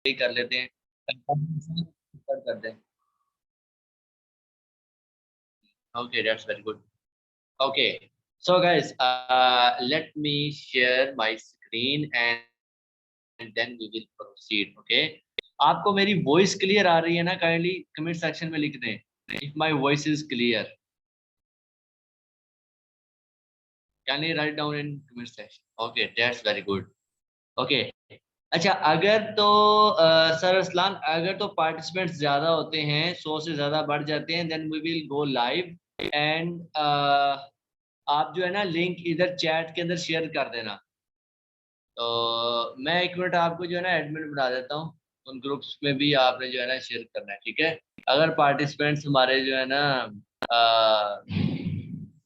ही कर लेते हैं, कर दें। Okay, that's very good. Okay, so guys, let me share my screen and then we will proceed. Okay, आपको मेरी वॉइस क्लियर आ रही है ना? काइंडली कमेंट सेक्शन में लिख दें if my voice is clear. Can you write down in comment section? Okay, that's very good. Okay, अच्छा, अगर तो सर असलान, अगर तो पार्टिसिपेंट्स ज़्यादा होते हैं, 100 से ज़्यादा बढ़ जाते हैं, then we will go live and आप जो है ना लिंक इधर चैट के अंदर शेयर कर देना। तो मैं 1 मिनट आपको जो है ना एडमिन बना देता हूँ, उन ग्रुप्स में भी आपने जो है ना शेयर करना है, ठीक है? अगर पार्टिसिपेंट्स हमारे जो है ना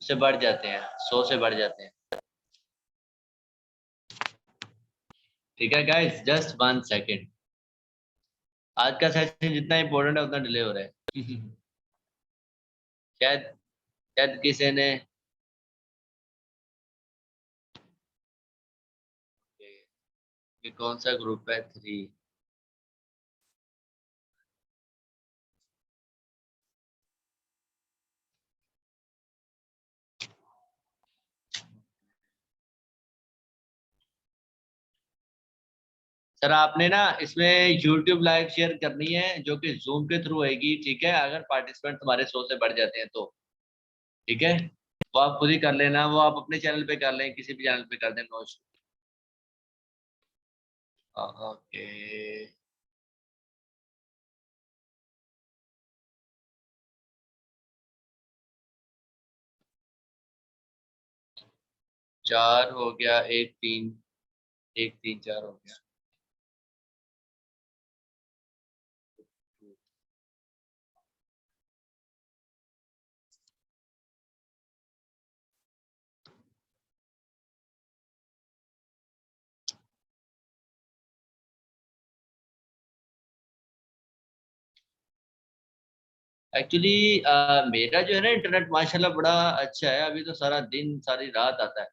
से बढ़ जाते हैं, 100 से बढ़ जाते हैं, ठीक है गाइस? Just 1 second. आज का सेशन जितना इम्पोर्टेंट है उतना डिले हो रहा है। शायद शायद किसी ने ये कौन सा ग्रुप है? 3। सर आपने ना इसमें यूट्यूब लाइव शेयर करनी है, जो कि जूम के थ्रू होगी, ठीक है? अगर पार्टिसिपेंट हमारे 100 से बढ़ जाते हैं तो, ठीक है? वो आप खुद ही कर लेना, वो आप अपने चैनल पे कर लें, किसी भी चैनल पे कर दें, नो इशू। ओके, 4 हो गया, 1 3, 1 3 4 हो गया। एक्चुअली मेरा जो है ना इंटरनेट माशाल्लाह बड़ा अच्छा है, अभी तो सारा दिन सारी रात आता है।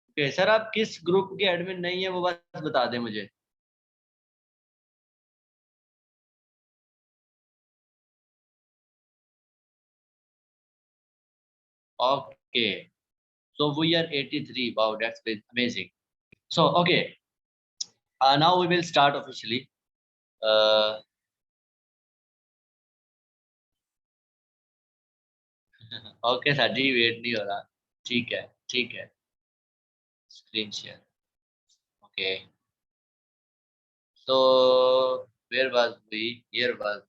ओके सर, आप किस ग्रुप के एडमिन नहीं है वो बस बता दें मुझे। Okay, so we are 83. Wow, that's amazing. So okay, now we will start officially. uh, okay sir ji, wait नहीं हो रहा। ठीक है, ठीक है। Screen share. ओके, तो where was we, here was.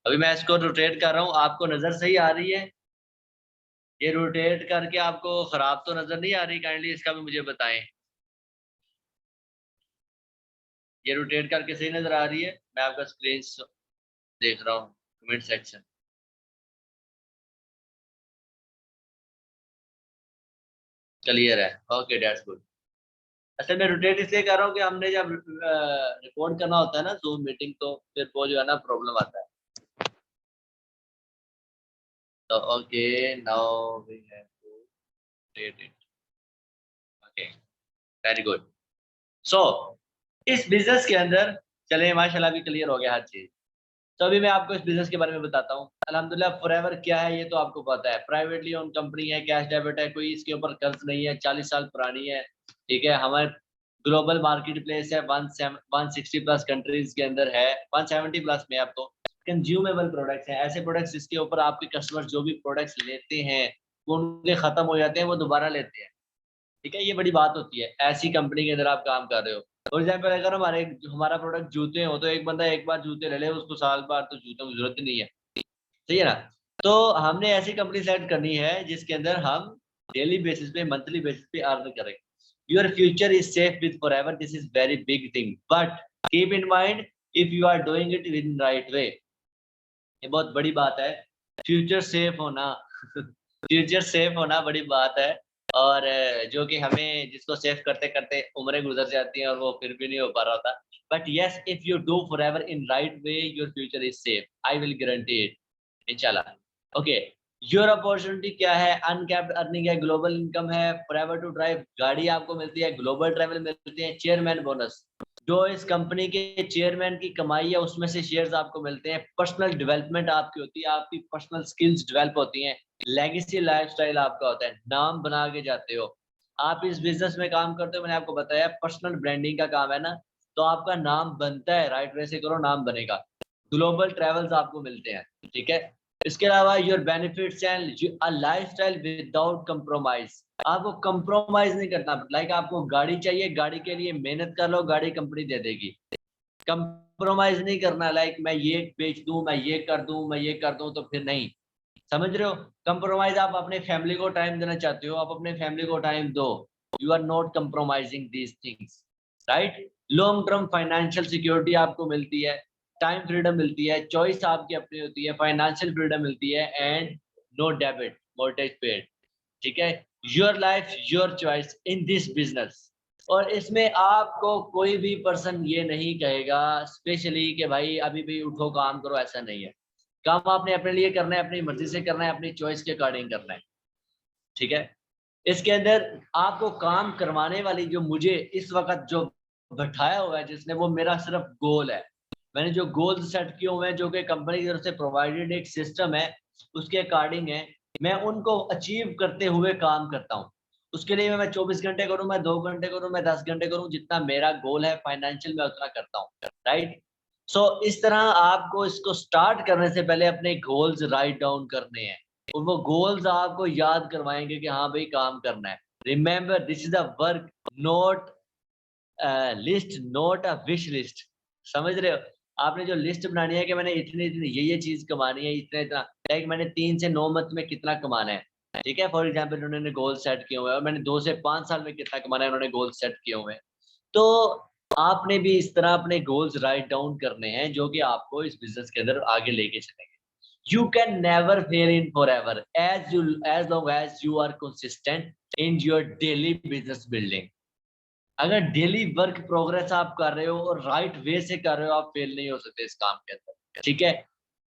अभी मैं इसको रोटेट कर रहा हूँ, आपको नजर सही आ रही है? ये रोटेट करके आपको खराब तो नजर नहीं आ रही? काइंडली इसका भी मुझे बताएं। ये रोटेट करके सही नजर आ रही है? मैं आपका स्क्रीन देख रहा हूँ, कमेंट सेक्शन क्लियर है? Okay, that's good. अच्छा, मैं रोटेट इसलिए कर रहा हूँ कि हमने जब रिकॉर्ड करना होता है ना जूम मीटिंग, तो फिर वो जो है ना प्रॉब्लम आता है। तो okay, now we have to rotate it. Okay, very good. So इस बिजनेस के अंदर, चले माशाल्लाह भी क्लियर हो गया हर चीज। तो अभी मैं आपको इस बिजनेस के बारे में बताता हूँ। अल्हम्दुलिल्लाह, फॉरएवर क्या है ये तो आपको पता है। प्राइवेटली ओन कंपनी है, कैश डेबिट है, कोई इसके ऊपर कर्ज नहीं है, 40 साल पुरानी है, ठीक है? हमारे ग्लोबल मार्केट प्लेस है, 160 प्लस कंट्रीज के अंदर है, 170 प्लस में। आपको कंज्यूमेबल प्रोडक्ट्स हैं, ऐसे प्रोडक्ट्स जिसके ऊपर आपके कस्टमर जो भी प्रोडक्ट्स लेते हैं वो उनके खत्म हो जाते हैं, वो दोबारा लेते हैं, ठीक है? ये बड़ी बात होती है ऐसी कंपनी के अंदर आप काम कर रहे हो। फॉर एग्जाम्पल, अगर हमारा प्रोडक्ट जूते हो, तो एक बंदा एक बार जूते ले ले, उसको साल बार तो जूतों की जरूरत ही नहीं है, सही है ना? तो हमने ऐसी कंपनी सेलेक्ट करनी है जिसके अंदर हम डेली बेसिस पे, मंथली बेसिस पे अर्न करें। Your future is safe with forever, this is very big thing, but keep in mind if you are doing it in right way. ये बहुत बड़ी बात है, फ्यूचर सेफ होना। फ्यूचर सेफ होना बड़ी बात है। और जो कि हमें, जिसको सेफ करते करते उम्रें गुजर जाती हैं और वो फिर भी नहीं हो पा रहा था। But yes, if you do forever in right way, your future is safe, I will guarantee it, इंशाल्लाह। ओके, योर अपॉर्चुनिटी क्या है? अनकैप्ड अर्निंग है, ग्लोबल इनकम है, फॉरएवर टू ड्राइव गाड़ी आपको मिलती है, ग्लोबल ट्रैवल मिलती है, चेयरमैन बोनस। जो इस कंपनी के चेयरमैन की कमाई है उसमें से शेयर्स आपको मिलते हैं। पर्सनल डेवलपमेंट आपकी होती है, आपकी पर्सनल स्किल्स डेवलप होती हैं। लेगेसी लाइफस्टाइल आपका होता है, नाम बना के जाते हो। आप इस बिजनेस में काम करते हो, मैंने आपको बताया पर्सनल ब्रांडिंग का काम है ना, तो आपका नाम बनता है। राइट वे से करो, नाम बनेगा। ग्लोबल ट्रैवल्स आपको मिलते हैं, ठीक है। इसके अलावा your benefits and a lifestyle without compromise. आपको कंप्रोमाइज नहीं करना। लाइक आपको गाड़ी चाहिए, गाड़ी के लिए मेहनत कर लो, गाड़ी कंपनी दे देगी। कंप्रोमाइज नहीं करना, लाइक मैं ये बेच दूं, मैं ये कर दूं, मैं ये कर दूं, तो फिर नहीं। समझ रहे हो? कंप्रोमाइज, आप अपने फैमिली को टाइम देना चाहते हो, आप अपने फैमिली को टाइम दो। You are not compromising these things, right. Long term financial security आपको मिलती है, टाइम फ्रीडम मिलती है, चॉइस आपकी अपनी होती है, फाइनेंशियल फ्रीडम मिलती है, and no debit mortgage paid, ठीक है। Your life your choice in this business. और इसमें आपको कोई भी पर्सन ये नहीं कहेगा स्पेशली कि भाई अभी भी उठो काम करो, ऐसा नहीं है। काम आपने अपने लिए करना है, अपनी मर्जी से करना है, अपनी चॉइस के अकॉर्डिंग करना है, ठीक है। इसके अंदर आपको काम करवाने वाली जो मुझे इस वक्त जो बैठाया हुआ है जिसने, वो मेरा सिर्फ गोल है। मैंने जो गोल सेट किए हुए हैं, जो कि कंपनी की तरफ से प्रोवाइडेड एक सिस्टम है, उसके अकॉर्डिंग है। मैं उनको अचीव करते हुए काम करता हूँ। उसके लिए मैं 24 घंटे करूँ, मैं 2 घंटे करूँ, मैं 10 घंटे करूँ, जितना मेरा गोल है फाइनेंशियल, मैं उतना करता हूँ, राइट। सो इस तरह आपको इसको स्टार्ट करने से पहले अपने गोल्स राइट डाउन करने हैं, और वो गोल्स आपको याद करवाएंगे कि हाँ भाई काम करना है। Remember this is a work, not list, not a wish list. समझ रहे हो? आपने जो लिस्ट बनानी है कि मैंने इतनी इतनी ये चीज कमानी है, इतना इतना, लाइक मैंने 3 से 9 मंथ में कितना कमाना है, ठीक है। फॉर एग्जाम्पल उन्होंने गोल सेट किए हुए हैं, और मैंने 2 से 5 साल में कितना कमाना है, उन्होंने गोल सेट किए हुए हैं। तो आपने भी इस तरह अपने गोल्स राइट डाउन करने हैं, जो कि आपको इस बिजनेस के अंदर आगे लेके चलेंगे। You can never fail in forever as long as you are consistent in your daily business building. अगर डेली वर्क प्रोग्रेस आप कर रहे हो और राइट वे से कर रहे हो, आप फेल नहीं हो सकते इस काम के अंदर, ठीक है।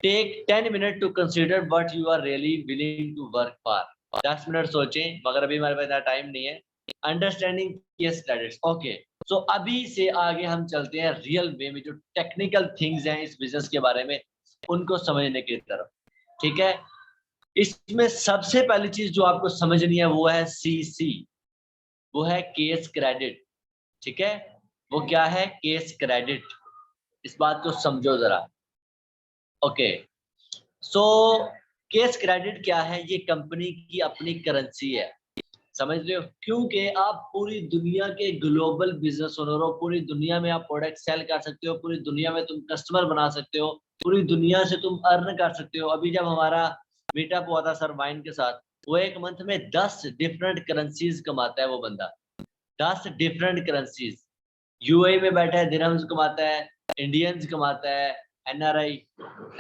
Take 10 minute to consider what you are really willing to work for. 10 minute सोचें, मगर अभी हमारे पास इतना टाइम नहीं है। Understanding case credits, okay. So अभी से आगे हम चलते हैं रियल वे में, जो टेक्निकल थिंग्स हैं इस बिजनेस के बारे में, उनको समझने की तरफ, ठीक है। इसमें सबसे पहली चीज जो आपको समझनी है वो है सीसी, वो है केस क्रेडिट, ठीक है। वो क्या है? Case credit. इस बात को समझो जरा, ओके। सो केस क्रेडिट क्या है? ये कंपनी की अपनी करेंसी है, समझ रहे हो? क्योंकि आप पूरी दुनिया के ग्लोबल बिजनेस ओनर हो, पूरी दुनिया में आप प्रोडक्ट सेल कर सकते हो, पूरी दुनिया में तुम कस्टमर बना सकते हो, पूरी दुनिया से तुम अर्न कर सकते हो। अभी जब हमारा मीटअप हुआ था सर वाइन के साथ, वो एक मंथ में 10 डिफरेंट करेंसीज कमाता है वो बंदा, 10 डिफरेंट करेंसीज। यूएई में बैठा है, दिरहम्स कमाता है, इंडियंस कमाता है, एनआरआई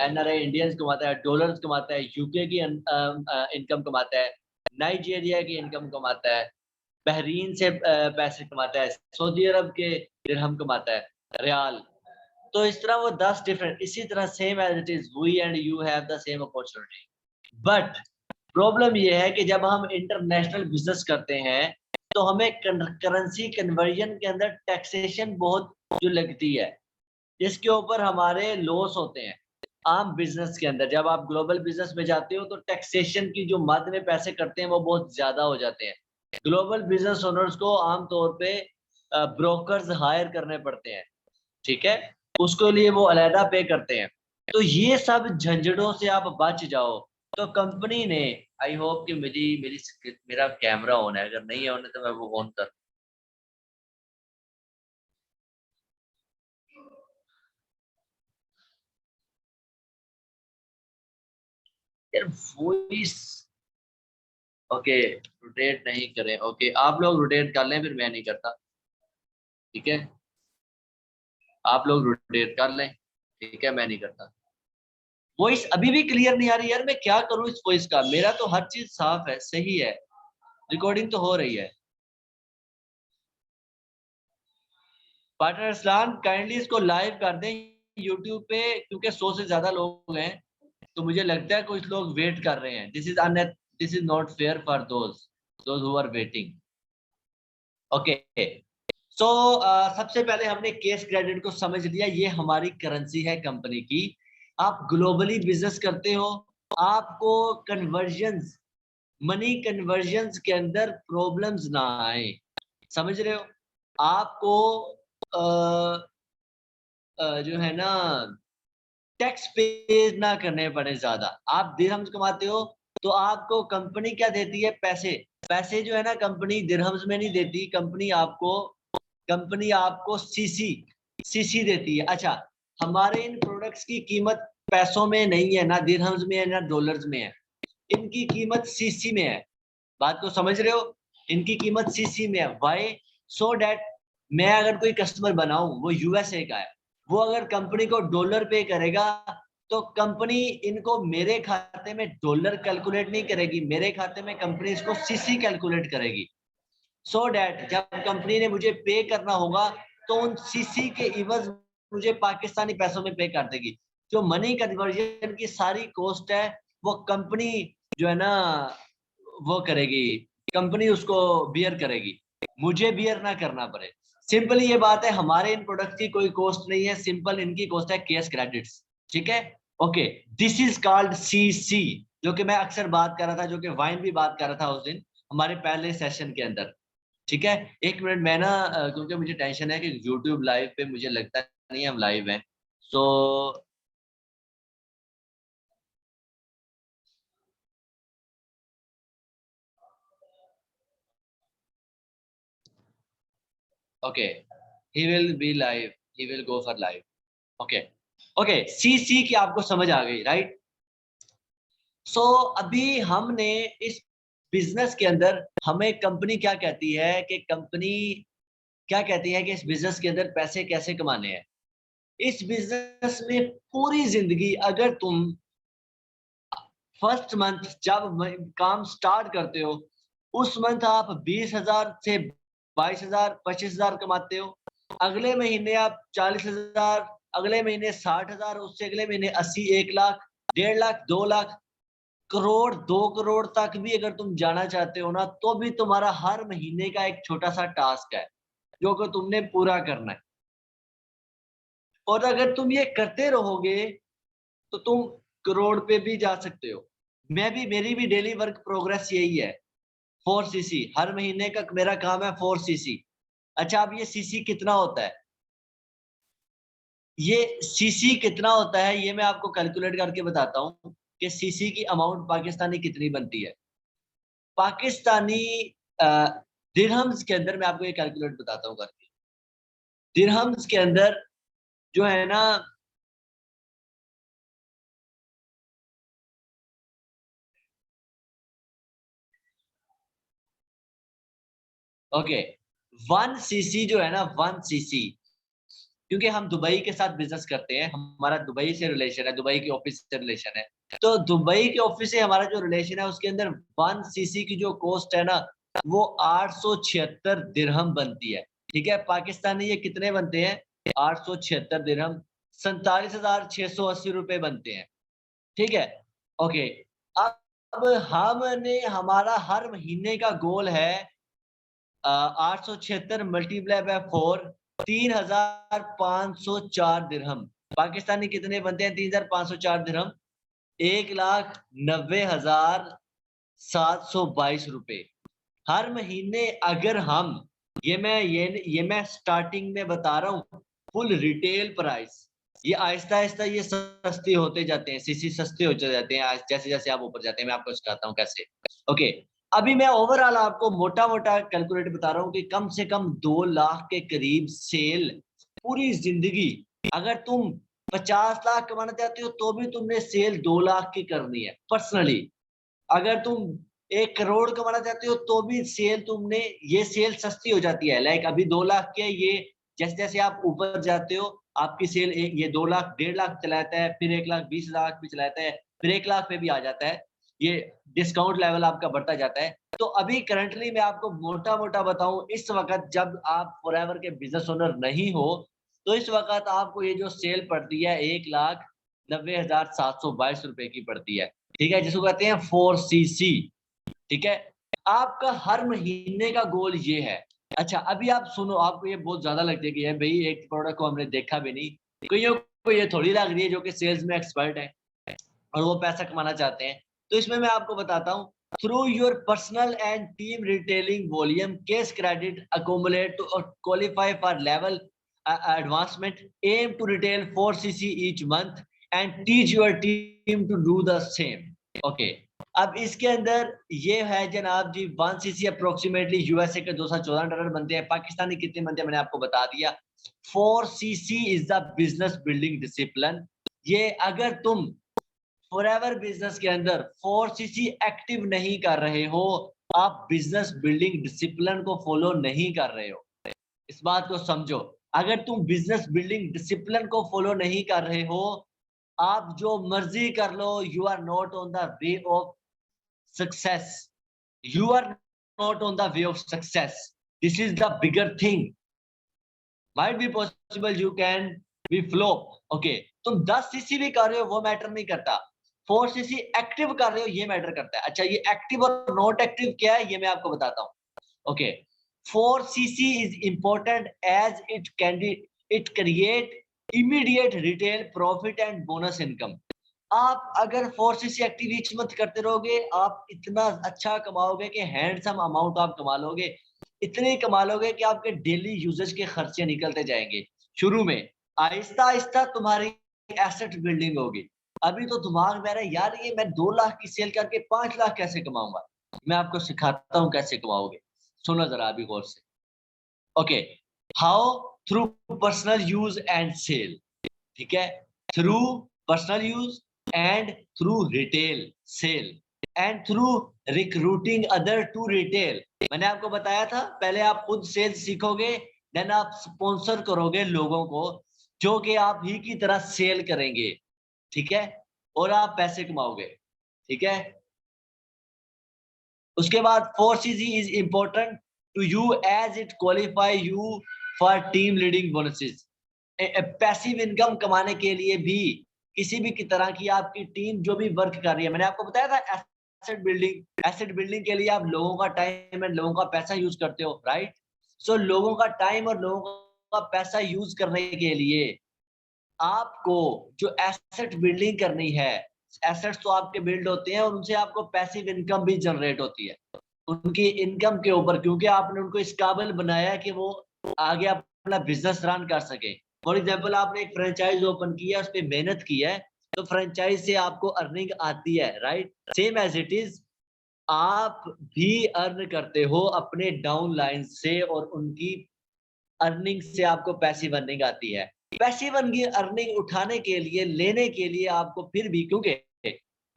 एनआरआई इंडियंस कमाता है, डॉलर्स कमाता है, यूके की इनकम कमाता है, नाइजीरिया की इनकम कमाता है, बहरीन से पैसे कमाता है, सऊदी अरब के दिरहम कमाता है, रियाल। तो इस तरह वो 10 डिफरेंट, इसी तरह same as it is we and you have the same opportunity. But problem ये है कि जब हम इंटरनेशनल बिजनेस करते हैं, तो हमें करेंसी कन्वर्जन के अंदर टैक्सेशन बहुत जो लगती है, इसके ऊपर हमारे लॉस होते हैं। आम बिजनेस के अंदर जब आप ग्लोबल बिजनेस में जाते हो, तो टैक्सेशन की जो मद में पैसे करते हैं वो बहुत ज्यादा हो जाते हैं। ग्लोबल बिजनेस ओनर्स को आमतौर पे ब्रोकर्स हायर करने पड़ते हैं, ठीक है। उसके लिए वो अलहदा पे करते हैं। तो ये सब झंझटों से आप बच जाओ। तो कंपनी ने, आई होप कि मेरा कैमरा ऑन है, अगर नहीं है ऑन तो मैं वो ऑन कर। यार वॉइस, ओके, रोटेट नहीं करें, ओके आप लोग रोटेट कर लें, फिर मैं नहीं करता, ठीक है। आप लोग रोटेट कर लें, ठीक है, मैं नहीं करता। वॉइस अभी भी क्लियर नहीं आ रही यार, मैं क्या करूं इस वॉइस का? मेरा तो हर चीज साफ है, सही है, रिकॉर्डिंग तो हो रही है। पार्टनर इस्लाम काइंडली इसको लाइव कर दें यूट्यूब पे, क्योंकि 100 से ज्यादा लोग हैं, तो मुझे लगता है कुछ लोग वेट कर रहे हैं। This is not fair for those who are waiting, okay. So सबसे पहले हमने केस क्रेडिट को समझ लिया, ये हमारी करेंसी है कंपनी की। आप ग्लोबली बिजनेस करते हो, आपको कन्वर्जन्स, मनी कन्वर्जन्स के अंदर प्रॉब्लम्स ना आए, समझ रहे हो? आपको जो है ना टैक्स पे ना करने पड़े ज्यादा। आप दिरहम्स कमाते हो तो आपको कंपनी क्या देती है? पैसे। पैसे जो है ना कंपनी दिरहम्स में नहीं देती, कंपनी आपको सीसी देती है। अच्छा, हमारे इन प्रोडक्ट्स की कीमत पैसों में नहीं है, ना दिरहम्स में है ना डॉलर्स में है, इनकी कीमत सीसी में है। बात को समझ रहे हो? इनकी कीमत सीसी में है। व्हाई? सो डैट मैं अगर कोई कस्टमर बनाऊं, वो यूएसए का है, वो अगर कंपनी को डॉलर पे करेगा तो कंपनी इनको मेरे खाते में डॉलर कैलकुलेट नहीं करेगी, मेरे खाते में कंपनी इसको सीसी कैलकुलेट करेगी। सो डैट जब कंपनी ने मुझे पे करना होगा तो उन सीसी के इवज मुझे पाकिस्तानी पैसों में पे कर देगी। जो मनी कन्वर्जन की सारी कॉस्ट है वो कंपनी जो है ना वो करेगी, कंपनी उसको बियर करेगी, मुझे बियर ना करना पड़े। सिंपली ये बात है, हमारे इन प्रोडक्ट की कोई कॉस्ट नहीं है, सिंपल इनकी कॉस्ट है केस क्रेडिट्स। ठीक है, okay. This is called CC, जो कि मैं अक्सर बात कर रहा था, जो कि वाइन भी बात कर रहा था उस दिन हमारे पहले सेशन के अंदर। ठीक है, एक मिनट मैं ना क्योंकि मुझे टेंशन है कि यूट्यूब लाइव पे मुझे लगता नहीं हम लाइव हैं, so okay, he will be live, he will go for live. Okay, okay, C C की आपको समझ आ गई, राइट? सो अभी हमने इस बिजनेस के अंदर, हमें कंपनी क्या कहती है कि कंपनी क्या कहती है कि इस बिजनेस के अंदर पैसे कैसे कमाने हैं। इस बिजनेस में पूरी जिंदगी अगर तुम फर्स्ट मंथ जब काम स्टार्ट करते हो उस मंथ आप 20,000 से 22,000 25,000 कमाते हो, अगले महीने आप 40,000, अगले महीने 60,000, उससे अगले महीने 80, 1 लाख, 1.5 लाख, 2 लाख, करोड़, 2 करोड़ तक भी अगर तुम जाना चाहते हो ना, तो भी तुम्हारा हर महीने का एक छोटा सा टास्क है जो कि तुमने पूरा करना है। और अगर तुम ये करते रहोगे तो तुम करोड़ पे भी जा सकते हो। मेरी भी डेली वर्क प्रोग्रेस यही है, 4 सीसी हर महीने का मेरा काम है, 4 सीसी। अच्छा, अब ये सीसी कितना होता है, ये सीसी कितना होता है ये मैं आपको कैलकुलेट करके बताता हूँ कि सीसी की अमाउंट पाकिस्तानी कितनी बनती है। पाकिस्तानी दिरहम्स के अंदर मैं आपको ये कैलकुलेट बताता हूँ करके। दिरहम्स के अंदर जो है ना, ओके, 1 सीसी जो है ना, 1 सीसी, क्योंकि हम दुबई के साथ बिजनेस करते हैं, हमारा दुबई से रिलेशन है, दुबई के ऑफिस से रिलेशन है, तो दुबई के ऑफिस से हमारा जो रिलेशन है उसके अंदर 1 सीसी की जो कॉस्ट है ना वो 876 दिरहम बनती है। ठीक है, पाकिस्तानी ये कितने बनते हैं? 876 दिरहम, 47,680 रुपए बनते हैं। ठीक है, ओके। अब हमने, हमारा हर महीने का गोल है 876 मल्टीप्लाई बाय 4, 3,504 दिरहम। पाकिस्तानी कितने बनते हैं? 3,504 दिरहम, 1,90,722 रुपए हर महीने। अगर हम, ये मैं स्टार्टिंग में बता रहा हूँ, फुल रिटेल प्राइस, ये आहिस्ता आहिस्ता ये सस्ते होते जाते हैं, सीसी सस्ते होते जाते हैं जैसे जैसे आप ऊपर जाते हैं। मैं आपको सिखाता हूँ कैसे। ओके, अभी मैं ओवरऑल आपको मोटा मोटा कैलकुलेट बता रहा हूँ कि कम से कम 2 लाख के करीब सेल पूरी जिंदगी, अगर तुम 50 लाख कमाना चाहते हो तो भी तुमने सेल 2 लाख की करनी है पर्सनली। अगर तुम 1 करोड़ कमाना चाहते हो तो भी सेल तुमने, ये सेल सस्ती हो जाती है। लाइक अभी 2 लाख के, ये जैसे जैसे आप ऊपर जाते हो आपकी सेल ये 2 लाख, 1.5 लाख चलाता है, फिर 1,20,000 भी चलाता है, फिर 1 लाख पे भी आ जाता है। ये डिस्काउंट लेवल आपका बढ़ता जाता है। तो अभी करंटली मैं आपको मोटा मोटा बताऊं, इस वक्त जब आप फॉरएवर के बिजनेस ओनर नहीं हो तो इस वक्त आपको ये जो सेल पड़ती है 1,90,722 रुपए की पड़ती है। ठीक है, जिसको कहते हैं 4 सीसी। ठीक है, आपका हर महीने का गोल ये है अच्छा अभी आप सुनो, आपको ये बहुत ज्यादा लगती है कि यार भाई एक प्रोडक्ट को हमने देखा भी नहीं, कईयों को ये थोड़ी लग रही है जो कि सेल्स में एक्सपर्ट है और वो पैसा कमाना चाहते हैं। तो इसमें मैं आपको बताता हूँ, through your personal and team retailing volume case credit accumulate to qualify for level advancement, aim to retail 4 cc each month and teach your team to do the same. Okay, अब इसके अंदर ये है जनाब जी 1 cc अप्रोक्सीमेटली यूएसए के $214 बनते हैं, पाकिस्तानी कितने बनते हैं मैंने आपको बता दिया। 4 cc is the business building discipline. ये अगर तुम फॉरएवर बिजनेस के अंदर 4 cc एक्टिव नहीं कर रहे हो, आप बिजनेस बिल्डिंग डिसिप्लिन को फॉलो नहीं कर रहे हो। इस बात को समझो, अगर तुम बिजनेस बिल्डिंग डिसिप्लिन को फॉलो नहीं कर रहे हो, आप जो मर्जी कर लो, you are not on the way of success. You are not on the way of success. This is the bigger thing. Might be possible you can be flop. Okay, तुम 10 सीसी भी कर रहे हो वो मैटर नहीं करता, 4 CC active कर रहे हो ये मैटर करता है। अच्छा, ये एक्टिव और नॉट एक्टिव क्या है ये मैं आपको बताता हूँ। Okay, 4 cc is important as it create immediate retail profit and bonus income. आप अगर 4 cc एक्टिव ईच मंथ करते रहोगे, आप इतना अच्छा कमाओगे कि हैंडसम अमाउंट आप कमा लोगे, इतने कमा लोगे कि आपके डेली यूजेज के खर्चे निकलते जाएंगे। शुरू में आहिस्ता आहिस्ता तुम्हारी एसेट बिल्डिंग होगी। अभी तो दिमाग में रहा यार ये मैं 2 लाख की सेल करके 5 लाख कैसे कमाऊंगा। मैं आपको सिखाता हूँ कैसे कमाओगे, सुनो जरा अभी गौर से। Okay, how through personal use and sale. ठीक है, through personal use and through retail sale and through recruiting other to retail. मैंने आपको बताया था पहले आप खुद सेल सीखोगे, देन आप स्पॉन्सर करोगे लोगों को जो कि आप ही की तरह सेल करेंगे। ठीक है, और आप पैसे कमाओगे। ठीक है, उसके बाद 4 cc is important to you as it qualify you for team leading bonuses. Passive income कमाने के लिए भी किसी भी की तरह की आपकी टीम जो भी वर्क कर रही है, मैंने आपको बताया था एसेट बिल्डिंग के लिए आप लोगों का टाइम एंड लोगों का पैसा यूज करते हो, राइट। सो लोगों का टाइम और लोगों का पैसा यूज करने के लिए आपको जो एसेट बिल्डिंग करनी है, एसेट्स तो आपके बिल्ड होते हैं और उनसे आपको पैसिव इनकम भी जनरेट होती है। उनकी इनकम के ऊपर, क्योंकि आपने उनको इस काबिल बनाया है कि वो आगे अपना बिजनेस रन कर सके। फॉर एग्जांपल आपने एक फ्रेंचाइज ओपन किया, उस पर मेहनत की है, तो फ्रेंचाइज से आपको अर्निंग आती है, right. Same as it is आप भी अर्न करते हो अपने डाउन लाइन से और उनकी अर्निंग से आपको पैसिव अर्निंग आती है। पैसिव अर्निंग उठाने के लिए, लेने के लिए आपको फिर भी, क्योंकि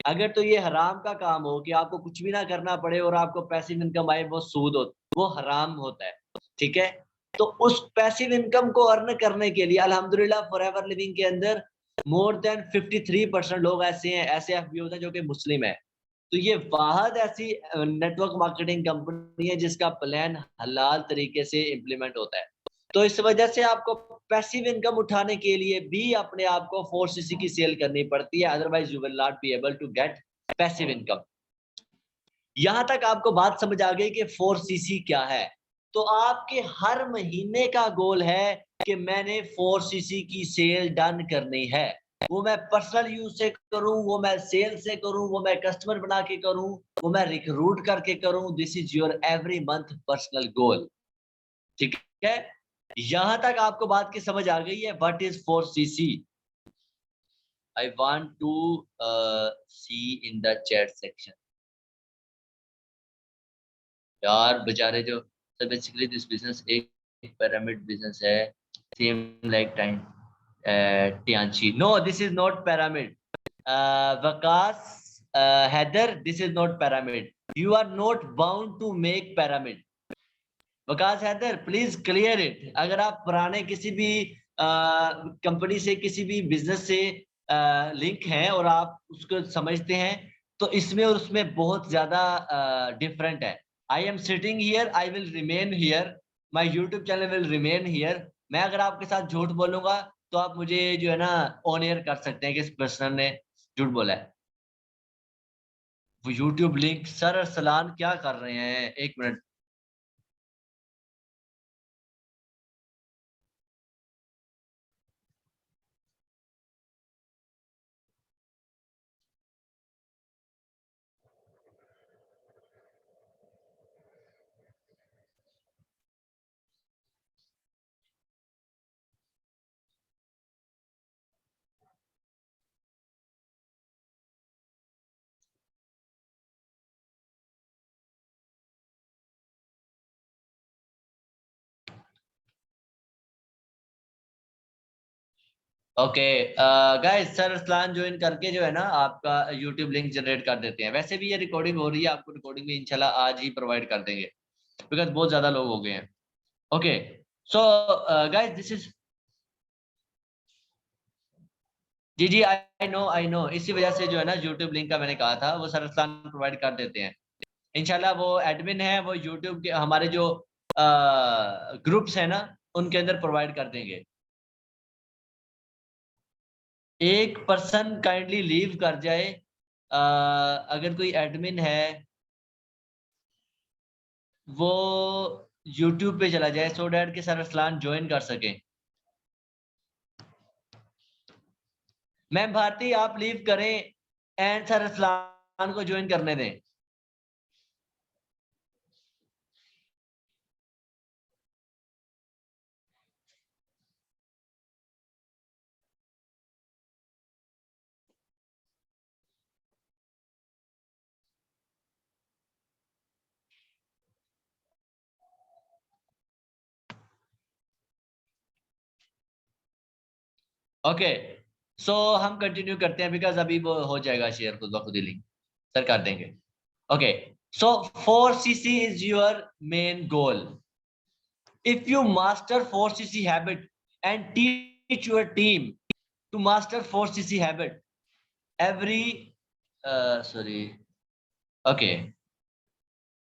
अगर तो ये हराम का काम हो कि आपको कुछ भी ना करना पड़े और आपको पैसिव इनकम आए, वो सूद हो, वो हराम होता है। ठीक है, तो उस पैसिव इनकम को अर्न करने के लिए अल्हम्दुलिल्लाह फॉरएवर लिविंग के अंदर मोर देन 53% लोग ऐसे हैं, ऐसे एफबीओ हैं जो कि मुस्लिम है। तो ये वाहद ऐसी नेटवर्क मार्केटिंग कंपनी है जिसका प्लान हलाल तरीके से इम्प्लीमेंट होता है। तो इस वजह से आपको पैसिव इनकम उठाने के लिए भी अपने आप को 4 cc की सेल करनी पड़ती है, otherwise you will not be able to get passive income. यहां तक आपको बात समझ आ गई कि 4 cc क्या है। तो आपके हर महीने का गोल है कि मैंने 4 cc की सेल डन करनी है। वो मैं पर्सनल यूज से करूं, वो मैं सेल से करूं, वो मैं कस्टमर बना के करूं, वो मैं रिक्रूट करके करूं, this is your every month personal goal. ठीक है, यहां तक आपको बात की समझ आ गई है। What is 4 cc? I want to see in the chat section. यार बेचारे जो, so basically this business एक pyramid business है, same like time Tianchi. No, this is not pyramid. Vakas, Heather, this is not pyramid. You are not bound to make pyramid. Waqas Haider, please clear it. अगर आप पुराने किसी भी company से, किसी भी बिजनेस से लिंक हैं और आप उसको समझते हैं, तो इसमें और उसमें बहुत ज्यादा डिफरेंट है। I am sitting here, I will remain here, my YouTube channel will remain here. मैं अगर आपके साथ झूठ बोलूंगा तो आप मुझे जो है ना ऑन एयर कर सकते हैं कि इस पर्सन ने झूठ बोला है। वो यूट्यूब लिंक, सर अरसलान क्या कर रहे हैं, एक minute. Okay guys, sir Arsalan join करके जो है ना आपका यूट्यूब लिंक जनरेट कर देते हैं। वैसे भी ये रिकॉर्डिंग हो रही है, आपको रिकॉर्डिंग भी इंशाल्लाह आज ही प्रोवाइड कर देंगे, बिकॉज बहुत ज्यादा लोग हो गए हैं। Okay, so guys this is, जी जी, आई नो, इसी वजह से जो है ना यूट्यूब लिंक का मैंने कहा था, वो सर अरसलान प्रोवाइड कर देते हैं इंशाल्लाह। वो एडमिन है, वो यूट्यूब के हमारे जो ग्रुप्स है ना उनके अंदर प्रोवाइड कर देंगे। एक पर्सन काइंडली लीव कर जाए, अगर कोई एडमिन है वो यूट्यूब पे चला जाए, सो डैट के सर अरसलान ज्वाइन कर सके। मैम भारती आप लीव करें एंड सर अरसलान को ज्वाइन करने दें। ओके, सो हम कंटिन्यू करते हैं, बिकॉज अभी वो हो जाएगा शेयर खुद ब खुद ही लिंक, सर कर देंगे। Okay, so 4cc is your main goal. If you master 4cc habit and teach your team to master 4cc habit, every sorry, okay,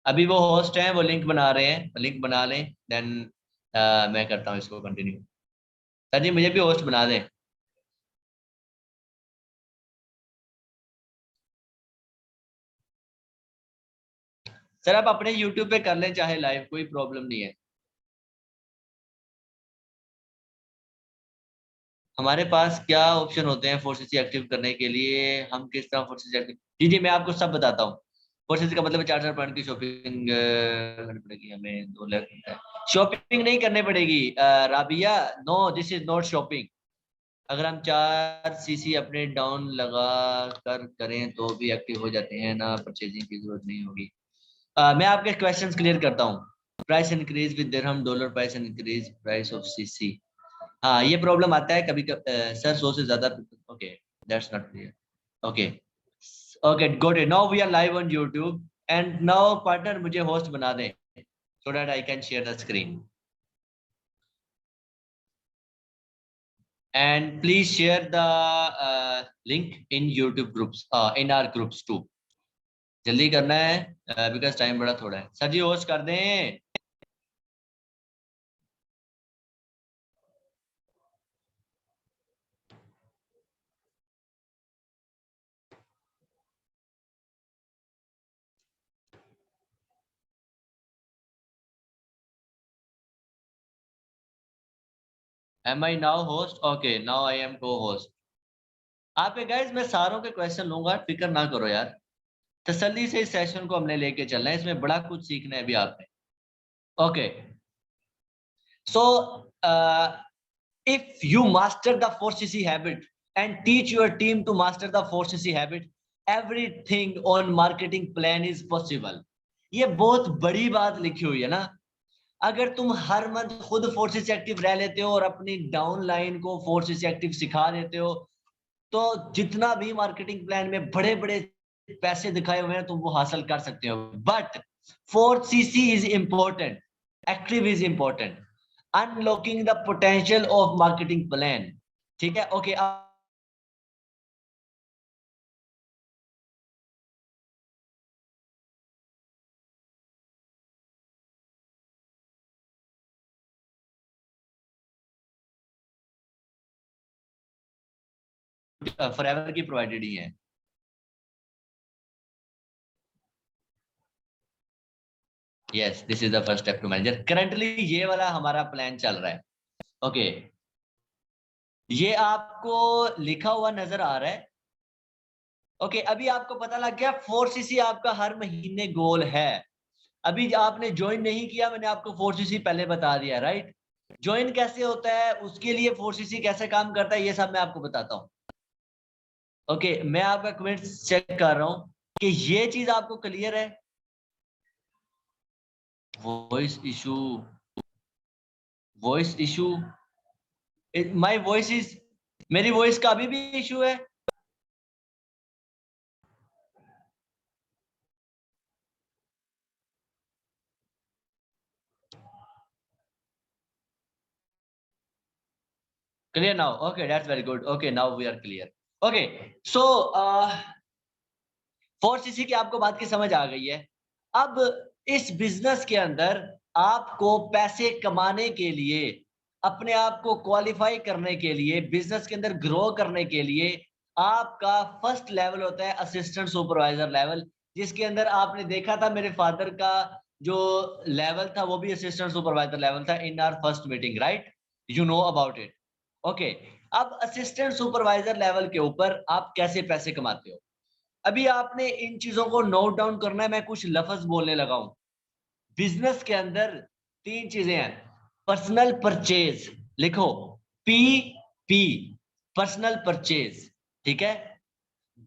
अभी वो होस्ट हैं, वो लिंक बना रहे हैं, लिंक बना लें देन मैं करता हूँ इसको कंटिन्यू। सर जी मुझे भी होस्ट बना दें। सर आप अपने यूट्यूब पे कर लें चाहे लाइव, कोई प्रॉब्लम नहीं है। हमारे पास क्या ऑप्शन होते हैं फोर्सेस एक्टिव करने के लिए, हम किस तरह फोर्सेस एक्टिव, जी जी मैं आपको सब बताता हूँ। फोर्सेस का मतलब 4 पॉइंट की शॉपिंग करनी पड़ेगी हमें, 2 लाख शॉपिंग नहीं करनी पड़ेगी Rabia, no this is not shopping. अगर हम 4cc अपने डाउन लगा कर करें तो भी एक्टिव हो जाते हैं ना, परचेजिंग की जरूरत नहीं होगी। मैं आपके क्वेश्चंस क्लियर करता हूँ। Price increase with dirham dollar, price increase price of CC. हाँ ये प्रॉब्लम आता है कभी कभी सर, 100 से ज्यादा। Okay, that's not clear. Okay, okay got it, now we are live on YouTube and now partner मुझे होस्ट बना दें so that I can share the screen and please share the link in YouTube groups, in our groups too. जल्दी करना है because time बड़ा थोड़ा है। Sir जी host कर दें। Am I now host? Okay, now I am co host. आप guys मैं सारों के क्वेश्चन लूंगा, फिक्र ना करो यार, तसल्ली से इस सेशन को हमने लेके चलना है, इसमें बड़ा कुछ सीखना है अभी आपने। Okay, so if you master the 4cc habit and teach your team to master the 4cc habit, everything on marketing plan is possible। ये बहुत बड़ी बात लिखी हुई है ना। अगर तुम हर मंथ खुद 4cc एक्टिव रह लेते हो और अपनी डाउन लाइन को 4cc एक्टिव सिखा देते हो, तो जितना भी मार्केटिंग प्लान में बड़े बड़े पैसे दिखाए हुए हैं तुम वो हासिल कर सकते हो। But 4cc is important, active is important, unlocking the potential of marketing plan. ठीक है, ओके। फॉरएवर की प्रोवाइडेड ही है। Yes, this is the first step to manager, currently ये वाला हमारा प्लान चल रहा है। ओके, ये आपको लिखा हुआ नजर आ रहा है। ओके, अभी आपको पता लग गया 4cc आपका हर महीने गोल है। अभी आपने ज्वाइन नहीं किया, मैंने आपको 4cc पहले बता दिया, राइट? ज्वाइन कैसे होता है, उसके लिए 4cc कैसे काम करता है, ये सब मैं आपको बताता हूँ। ओके, मैं आपका कमेंट चेक कर रहा हूँ कि ये चीज आपको क्लियर है। Voice issue, voice issue, my voice is मेरी वॉइस का अभी भी इशू है? Clear now? Okay, that's very good. Okay, now we are clear. Okay, so 4cc की आपको बात की समझ आ गई है। अब इस बिजनेस के अंदर आपको पैसे कमाने के लिए, अपने आप को क्वालिफाई करने के लिए, बिजनेस के अंदर ग्रो करने के लिए आपका फर्स्ट लेवल होता है असिस्टेंट सुपरवाइजर लेवल, जिसके अंदर आपने देखा था मेरे फादर का जो लेवल था वो भी असिस्टेंट सुपरवाइजर लेवल था in our first meeting, right? You know about it. Okay, अब असिस्टेंट सुपरवाइजर लेवल के ऊपर आप कैसे पैसे कमाते हो, अभी आपने इन चीजों को नोट डाउन करना है। मैं कुछ लफ्ज बोलने लगा हूं। बिजनेस के अंदर 3 चीजें हैं। पर्सनल परचेज, लिखो पी पी, पर्सनल परचेज, ठीक है।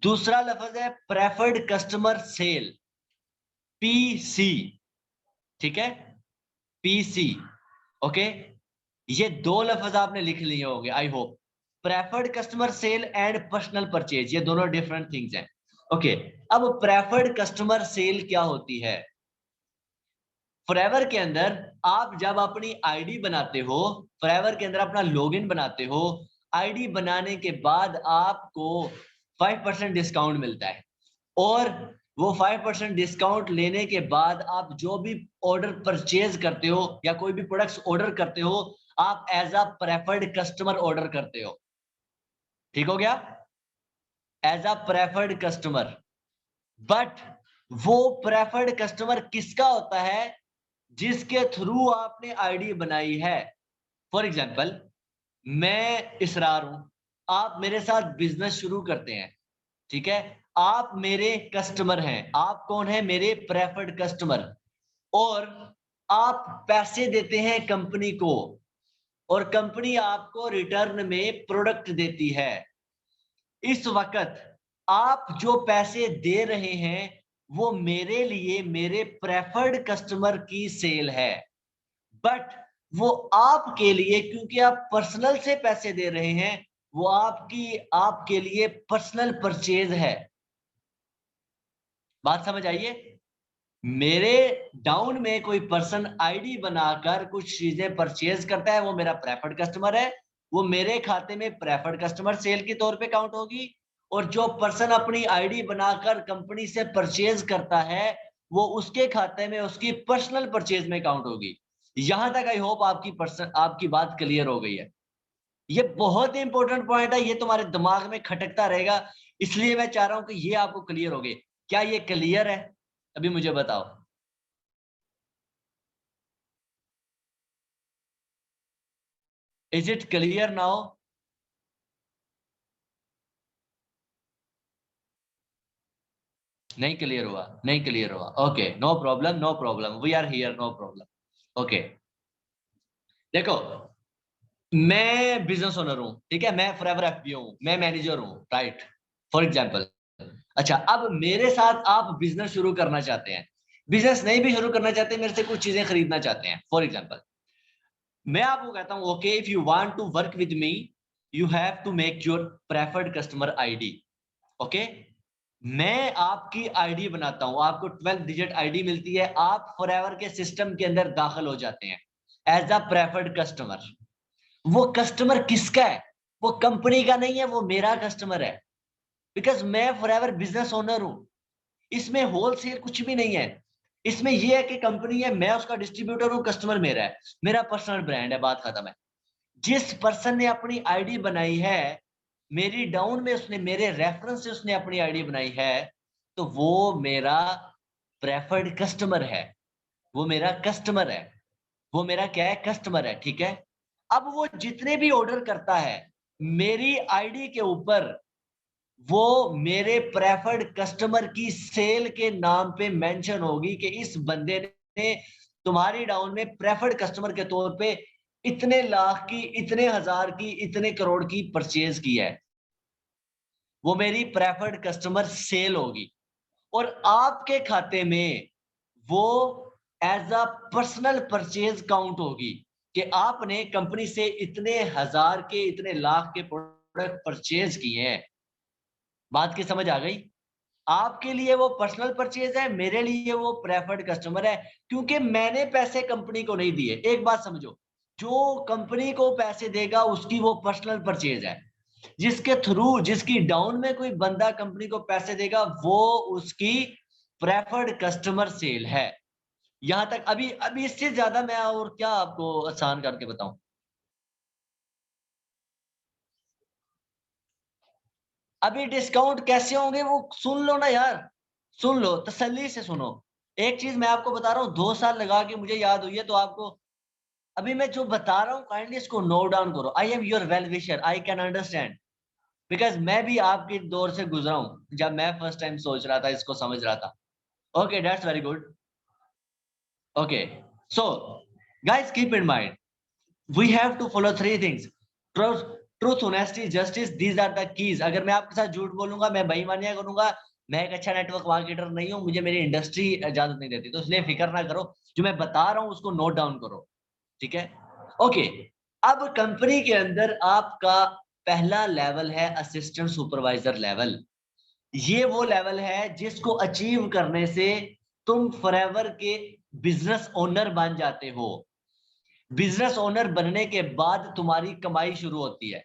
दूसरा लफ्ज है preferred customer sale, P C, ठीक है, पी सी। ओके, ये 2 लफ्ज आपने लिख लिए होंगे I hope. Preferred customer sale and personal purchase, ये दोनों डिफरेंट थिंग्स हैं। ओके, अब प्रेफर्ड कस्टमर सेल क्या होती है? फॉरएवर के अंदर आप जब अपनी आईडी बनाते हो, फॉरएवर के अंदर अपना लॉगिन बनाते हो, आईडी बनाने के बाद आपको 5% डिस्काउंट मिलता है। और वो 5% डिस्काउंट लेने के बाद आप जो भी ऑर्डर परचेज करते हो या कोई भी प्रोडक्ट्स ऑर्डर करते हो, आप as a preferred customer order करते हो। ठीक हो गया? As a preferred customer. But वो प्रेफर्ड कस्टमर किसका होता है? जिसके थ्रू आपने आईडी बनाई है। फॉर एग्जाम्पल, मैं इसरार हूं, आप मेरे साथ बिजनेस शुरू करते हैं, ठीक है। आप मेरे कस्टमर हैं। आप कौन है? मेरे प्रेफर्ड कस्टमर। और आप पैसे देते हैं कंपनी को, और कंपनी आपको रिटर्न में प्रोडक्ट देती है। इस वक्त आप जो पैसे दे रहे हैं वो मेरे लिए, मेरे प्रेफर्ड कस्टमर की सेल है। बट वो आपके लिए, क्योंकि आप पर्सनल से पैसे दे रहे हैं, वो आपके लिए पर्सनल परचेज है। बात समझ आइए? मेरे डाउन में कोई पर्सन आईडी बनाकर कुछ चीजें परचेज करता है, वो मेरा प्रेफर्ड कस्टमर है। वो मेरे खाते में प्रेफर्ड कस्टमर सेल के तौर पे काउंट होगी। और जो पर्सन अपनी आईडी बनाकर कंपनी से परचेज करता है, वो उसके खाते में उसकी पर्सनल परचेज में काउंट होगी। यहां तक आई होप आपकी बात क्लियर हो गई है। ये बहुत ही इंपॉर्टेंट पॉइंट है, ये तुम्हारे दिमाग में खटकता रहेगा, इसलिए मैं चाह रहा हूं कि ये आपको क्लियर हो गए। क्या ये क्लियर है? अभी मुझे बताओ। Is it clear now? नहीं क्लियर हुआ? नहीं क्लियर हुआ? Okay, no problem, no problem, we are here, no problem. Okay, देखो, मैं बिजनेस ओनर हूं, ठीक है, मैं फॉरएवर एफपीओ हूं, मैं मैनेजर हूं, राइट? फॉर एग्जांपल, अच्छा, अब मेरे साथ आप बिजनेस शुरू करना चाहते हैं, बिजनेस नहीं भी शुरू करना चाहते, मेरे से कुछ चीजें खरीदना चाहते हैं। फॉर एग्जांपल, मैं आपको कहता हूं, okay, if you want to work with me, you have to make your preferred customer ID. Okay, मैं आपकी आईडी बनाता हूं, आपको 12 डिजिट आईडी मिलती है, आप फॉरएवर के सिस्टम के अंदर दाखिल हो जाते हैं एज अ प्रेफर्ड कस्टमर। वो कस्टमर किसका है? वो कंपनी का नहीं है, वो मेरा कस्टमर है। बिकॉज मैं फॉरएवर बिजनेस ओनर हूं। इसमें होलसेल कुछ भी नहीं है। इसमें यह है कि कंपनी है, मैं उसका डिस्ट्रीब्यूटर हूं, कस्टमर मेरा है, मेरा पर्सनल ब्रांड है, बात खत्म है। जिस पर्सन ने अपनी आईडी बनाई है, मेरी डाउन में उसने, मेरे रेफरेंस से उसने अपनी आईडी बनाई है, तो वो मेरा प्रेफर्ड कस्टमर है, वो मेरा कस्टमर है, वो मेरा क्या है? कस्टमर है, ठीक है। अब वो जितने भी ऑर्डर करता है मेरी आईडी के ऊपर, वो मेरे प्रेफर्ड कस्टमर की सेल के नाम पे मेंशन होगी कि इस बंदे ने तुम्हारी डाउन में प्रेफर्ड कस्टमर के तौर पे इतने लाख की, इतने हजार की, इतने करोड़ की परचेज की है। वो मेरी प्रेफर्ड कस्टमर सेल होगी। और आपके खाते में वो as a personal purchase count होगी कि आपने कंपनी से इतने हजार के, इतने लाख के प्रोडक्ट परचेज किए हैं। बात की समझ आ गई? आपके लिए वो पर्सनल परचेज है, मेरे लिए वो प्रेफर्ड कस्टमर है, क्योंकि मैंने पैसे कंपनी को नहीं दिए। एक बात समझो, जो कंपनी को पैसे देगा उसकी वो पर्सनल परचेज है, जिसके थ्रू, जिसकी डाउन में कोई बंदा कंपनी को पैसे देगा वो उसकी प्रेफर्ड कस्टमर सेल है। यहां तक अभी अभी इससे ज्यादा मैं और क्या आपको आसान करके बताऊं? अभी डिस्काउंट कैसे होंगे वो सुन लो ना यार, सुन लो, तसल्ली से सुनो। एक चीज मैं आपको बता रहा हूँ, 2 साल लगा के मुझे याद हुई है, तो आपको अभी मैं जो बता रहा हूँ काइंडली इसको नोट डाउन करो। I am your well wisher, I can understand, because मैं भी आपके दौर से गुजरा हूँ जब मैं फर्स्ट टाइम सोच रहा था, इसको समझ रहा था। Okay, that's very good. Okay, so guys keep in mind, we have to follow 3 things: truth, honesty, justice. These are the keys. अगर मैं आपके साथ झूठ बोलूंगा, मैं बेईमानियां करूंगा, मैं एक अच्छा नेटवर्क मार्केटर नहीं हूं, मुझे मेरी इंडस्ट्री इजाजत नहीं देती, तो इसलिए फिक्र ना करो, जो मैं बता रहा हूं उसको नोट डाउन करो, ठीक है? ओके, अब कंपनी के अंदर आपका पहला लेवल है असिस्टेंट सुपरवाइजर लेवल। ये वो लेवल है जिसको अचीव करने से तुम फॉरएवर के बिजनेस ओनर बन जाते हो। बिजनेस ओनर बनने के बाद तुम्हारी कमाई शुरू होती है।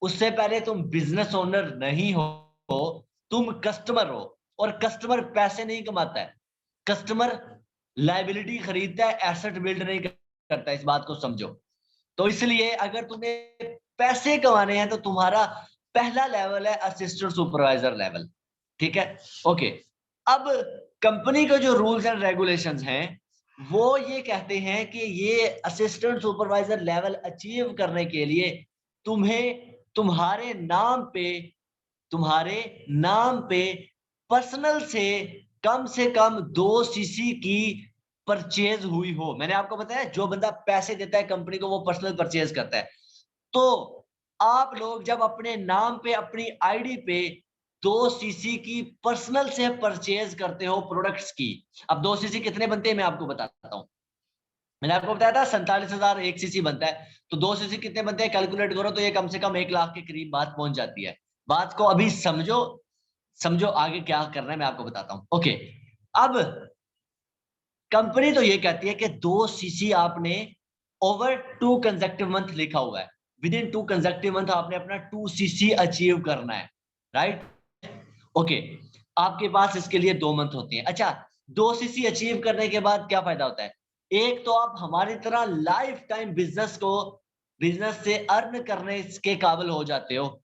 उससे पहले तुम बिजनेस ओनर नहीं हो, तुम कस्टमर हो, और कस्टमर पैसे नहीं कमाता है, कस्टमर लायबिलिटी खरीदता है, एसेट बिल्ड नहीं करता है। इस बात को समझो। तो इसलिए अगर तुम्हें पैसे कमाने हैं तो तुम्हारा पहला लेवल है असिस्टेंट सुपरवाइजर लेवल, ठीक है? ओके, अब कंपनी के जो रूल्स एंड रेगुलेशंस हैं वो ये कहते हैं कि ये असिस्टेंट सुपरवाइजर लेवल अचीव करने के लिए तुम्हें तुम्हारे नाम पे पर्सनल से कम 2 सीसी की परचेज हुई हो। मैंने आपको बताया जो बंदा पैसे देता है कंपनी को वो पर्सनल परचेज करता है। तो आप लोग जब अपने नाम पे, अपनी आईडी पे 2 सीसी की पर्सनल से परचेज करते हो प्रोडक्ट्स की। अब 2 सीसी कितने बनते हैं मैं आपको बताता हूँ। मैंने आपको बताया था 47,000 1 सीसी बनता है, तो 2 सीसी कितने बनते हैं कैलकुलेट करो, तो ये कम से कम 1 लाख के करीब बात पहुंच जाती है। बात को अभी समझो, समझो आगे क्या करना है मैं आपको बताता हूँ। ओके, अब कंपनी तो ये कहती है कि 2 सीसी आपने ओवर 2 कंसेक्टिव मंथ लिखा हुआ है, विद इन 2 कंसेक्टिव मंथ आपने अपना 2 सीसी अचीव करना है, राइट? ओके, आपके पास इसके लिए 2 मंथ होते हैं। अच्छा, 2 सीसी अचीव करने के बाद क्या फायदा होता है? एक तो आप हमारी तरह लाइफ टाइम बिजनेस से अर्न करने के काबिल हो जाते हो,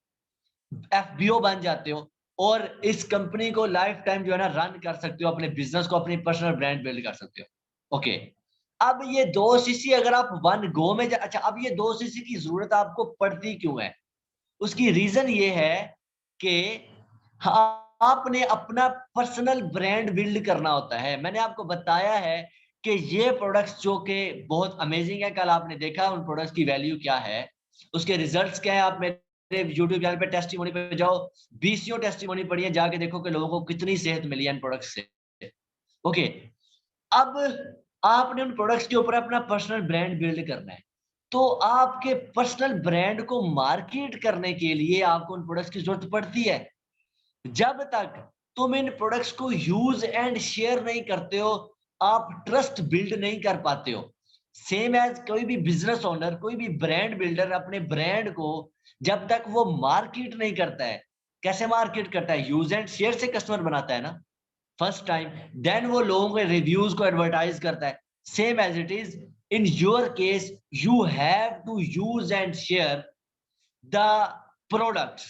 एफबीओ बन जाते हो, और इस कंपनी को लाइफ टाइम जो है ना रन कर सकते हो, अपने बिजनेस को, अपनी पर्सनल ब्रांड बिल्ड कर सकते हो। ओके, अब ये 2 सीसी अगर आप वन गो में अच्छा, अब ये 2 सीसी की जरूरत आपको पड़ती क्यों है? उसकी रीजन ये है कि आपने अपना पर्सनल ब्रांड बिल्ड करना होता है। मैंने आपको बताया है कि ये प्रोडक्ट्स जो कि बहुत अमेजिंग है, कल आपने देखा उन प्रोडक्ट्स की वैल्यू क्या है, उसके रिजल्ट्स क्या है। आप मेरे यूट्यूब चैनल पे टेस्टिमोनी पे जाओ, 20 टेस्टिमोनी पढ़ी है, जाके देखो कि लोगों को कितनी सेहत मिली है इन प्रोडक्ट्स से। ओके, अब आपने उन प्रोडक्ट्स के ऊपर अपना पर्सनल ब्रांड बिल्ड करना है, तो आपके पर्सनल ब्रांड को मार्केट करने के लिए आपको उन प्रोडक्ट्स की जरूरत पड़ती है। जब तक तुम इन प्रोडक्ट्स को यूज एंड शेयर नहीं करते हो, आप ट्रस्ट बिल्ड नहीं कर पाते हो। सेम एज कोई भी बिजनेस ओनर, कोई भी ब्रांड बिल्डर अपने ब्रांड को जब तक वो मार्केट नहीं करता है, कैसे मार्केट करता है? यूज एंड शेयर से कस्टमर बनाता है ना फर्स्ट टाइम, देन वो लोगों के रिव्यूज को एडवर्टाइज करता है। Same as it is in your case, you have to use and share the product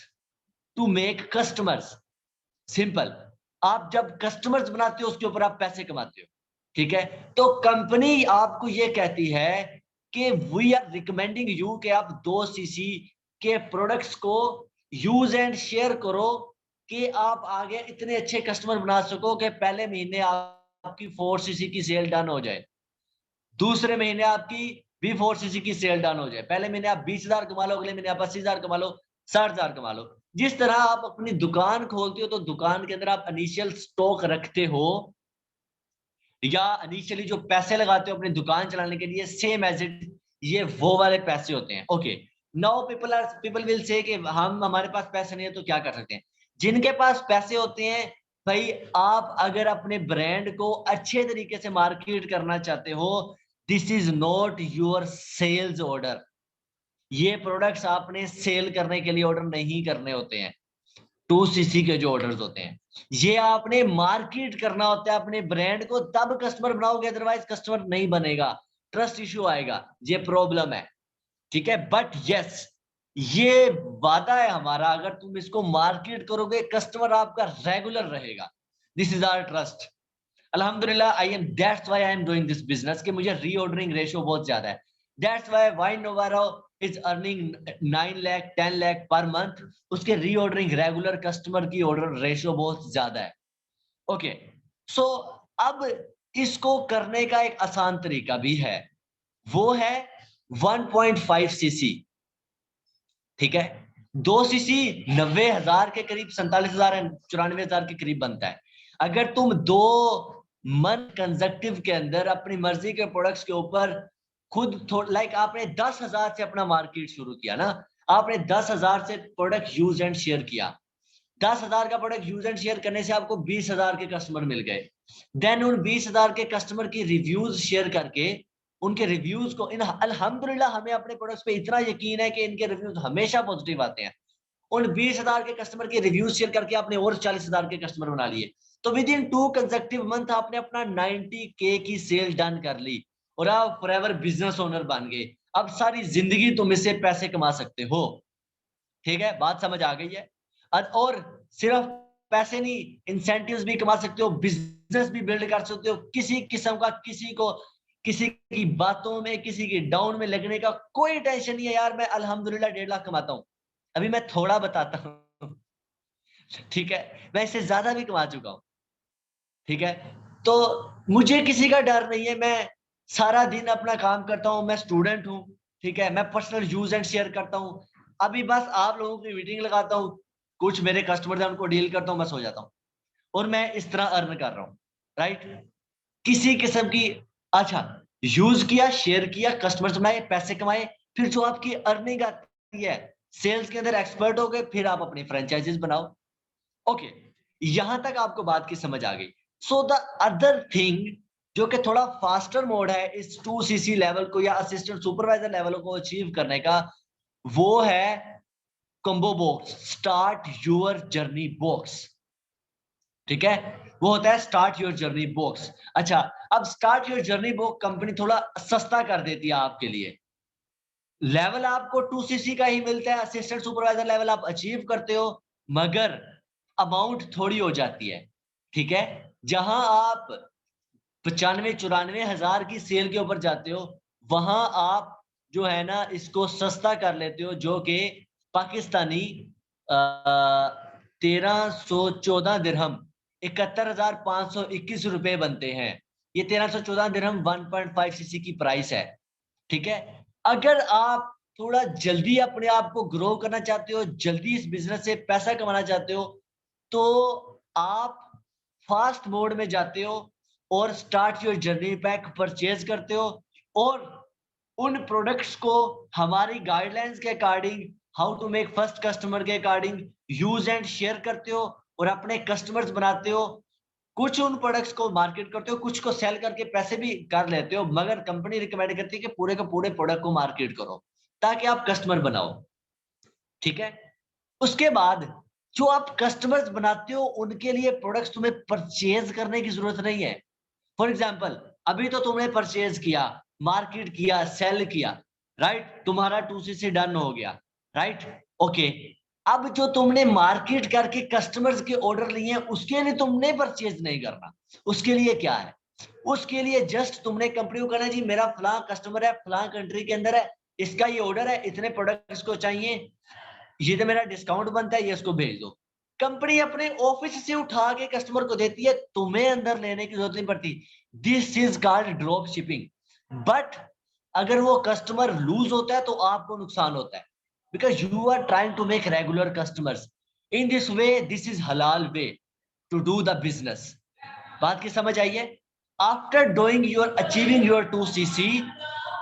to make customers. Simple. आप जब कस्टमर्स बनाते हो उसके ऊपर आप पैसे कमाते हो, ठीक है? तो कंपनी आपको ये कहती है कि वी आर रिकमेंडिंग यू कि आप 2 सीसी के प्रोडक्ट्स को यूज एंड शेयर करो, कि आप आगे इतने अच्छे कस्टमर बना सको कि पहले महीने आपकी 4 सीसी की सेल डन हो जाए, दूसरे महीने आपकी भी 4 सीसी की सेल डन हो जाए, पहले महीने आप 20,000 कमा लो, अगले महीने आप 80,000 कमा लो, 60,000 कमा लो। जिस तरह आप अपनी दुकान खोलते हो तो दुकान के अंदर आप इनिशियल स्टॉक रखते हो, या इनिशियली जो पैसे लगाते हो अपनी दुकान चलाने के लिए, सेम एज इट ये वो वाले पैसे होते हैं। Okay, now people will say कि हम हमारे पास पैसे नहीं है तो क्या कर सकते हैं। जिनके पास पैसे होते हैं भाई, आप अगर अपने ब्रांड को अच्छे तरीके से मार्केट करना चाहते हो, this is not your sales order. ये प्रोडक्ट्स आपने सेल करने के लिए ऑर्डर नहीं करने होते हैं। 2cc के जो ऑर्डर्स होते हैं, ये आपने मार्केट करना होता है अपने ब्रांड को, तब कस्टमर बनाओगे, अदरवाइज कस्टमर नहीं बनेगा, ट्रस्ट इश्यू आएगा, ये प्रॉब्लम है। ठीक है, बट यस, ये वादा है हमारा, अगर तुम इसको मार्केट करोगे कस्टमर आपका रेगुलर रहेगा। This is our trust. अल्हम्दुलिल्लाह, that's why I am doing this business, कि मुझे रीऑर्डरिंग रेशियो बहुत ज्यादा है। दैट्स व्हाई वाइन नोवारो is earning 9 lakh 10 lakh per month. उसके रीऑर्डरिंग रेगुलर कस्टमर की ऑर्डर रेशियो बहुत ज्यादा है। ओके, सो अब इसको करने का एक आसान तरीका भी है, वो है 1.5 सीसी। ठीक है, 2 सीसी 90,000 के करीब, 47,000 94,000 के करीब बनता है। अगर तुम 2 मंथ कंसेक्टिव के अंदर अपनी मर्जी के प्रोडक्ट्स के ऊपर खुद लाइक आपने 10,000 से अपना मार्केट शुरू किया ना, आपने 10,000 से प्रोडक्ट यूज एंड शेयर किया, 10,000 का प्रोडक्ट यूज एंड शेयर करने से आपको 20,000 के कस्टमर मिल गए। देन उन 20,000 के कस्टमर की रिव्यूज शेयर करके, उनके रिव्यूज को इन अल्हम्दुलिल्लाह हमें अपने प्रोडक्ट्स पे इतना यकीन है कि इनके रिव्यूज हमेशा पॉजिटिव आते हैं। उन 20,000 के कस्टमर के रिव्यूज शेयर करके आपने और 40,000 के कस्टमर बना लिए, तो विद इन 2 कंसेक्टिव मंथ आपने अपना 90K की सेल डन कर ली और आप फॉरएवर बिजनेस ओनर बन गए। अब सारी जिंदगी तुम इससे पैसे कमा सकते हो। ठीक है, बात समझ आ गई है। और सिर्फ पैसे नहीं, इंसेंटिव्स भी कमा सकते हो, बिजनेस भी बिल्ड कर सकते हो, किसी किस्म का किसी की बातों में, किसी की डाउन में लगने का कोई टेंशन नहीं है। यार मैं अल्हम्दुलिल्लाह 1.5 लाख कमाता हूँ, अभी मैं थोड़ा बताता हूँ। ठीक है, मैं इससे ज्यादा भी कमा चुका हूँ। ठीक है, तो मुझे किसी का डर नहीं है, मैं सारा दिन अपना काम करता हूँ, मैं स्टूडेंट हूँ। ठीक है, मैं पर्सनल यूज एंड शेयर करता हूँ, अभी बस आप लोगों की मीटिंग लगाता हूँ, कुछ मेरे कस्टमर है उनको डील करता हूँ, मैं सो जाता हूँ, और मैं इस तरह अर्न कर रहा हूँ। राइट, किसी किस्म की, अच्छा, यूज किया, शेयर किया, कस्टमर्स बनाए, पैसे कमाए, फिर जो आपकी अर्निंग आती है, सेल्स के अंदर एक्सपर्ट हो गए, फिर आप अपनी फ्रेंचाइजीज बनाओ। ओके, यहां तक आपको बात की समझ आ गई। सो द अदर थिंग, जो कि थोड़ा फास्टर मोड है इस 2cc लेवल को या असिस्टेंट सुपरवाइजर लेवल को अचीव करने का, वो है combo box, start your journey box. ठीक है, वो होता है स्टार्ट योर जर्नी बॉक्स। अच्छा, अब start your journey box company थोड़ा सस्ता कर देती है आपके लिए। लेवल आपको 2cc का ही मिलता है, असिस्टेंट सुपरवाइजर लेवल आप अचीव करते हो, मगर अमाउंट थोड़ी हो जाती है। ठीक है, जहां आप 95-94 हजार की सेल के ऊपर जाते हो, वहां आप जो है ना इसको सस्ता कर लेते हो, जो कि पाकिस्तानी 1314 दिरहम, 71,521 रुपए बनते हैं। ये 1314 दिरहम 1.5cc की प्राइस है। ठीक है, अगर आप थोड़ा जल्दी अपने आप को ग्रो करना चाहते हो, जल्दी इस बिजनेस से पैसा कमाना चाहते हो, तो आप फास्ट मोड में जाते हो और start your journey pack purchase करते हो, और उन प्रोडक्ट्स को हमारी गाइडलाइंस के according, how to make first customer के अकॉर्डिंग यूज एंड शेयर करते हो और अपने कस्टमर्स बनाते हो। कुछ उन प्रोडक्ट्स को मार्केट करते हो, कुछ को सेल करके पैसे भी कर लेते हो, मगर कंपनी रिकमेंड करती है कि पूरे के पूरे प्रोडक्ट को मार्केट करो ताकि आप कस्टमर बनाओ। ठीक है, उसके बाद जो आप कस्टमर्स बनाते हो उनके लिए प्रोडक्ट्स तुम्हें परचेज करने की जरूरत नहीं है। फॉर एग्जाम्पल, अभी तो तुमने परचेज किया, मार्केट किया, सेल किया, राइट, तुम्हारा 2cc डन हो गया। राइट, ओके, अब जो तुमने मार्केट करके कस्टमर्स के ऑर्डर लिए हैं उसके लिए तुमने परचेज नहीं करना। उसके लिए क्या है, उसके लिए जस्ट तुमने कंपनी को कहना जी मेरा फलां कस्टमर है, फलां कंट्री के अंदर है, इसका ये ऑर्डर है, इतने प्रोडक्ट्स को चाहिए, ये तो मेरा डिस्काउंट बनता है, ये इसको भेज दो। कंपनी अपने ऑफिस से उठा के कस्टमर को देती है, तुम्हें अंदर लेने की जरूरत नहीं पड़ती। This is called drop shipping. But अगर वो कस्टमर लूज होता है तो आपको नुकसान होता है, because you are trying to make regular customers. In this way, this is हलाल way to do the business. बात की समझ आई है? After doing your achieving your 2cc,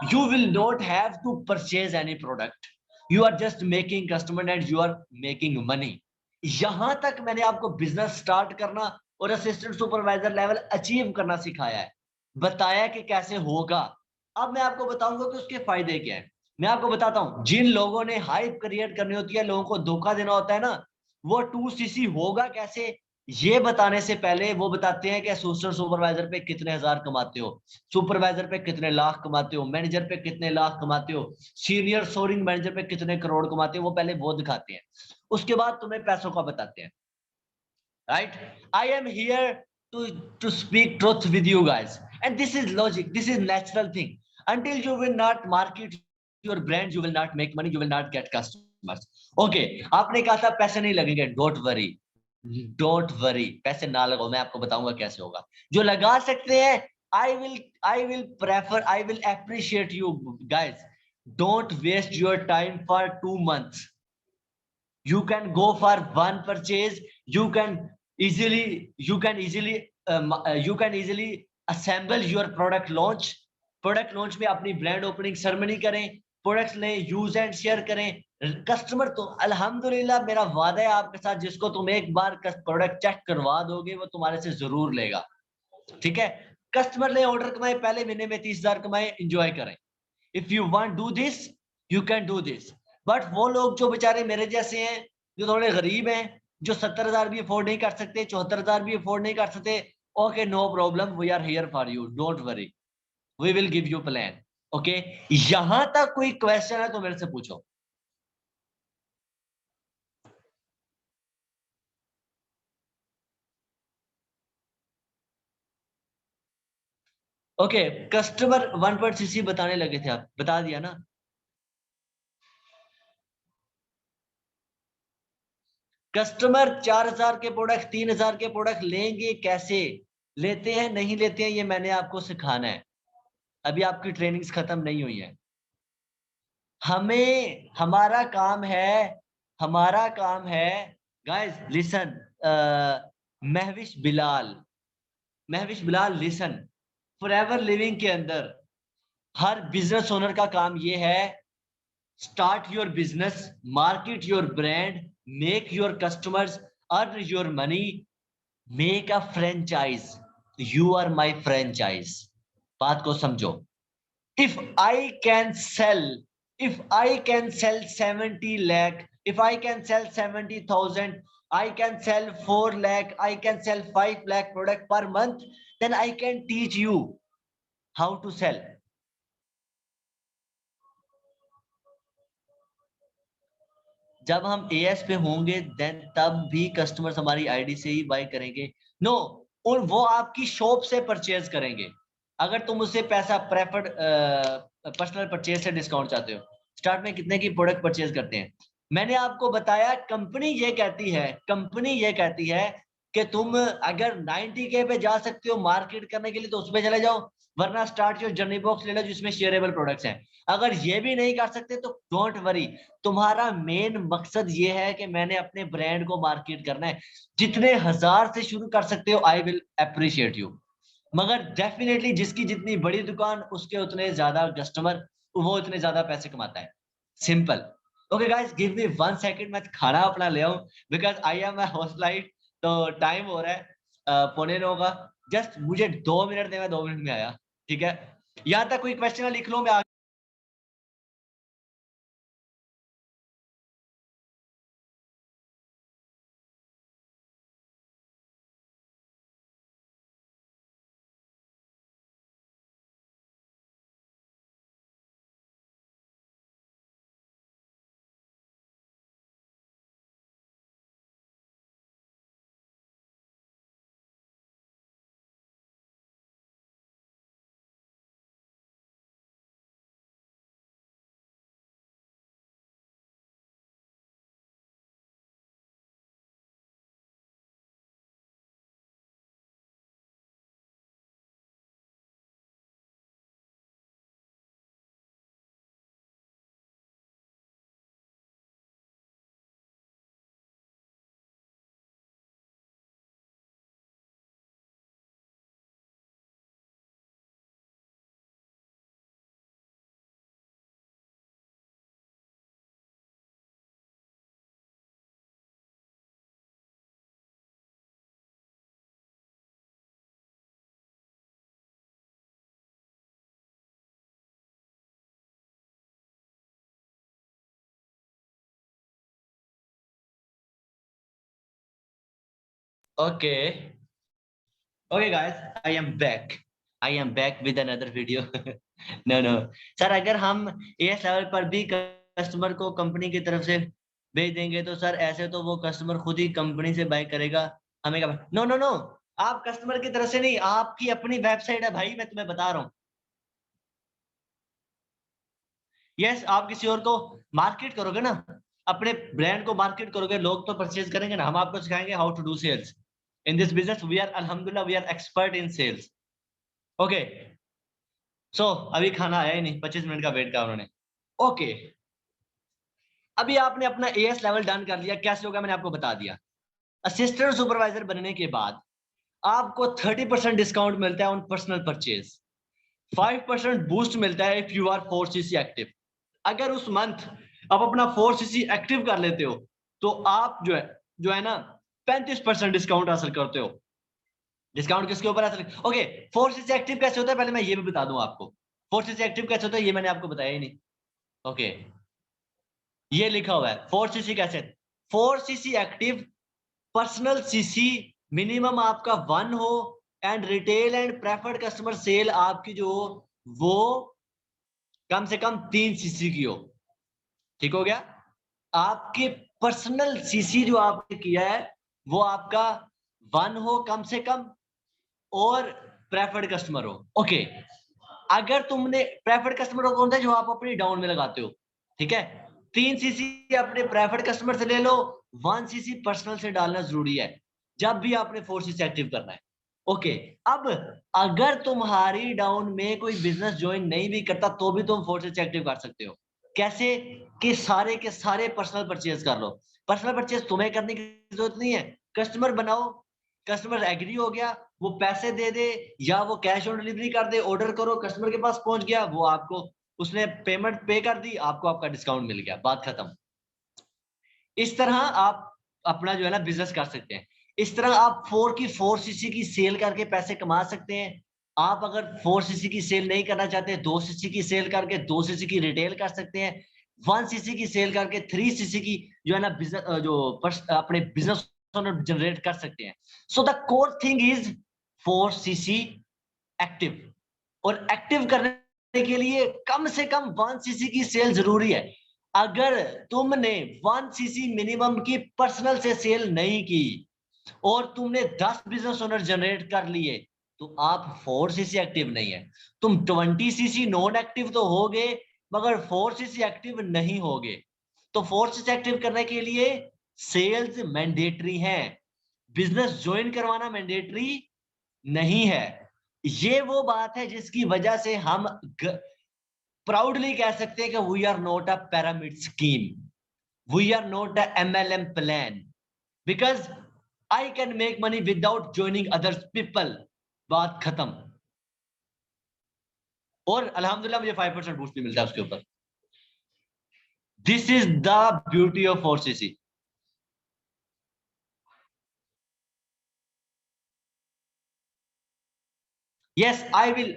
you will not have to purchase any product. You are just making customer and you are making money. यहां तक मैंने आपको बिजनेस स्टार्ट करना और असिस्टेंट सुपरवाइजर लेवल अचीव करना सिखाया है, बताया कि कैसे होगा। अब मैं आपको बताऊंगा कि उसके फायदे क्या है। मैं आपको बताता हूं, जिन लोगों ने हाइप क्रिएट करनी होती है, लोगों को धोखा देना होता है ना, वो 2cc होगा कैसे, ये बताने से पहले वो बताते हैं कि असिस्टेंट सुपरवाइजर पे कितने हजार कमाते हो, सुपरवाइजर पे कितने लाख कमाते हो, मैनेजर पे कितने लाख कमाते हो, सीनियर सोरिंग मैनेजर पे कितने करोड़ कमाते हो, वो पहले वो दिखाते हैं, उसके बाद तुम्हें पैसों का बताते हैं। Right, I am here to speak truth with you guys, and this is logic, this is natural thing. until you will not market your brand, you will not make money, you will not get customers. Okay, आपने कहा था पैसे नहीं लगेंगे, don't worry, don't worry, पैसे ना लगाओ, मैं आपको बताऊंगा कैसे होगा। जो लगा सकते हैं, I will prefer, I will appreciate you guys. Don't waste your time for 2 months, you can go for one purchase, you can easily assemble your product launch, product launch में अपनी ब्रांड ओपनिंग सेरेमनी करें, products लें, use and share करें। Customer तो अल्हम्दुलिल्लाह, मेरा वादा है आपके साथ, जिसको तुम एक बार प्रोडक्ट चेक करवा दोगे वो तुम्हारे से जरूर लेगा। ठीक है, कस्टमर ले, ऑर्डर कमाए, पहले महीने में 30,000 कमाए, एंजॉय करें। If you want do this, you can do this. But वो लोग जो बेचारे मेरे जैसे हैं, जो थोड़े गरीब हैं, जो 70,000 भी अफोर्ड नहीं कर सकते, 74,000 भी अफोर्ड नहीं कर सकते, okay no problem, we are here for you, don't worry, we will give you plan. Okay, यहां तक कोई क्वेश्चन है तो मेरे से पूछो। ओके, कस्टमर 1.cc बताने लगे थे, आप बता दिया ना। कस्टमर 4,000 के प्रोडक्ट, 3,000 के प्रोडक्ट लेंगे कैसे, लेते हैं नहीं लेते हैं, ये मैंने आपको सिखाना है। अभी आपकी ट्रेनिंग्स खत्म नहीं हुई है। हमें, हमारा काम है, हमारा काम है, guys listen, Mahvish Bilal, Mahvish Bilal listen, forever living के अंदर हर बिजनेस ओनर का काम ये है, start your business, market your brand, make your customers, earn your money, make a franchise, you are my franchise. बात को समझो। if I can sell, if I can sell 70 lakh, if I can sell 70,000, I can sell 4 lakh, I can sell 5 lakh product per month, then I can teach you how to sell. जब हम as पे होंगे then तब भी customers हमारी ID से ही bye करेंगे। No, और वो आपकी शॉप से परचेज करेंगे। अगर तुम उससे पैसा प्रेफर्ड पर्सनल परचेज से डिस्काउंट चाहते हो, स्टार्ट में कितने की प्रोडक्ट परचेज करते हैं, मैंने आपको बताया, कंपनी ये कहती है, कंपनी ये कहती है कि तुम अगर 90K पे जा सकते हो मार्केट करने के लिए तो उसमें चले जाओ, वरना स्टार्ट योर जर्नी बॉक्स ले लो जिसमें शेयरेबल प्रोडक्ट्स हैं। अगर ये भी नहीं कर सकते तो डोंट वरी, तुम्हारा मेन मकसद ये है कि मैंने अपने ब्रांड को मार्केट करना है, जितने हजार से शुरू कर सकते हो, आई विल अप्रिशिएट यू। मगर डेफिनेटली जिसकी जितनी बड़ी दुकान उसके उतने ज्यादा कस्टमर, वो उतने ज्यादा पैसे कमाता है, simple. Okay guys, give me 1 second, मैं खाना अपना ले आऊं, बिकॉज आई एम अ हॉस्टलाइट, तो टाइम हो रहा है 9:15 का। जस्ट मुझे 2 मिनट दे, मैं 2 मिनट में आया। ठीक है, यहाँ तक कोई क्वेश्चन लिख लो, मैं Okay. Okay, guys, I am back. I am back with another video. No, no. Sir अगर हम एस लेवल पर भी कस्टमर को कंपनी की तरफ से भेज देंगे तो सर ऐसे तो वो कस्टमर खुद ही कंपनी से बाय करेगा, हमें क्या? नो नो नो, आप कस्टमर की तरफ से नहीं, आपकी अपनी वेबसाइट है भाई, मैं तुम्हें बता रहा हूँ। यस, आप किसी और को मार्केट करोगे ना, अपने ब्रांड को मार्केट करोगे, लोग तो परचेज करेंगे ना। हम आपको सिखाएंगे how to do sales in this business. We are अल्हम्दुलिल्लाह we are expert in sales. Okay, so अभी खाना आया ही नहीं, 25 मिनट का वेट करा उन्होंने। ओके, अभी आपने अपना एएस लेवल डन कर लिया, कैसे होगा मैंने आपको बता दिया। असिस्टेंट सुपरवाइजर बनने के बाद आपको 30% डिस्काउंट मिलता है ऑन पर्सनल परचेज, 5% बूस्ट मिलता है if you are 4cc active. अगर उस मंथ आप अपना 4cc एक्टिव कर लेते हो तो आप जो है ना 35% डिस्काउंट हासिल करते हो। डिस्काउंट किसके ऊपर हासिल? ओके, 4cc एक्टिव कैसे होता है पहले मैं ये भी बता दूं आपको। 4cc एक्टिव कैसे होता है ये मैंने आपको बताया ही नहीं। ओके, ये लिखा हुआ है 4cc कैसे। 4cc active, personal CC minimum आपका 1 हो, and retail and preferred customer sale आपकी जो हो वो कम से कम 3cc की हो। ठीक हो गया? आपके पर्सनल सीसी जो आपने किया है वो आपका 1 हो कम से कम, और प्रेफर्ड कस्टमर हो। ओके, अगर तुमने प्रेफर्ड कस्टमर हो कौन सा, जो आप अपनी डाउन में लगाते हो, ठीक है। 3cc अपने प्रेफर्ड कस्टमर से ले लो, 1cc पर्सनल से डालना जरूरी है जब भी आपने 4cc एक्टिव करना है। ओके, अब अगर तुम्हारी डाउन में कोई बिजनेस ज्वाइन नहीं भी करता तो भी तुम 4cc एक्टिव कर सकते हो। कैसे? कि सारे के सारे पर्सनल परचेज कर लो। पर्सनल परचेज तुम्हें करने की जरूरत नहीं है, कस्टमर बनाओ, कस्टमर एग्री हो गया, वो पैसे दे दे या वो कैश ऑन डिलीवरी कर दे, ऑर्डर करो, कस्टमर के पास पहुंच गया, वो आपको उसने पेमेंट पे कर दी, आपको आपका डिस्काउंट मिल गया, बात खत्म। इस तरह आप अपना जो है ना बिजनेस कर सकते हैं। इस तरह आप 4 की सेल करके पैसे कमा सकते हैं। आप अगर 4cc की सेल नहीं करना चाहते, 2cc की सेल करके 2cc की रिटेल कर सकते हैं, 1cc की सेल करके 3cc की जो है ना बिजनेस जो अपने बिजनेस जनरेट कर सकते हैं। So the core thing is 4cc active, और एक्टिव करने के लिए कम से कम 1cc की सेल जरूरी है। अगर तुमने 1cc मिनिमम की पर्सनल से सेल नहीं की और तुमने 10 बिजनेस ओनर जनरेट कर लिए तो आप 4cc एक्टिव नहीं है। तुम 20cc नॉन एक्टिव तो होगे मगर 4cc एक्टिव नहीं होगे। तो 4cc एक्टिव करने के लिए सेल्स मैंडेटरी है, बिजनेस ज्वाइन करवाना मैंडेटरी नहीं है। ये वो बात है जिसकी वजह से हम प्राउडली कह सकते हैं कि we are not a pyramid scheme, we are not a MLM plan, because I can make money without joining others people. बात खत्म। और अल्हम्दुलिल्लाह मुझे 5% बूस्ट भी मिलता है उसके ऊपर। This is the beauty of 4cc। Yes I will,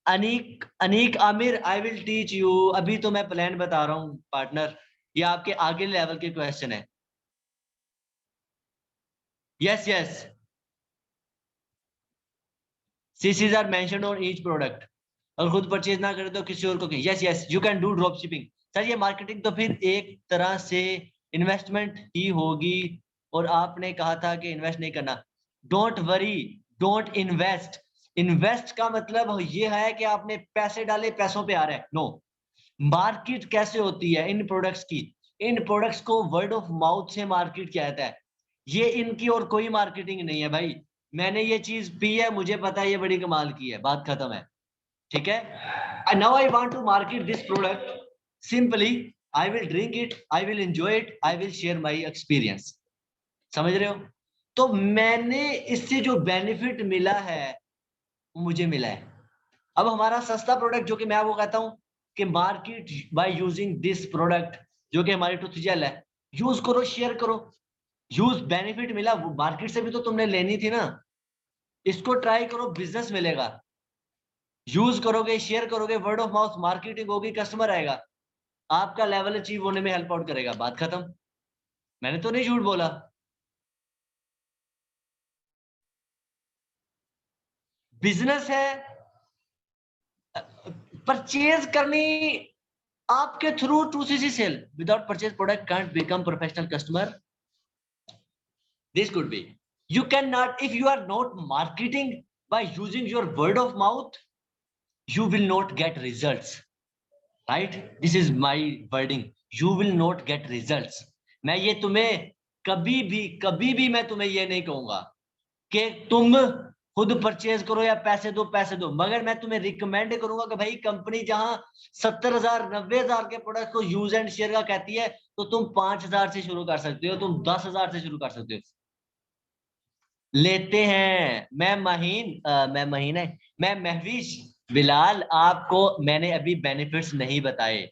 Aneek Aneek Aamir, I will teach you. अभी तो मैं प्लान बता रहा हूँ पार्टनर, ये आपके आगे लेवल के क्वेश्चन है। Yes yes, CCs are mentioned on each product. अगर खुद परचेज ना करे तो किसी और को। Yes yes, you can do drop shipping. Sir ये मार्केटिंग तो फिर एक तरह से इन्वेस्टमेंट ही होगी, और आपने कहा था कि इन्वेस्ट नहीं करना। Don't worry, don't invest. Invest का मतलब ये है कि आपने पैसे डाले पैसों पे आ रहा है, नो। मार्केट कैसे होती है इन प्रोडक्ट्स की? इन प्रोडक्ट्स को वर्ड ऑफ माउथ से मार्केट किया जाता है। ये इनकी और कोई मार्केटिंग नहीं है भाई। मैंने ये चीज पी है, मुझे पता है ये बड़ी कमाल की है, बात खत्म है। ठीक है, now I want to market this product simply. I will drink it, I will enjoy it, I will share my experience. समझ रहे हो? तो मैंने इससे जो बेनिफिट मिला है वो मुझे मिला है। अब हमारा सस्ता प्रोडक्ट जो कि मैं वो कहता हूं कि market by using this product, जो कि हमारी टूथ जेल है, यूज करो, शेयर करो, यूज, बेनिफिट मिला, वो मार्केट से भी तो तुमने लेनी थी ना। इसको ट्राई करो, बिजनेस मिलेगा। यूज करोगे, शेयर करोगे, वर्ड ऑफ माउथ मार्केटिंग होगी, कस्टमर आएगा, आपका लेवल अचीव होने में हेल्प आउट करेगा, बात खत्म। मैंने तो नहीं झूठ बोला। बिजनेस है, परचेज करनी आपके through 2cc sale, without purchase product can't become professional customer. This could be. You cannot, if you are not marketing by using your word of mouth, you will not get results. Right? This is my wording. You will not get results. मैं ये तुम्हें कभी भी मैं तुम्हें ये नहीं कहूंगा कि तुम खुद परचेज करो या पैसे दो, मगर मैं तुम्हें रिकमेंड करूंगा कि भाई कंपनी जहां 70,000 90,000 के प्रोडक्ट को यूज एंड शेयर का कहती है, तो तुम 5,000 से शुरू कर सकते हो, तुम 10,000 से शुरू कर सकते हो. लेते हैं. मैं महविश बिलाल, आपको मैंने अभी बेनिफिट्स नहीं बताए.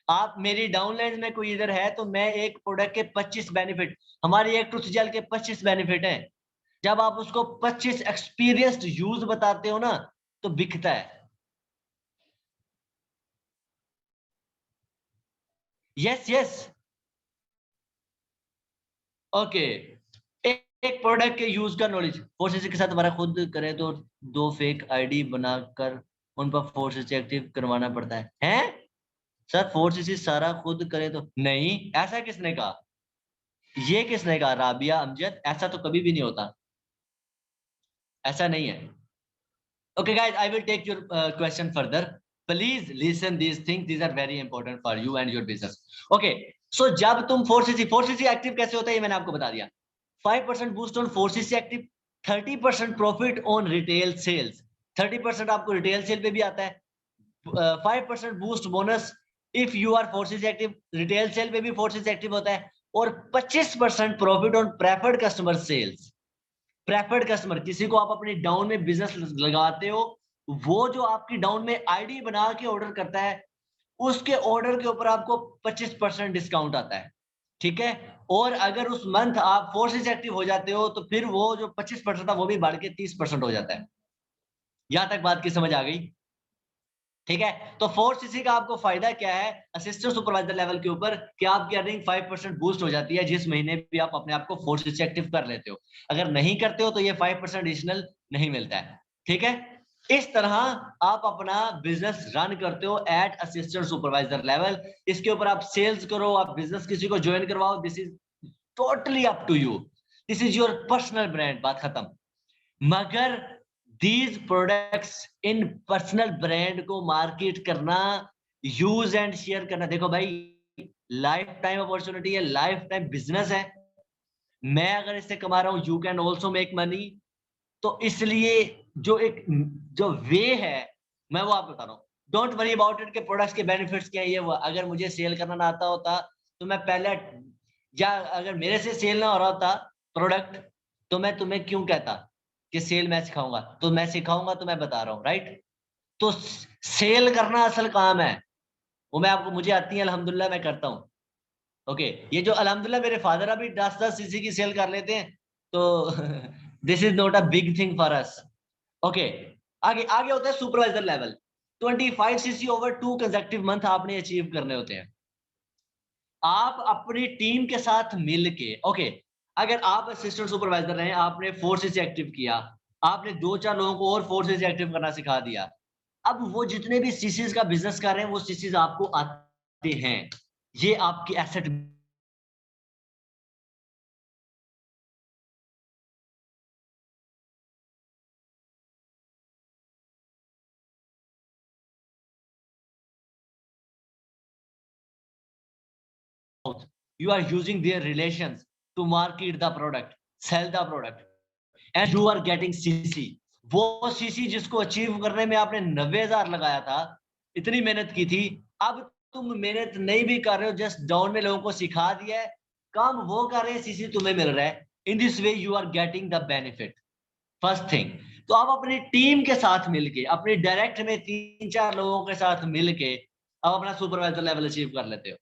आप मेरी डाउनलाइन में कोई इधर है तो मैं एक प्रोडक्ट के 25 बेनिफिट, हमारी एक ट्रुथ जेल के 25 बेनिफिट हैं. जब आप उसको 25 एक्सपीरियंस्ड यूज बताते हो ना, तो बिकता है. Yes okay. एक प्रोडक्ट के यूज का नॉलेज 4cc के साथ हमारा खुद करें तो 2 फेक आईडी बनाकर उन पर 4cc एक्टिव करवाना पड़ता है सर. 4cc सारा खुद करें तो नहीं. ऐसा किसने कहा? ये किसने कहा? राबिया अमजद. ऐसा तो कभी भी नहीं होता, ऐसा नहीं है. Okay guys, I will take your question further. Please listen these things. These are very important for you and your business. Okay. So जब तुम 4cc एक्टिव कैसे होता है ये मैंने आपको बता दिया. 5% boost on 4cc active, 30% profit on retail sales. 30% आपको रिटेल सेल पे भी आता है. 5% boost bonus if you are 4cc active. Retail sale पे भी 4cc एक्टिव होता है. और 25% profit on preferred customer sales. Preferred customer, किसी को आप अपनी डाउन में बिजनेस लगाते हो, वो जो आपकी डाउन में आईडी बना के ऑर्डर करता है, उसके ऑर्डर के ऊपर आपको 25% डिस्काउंट आता है. ठीक है. और अगर उस मंथ आप 4cc एक्टिव हो जाते हो तो फिर वो जो 25% था वो भी बढ़ के 30% हो जाता है. यहां तक बात की समझ आ गई? ठीक है. तो 4cc का आपको फायदा क्या है असिस्टेंट सुपरवाइजर लेवल के ऊपर, कि आपकी अर्निंग 5% बूस्ट हो जाती है जिस महीने भी आप अपने आप को 4cc एक्टिव कर लेते हो. अगर नहीं करते हो तो ये 5% एडिशनल नहीं मिलता है. ठीक है. इस तरह आप अपना बिजनेस रन करते हो एट असिस्टेंट सुपरवाइजर लेवल. इसके ऊपर आप सेल्स करो, आप बिजनेस किसी को ज्वाइन करवाओ, this is totally up to you. This is your personal brand. बात खत्म. मगर दीज प्रोडक्ट्स इन पर्सनल ब्रांड को मार्केट करना, यूज एंड शेयर करना, देखो भाई लाइफ टाइम अपॉर्चुनिटी है, लाइफ टाइम बिजनेस है. मैं अगर इससे कमा रहा हूं, you can also make money. तो इसलिए जो वे है मैं वो आपको बता रहा हूँ. डोंट वरी अबाउट इट के प्रोडक्ट्स के बेनिफिट्स क्या है ये वो. अगर मुझे सेल करना ना आता होता तो मैं पहले, या अगर मेरे से सेल ना हो रहा होता प्रोडक्ट, तो मैं तुम्हें क्यों कहता कि सेल मैं सिखाऊंगा. तो मैं सिखाऊंगा तो मैं बता रहा हूँ. राइट. तो सेल करना असल काम है, वो मैं आपको, मुझे आती है अल्हम्दुलिल्लाह, मैं करता हूँ. ओके. ये जो अल्हम्दुलिल्लाह मेरे फादर अभी 10-10 cc की सेल कर लेते हैं, तो this is not a big thing for us. Okay. आगे आगे होता है supervisor level. 25cc over 2 consecutive month आपने अचीव करने होते हैं. आप अपनी टीम के साथ मिलके, ओके, अगर आप असिस्टेंट सुपरवाइजर रहे, आपने 4cc एक्टिव किया, आपने 2-4 लोगों को और 4cc एक्टिव करना सिखा दिया. अब वो जितने भी सीसीज का बिजनेस कर रहे हैं वो सीसीज आपको आते हैं. ये आपकी asset you are using their relations to market the product, sell the product, and you are getting cc. वो सीसी जिसको अचीव करने में आपने 90,000 लगाया था, इतनी मेहनत की थी, अब तुम मेहनत नहीं भी कर रहे हो, जस्ट डाउन में लोगों को सिखा दिया है, काम वो कर रहे हैं, सीसी तुम्हें मिल रहा है. In this way you are getting the benefit. First thing. तो आप अपनी टीम के साथ मिलके, अपने डायरेक्ट में 3-4 लोगों के साथ मिलके आप अपना सुपरवाइजर लेवल अचीव कर लेते हो.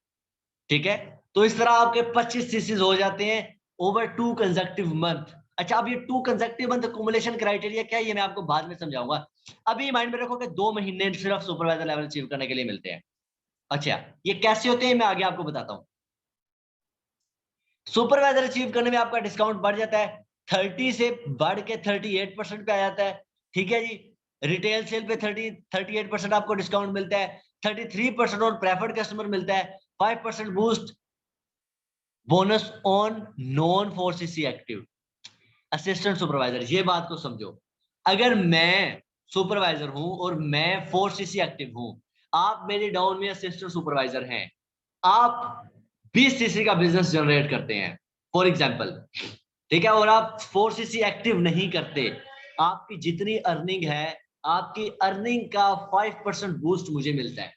ठीक है. तो इस तरह आपके 25 सीसीज हो जाते हैं ओवर 2 कंसेक्टिव मंथ. अच्छा, अब ये 2 कंसेक्टिव मंथ अक्यूमुलेशन क्राइटेरिया क्या है ये मैं आपको बाद में समझाऊंगा. अभी माइंड में रखो कि 2 महीने सिर्फ सुपरवाइजर लेवल अचीव करने के लिए मिलते हैं. अच्छा, ये कैसे होते हैं मैं आगे आपको बताता हूं. सुपरवाइजर अचीव करने में आपका डिस्काउंट बढ़ जाता है, 30 से बढ़ के 38% पे आ जाता है. ठीक है जी। रिटेल सेल पे 38% आपको डिस्काउंट मिलता है, 33% ऑन प्रेफर्ड कस्टमर मिलता है, 5% boost bonus on non 4cc active assistant supervisor. ये बात को समझो, अगर मैं सुपरवाइजर हूं और मैं 4cc एक्टिव हूं, आप मेरे डाउन में असिस्टेंट सुपरवाइजर हैं, आप 20cc का बिजनेस जनरेट करते हैं फॉर एग्जांपल, ठीक है, और आप 4cc एक्टिव नहीं करते, आपकी जितनी अर्निंग है, आपकी अर्निंग का 5% बूस्ट मुझे मिलता है।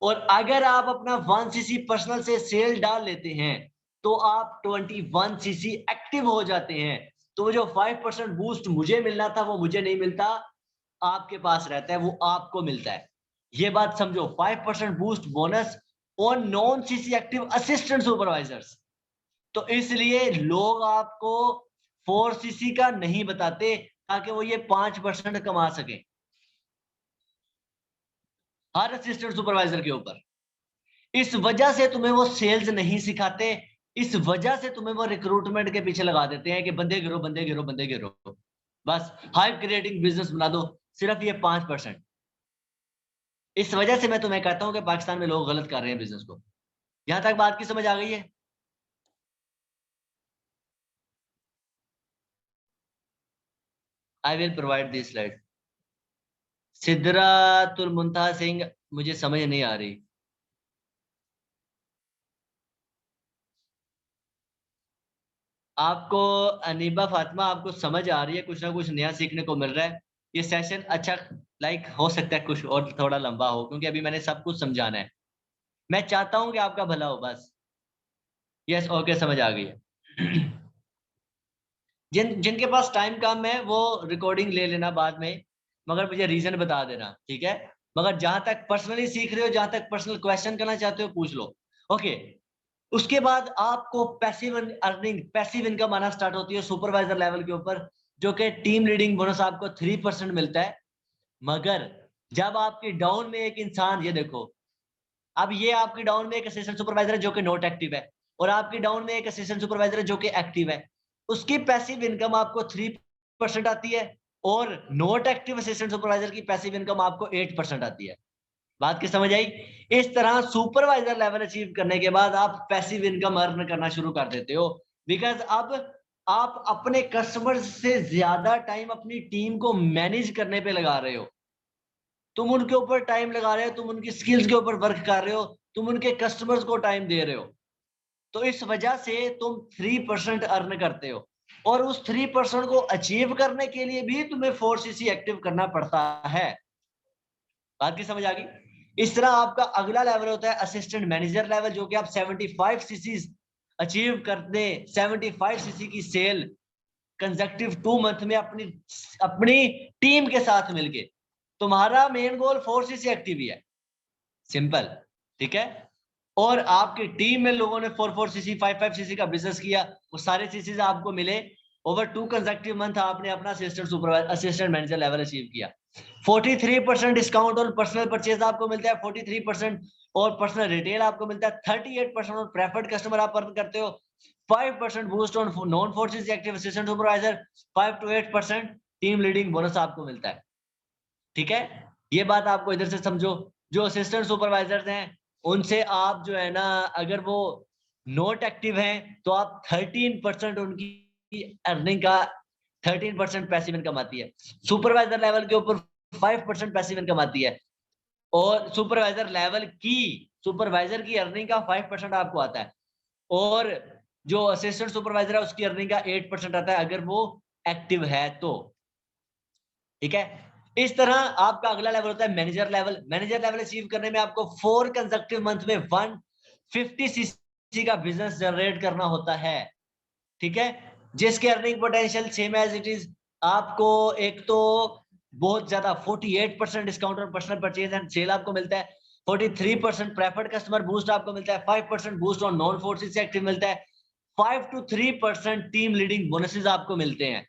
और अगर आप अपना 1cc पर्सनल से सेल डाल लेते हैं तो आप 21cc एक्टिव हो जाते हैं। तो जो 5% बूस्ट मुझे मिलना था वो मुझे नहीं मिलता, आपके पास रहता है, वो आपको मिलता है। ये बात समझो, 5% boost bonus on non CC active assistant supervisors. तो इसलिए लोग आपको 4cc का नहीं बताते ताकि वो ये 5% कमा सके हर असिस्टेंट सुपरवाइजर के ऊपर। इस वजह से तुम्हें वो सेल्स नहीं सिखाते, इस वजह से तुम्हें वो रिक्रूटमेंट के पीछे लगा देते हैं कि बंदे गिरो बंदे गिरो बंदे गिरो, बस हाइप क्रिएटिंग बिजनेस बना दो, सिर्फ ये 5%। इस वजह से मैं तुम्हें कहता हूं कि पाकिस्तान में लोग गलत कर रहे हैं बिजनेस को। यहां तक बात की समझ आ गई है? I will provide this slide. Sidratul Muntaha Singh, मुझे समझ नहीं आ रही। आपको अनीबा फातिमा, आपको समझ आ रही है, कुछ ना कुछ नया सीखने को मिल रहा है। ये सेशन अच्छा, लाइक हो सकता है कुछ और थोड़ा लंबा हो, क्योंकि अभी मैंने सब कुछ समझाना है। मैं चाहता हूं कि आपका भला हो बस। यस, ओके, समझ आ गई है। जिनके पास टाइम कम है वो रिकॉर्डिंग ले लेना बाद में, मगर मुझे रीजन बता देना, ठीक है। मगर जहां तक पर्सनली सीख रहे हो, जहां तक पर्सनल क्वेश्चन करना चाहते हो पूछ लो। ओके। उसके बाद आपको पैसिव अर्निंग, पैसिव इनकम आना स्टार्ट होती है सुपरवाइजर लेवल के ऊपर, जो कि टीम लीडिंग बोनस आपको 3% मिलता है। मगर जब आपकी डाउन में एक इंसान, ये देखो, अब ये आपकी डाउन में एक असिस्टेंट सुपरवाइजर है जो कि नॉट एक्टिव है, और आपकी डाउन में एक असिस्टेंट सुपरवाइजर है जो कि एक्टिव है। उसकी पैसिव इनकम आपको 3% आती है, और नॉट एक्टिव असिस्टेंट सुपरवाइजर की पैसिव इनकम आपको 8% आती है। बात की समझ आई? इस तरह सुपरवाइजर लेवल अचीव करने के बाद आप पैसिव इनकम अर्न करना शुरू कर देते हो, बिकॉज अब आप अपने कस्टमर्स से ज्यादा टाइम अपनी टीम को मैनेज करने पे लगा रहे हो। तुम उनके ऊपर टाइम लगा रहे हो, तुम उनकी स्किल्स के ऊपर वर्क कर रहे हो, तुम उनके कस्टमर्स को टाइम दे रहे हो। तो इस वजह से तुम 3% अर्न करते हो, और उस 3% को अचीव करने के लिए भी तुम्हें 4cc एक्टिव करना पड़ता है। बात की समझ आ गई? इस तरह आपका अगला लेवल होता है असिस्टेंट मैनेजर लेवल, जो कि आप 75cc अचीव कर दे, 75cc की सेल कंसेक्टिव 2 मंथ में अपनी अपनी टीम के साथ मिलके। तुम्हारा मेन गोल 4cc एक्टिव ही है, सिंपल, ठीक है। और आपकी टीम में लोगों ने 4cc 5cc का बिजनेस किया, वो सारे सीसीज आपको मिले। ओवर 2 कंसेक्टिव मंथ आपने अपना assistant supervisor, assistant manager level achieve किया। 43% डिस्काउंट और पर्सनल परचेज आपको मिलता है, 43%, और पर्सनल रिटेल आपको मिलता है, 38% और प्रेफर्ड कस्टमर आप अर्न करते हो, 5% boost on non 4cc active assistant supervisor, 5 to 8% team leading bonus आपको मिलता है, ठीक है। ये बात आपको इधर से समझो। जो असिस्टेंट सुपरवाइजर्स हैं उनसे आप जो है ना, अगर वो नॉट एक्टिव हैं तो आप 13% उनकी अर्निंग का 13% पैसिव इनकम आती है। सुपरवाइजर लेवल के ऊपर 5% पैसिव इनकम आती है, और सुपरवाइजर की अर्निंग का 5% आपको आता है, और जो असिस्टेंट सुपरवाइजर है उसकी अर्निंग का 8% आता है अगर वो एक्टिव है तो, ठीक है। इस तरह आपका अगला लेवल होता है manager level. Manager level achieve करने में आपको 4 कंसेक्टिव मंथ में 150cc का बिजनेस जनरेट करना होता है, ठीक है, जिसके earning potential same as it is. आपको एक तो बहुत ज्यादा 48% डिस्काउंट और पर्सनल परचेज एंड सेल आपको मिलता है, 43% प्रेफर्ड कस्टमर बूस्ट आपको मिलता है, 5% boost on non 4cc active मिलता है, 5 to 3% टीम लीडिंग बोनसेस आपको मिलते हैं,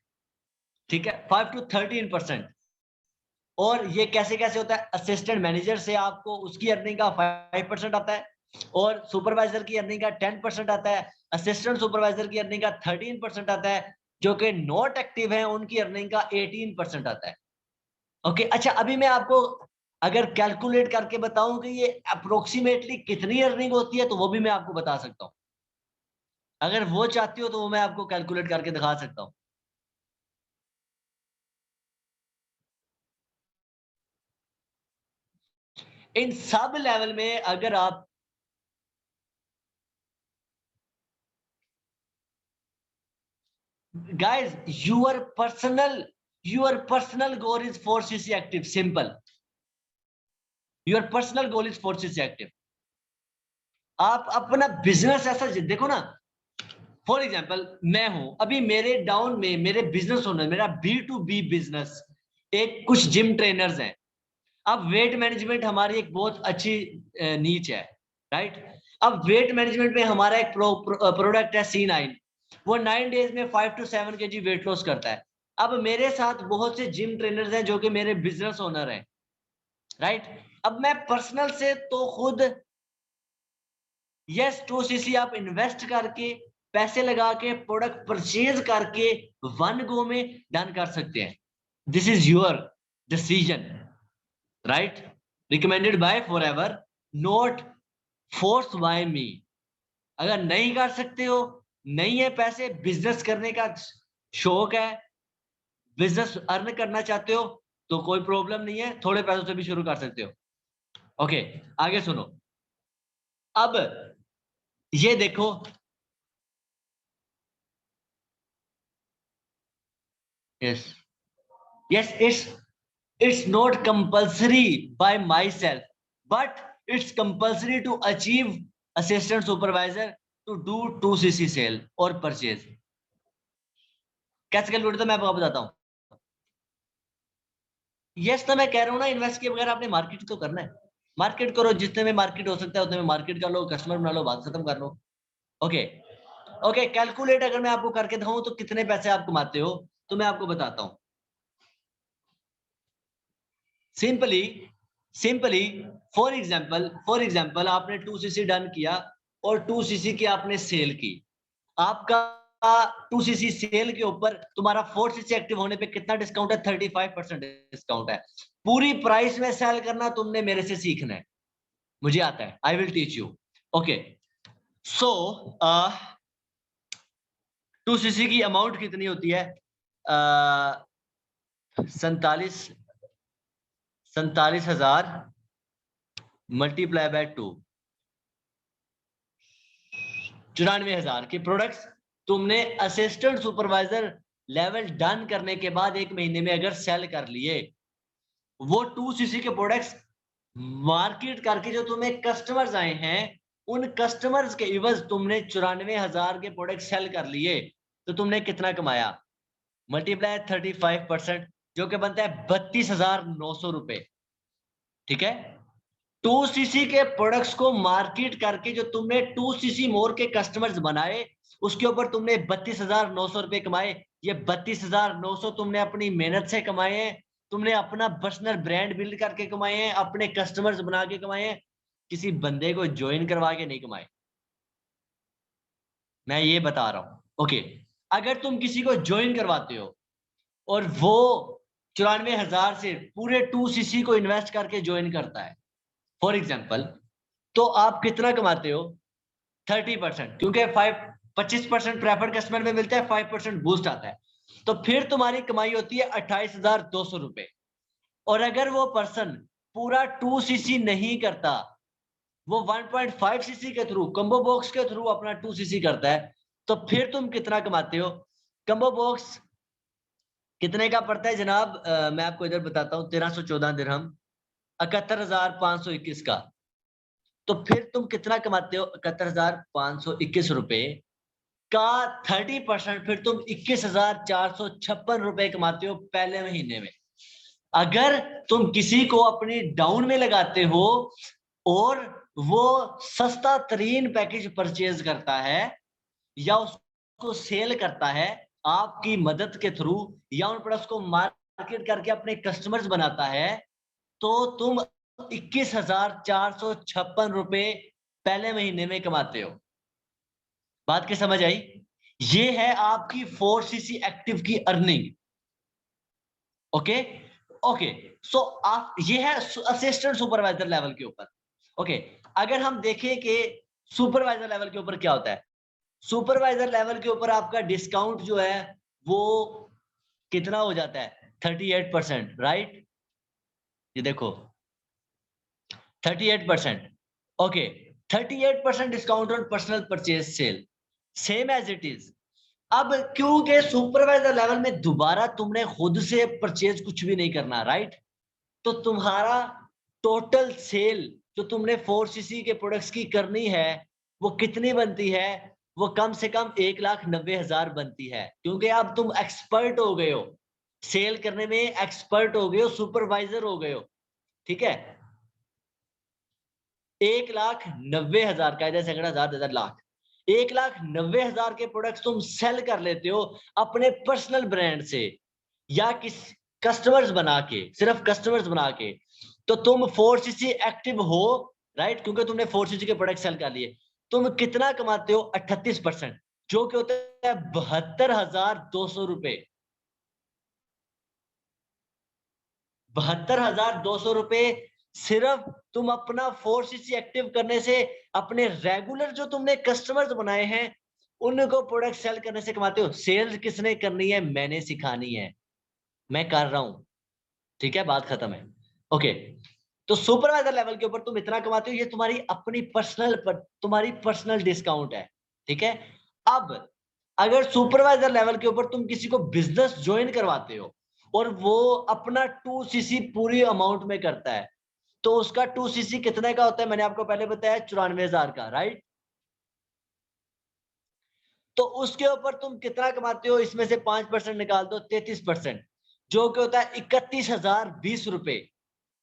ठीक है, 5 to 13%। और ये कैसे कैसे होता है? असिस्टेंट मैनेजर से आपको उसकी अर्निंग का 5% आता है, और सुपरवाइजर की अर्निंग का 10% आता है, असिस्टेंट सुपरवाइजर की अर्निंग का 13% आता है, जो कि नॉट एक्टिव है उनकी अर्निंग का 18% आता है। ओके अच्छा, अभी मैं आपको अगर कैलकुलेट करके बताऊं कि ये अप्रोक्सीमेटली कितनी अर्निंग होती है तो वो भी मैं आपको बता सकता हूं। अगर वो चाहती हो तो वो मैं आपको कैलकुलेट करके दिखा सकता हूं। इन सब लेवल में अगर आप guys, your personal goal is 4cc active, simple. your personal goal is 4cc active. आप अपना बिजनेस ऐसा देखो ना, फॉर एग्जांपल मैं हूं अभी, मेरे डाउन में मेरे बिजनेस ओनर, मेरा B2B बिजनेस, एक कुछ जिम ट्रेनर्स हैं। अब वेट मैनेजमेंट हमारी एक बहुत अच्छी नीच है, राइट। अब वेट मैनेजमेंट में हमारा एक प्रोडक्ट है C9, वो 9 डेज में 5 to 7 kg वेट लॉस करता है। अब मेरे साथ बहुत से जिम ट्रेनर्स हैं जो कि मेरे बिजनेस ओनर हैं, राइट। अब मैं पर्सनल से तो खुद यस 2cc आप इन्वेस्ट करके पैसे लगा के प्रोडक्ट परचेज करके वन गो में डन कर सकते हैं। This is your decision, right, recommended by Forever, not force by me. अगर नहीं कर सकते हो, नहीं है पैसे, बिजनेस करने का शौक है, बिजनेस अर्न करना चाहते हो, तो कोई प्रॉब्लम नहीं है, थोड़े पैसों से भी शुरू कर सकते हो। ओके आगे सुनो। अब ये देखो, yes yes, it's not compulsory by myself, but it's compulsory to achieve assistant supervisor to do 2cc sale or purchase। कैसे कैलकुलेट था मैं आपको बताता हूँ। यस तो मैं कह रहा हूँ ना, इन्वेस्ट के बगैर आपने मार्केट तो करना है। मार्केट करो, जितने में मार्केट हो सकता है उतने में मार्केट कर लो, कस्टमर बना लो, बात खत्म कर लो। ओके ओके, कैलकुलेट अगर मैं आपको करके दिखाऊं तो कितने पैसे आप कमाते हो, तो मैं आपको बताता हूँ। सिंपली सिंपली फॉर एग्जाम्पल आपने 2cc डन किया और 2cc की आपने सेल की। आपका 2cc सेल के ऊपर तुम्हारा 4cc एक्टिव होने पे कितना डिस्काउंट है? 35% डिस्काउंट है। पूरी प्राइस में सेल करना तुमने मेरे से सीखना है, मुझे आता है, I will teach you. Okay so 2cc की अमाउंट कितनी होती है? 47,000 मल्टीप्लाई बाय 2, 94,000 के प्रोडक्ट्स तुमने असिस्टेंट सुपरवाइजर लेवल डन करने के बाद एक महीने में अगर सेल कर लिए, वो 2cc के प्रोडक्ट्स मार्केट करके जो तुम्हें कस्टमर्स आए हैं, उन कस्टमर्स के इवज तुमने 94,000 के प्रोडक्ट सेल कर लिए, तो तुमने कितना कमाया? मल्टीप्लाई 35%, जो कि बनता है 32,900 रुपए। ठीक है, 2cc के प्रोडक्ट्स को मार्केट करके जो तुमने 2cc मोर के कस्टमर्स बनाए, उसके ऊपर तुमने 32,900 रुपए कमाए। ये 32,900 तुमने अपनी मेहनत से कमाए हैं, तुमने अपना पर्सनल ब्रांड बिल्ड करके कमाए हैं, अपने कस्टमर्स बना के कमाए हैं, किसी बंदे को ज्वाइन करवा के नहीं कमाए। मैं ये बता रहा हूं। ओके, अगर तुम किसी को ज्वाइन करवाते हो और वो 94,000 से पूरे 2cc को इन्वेस्ट करके ज्वाइन करता है, फॉर एग्जाम्पल, तो आप कितना कमाते हो? 30%, क्योंकि 25% प्रेफर्ड कस्टमर में मिलता है, 5% बूस्ट आता है, तो फिर तुम्हारी कमाई होती है 28,200 रुपए। और अगर वो पर्सन पूरा 2cc नहीं करता, वो 1.5cc के थ्रू, कम्बो बॉक्स के थ्रू अपना 2cc करता है, तो फिर तुम कितना कमाते हो? कम्बो बॉक्स कितने का पड़ता है जनाब? मैं आपको इधर बताता हूँ, 1314 दिरहम, 71,521 का। तो फिर तुम कितना कमाते हो? 71,521 रुपए का 30%, फिर तुम 21,456 रुपए कमाते हो पहले महीने में। अगर तुम किसी को अपनी डाउन में लगाते हो और वो सस्ता तरीन पैकेज परचेज करता है या उसको सेल करता है आपकी मदद के थ्रू, या उन प्रोडक्ट्स को मार्केट करके अपने कस्टमर्स बनाता है, तो तुम 21,456 रुपए पहले महीने में कमाते हो। बात की समझ आई? ये है आपकी 4cc एक्टिव की अर्निंग। ओके, ओके, सो आप ये है असिस्टेंट सुपरवाइजर लेवल के ऊपर। ओके, अगर हम देखें कि सुपरवाइजर लेवल के ऊपर क्या होता है, सुपरवाइजर लेवल के ऊपर आपका डिस्काउंट जो है वो कितना हो जाता है, 38%, राइट? ये देखो 38%। Okay, 38% discount on personal purchase sale, same as it is. अब क्योंकि सुपरवाइजर लेवल में दोबारा तुमने खुद से परचेज कुछ भी नहीं करना, राइट? तो तुम्हारा टोटल सेल जो तुमने 4cc के प्रोडक्ट्स की करनी है वो कितनी बनती है, वो कम से कम 1,90,000 बनती है, क्योंकि अब तुम एक्सपर्ट हो गए हो, सेल करने में एक्सपर्ट हो गए हो, सुपरवाइजर हो गए हो, ठीक है? 1,90,000 का इधर सैकड़ा हजार इधर लाख, 1,90,000 के प्रोडक्ट्स तुम सेल कर लेते हो अपने पर्सनल ब्रांड से या किस कस्टमर्स बना के, सिर्फ कस्टमर्स बना के, तो तुम 4cc एक्टिव हो, राइट? क्योंकि तुमने 4cc के प्रोडक्ट सेल कर लिए, तुम कितना कमाते हो? 38%, जो कि होता है 72,200 रुपए। 72,200 रुपए सिर्फ तुम अपना 4cc एक्टिव करने से, अपने रेगुलर जो तुमने कस्टमर्स बनाए हैं उनको प्रोडक्ट सेल करने से कमाते हो। सेल्स किसने करनी है? मैंने सिखानी है, मैं कर रहा हूं, ठीक है? बात खत्म है। ओके, तो सुपरवाइजर लेवल के ऊपर तुम इतना कमाते हो, ये तुम्हारी अपनी तुम्हारी पर्सनल डिस्काउंट है, ठीक है? अब अगर सुपरवाइजर लेवल के ऊपर तुम किसी को बिजनेस ज्वाइन करवाते हो और वो अपना 2cc पूरी अमाउंट में करता है, तो उसका 2cc कितने का होता है? मैंने आपको पहले बताया 94,000 का, राइट? तो उसके ऊपर तुम कितना कमाते हो? इसमें से 5% निकाल दो, 33%, जो कि होता है 31,020 रुपए।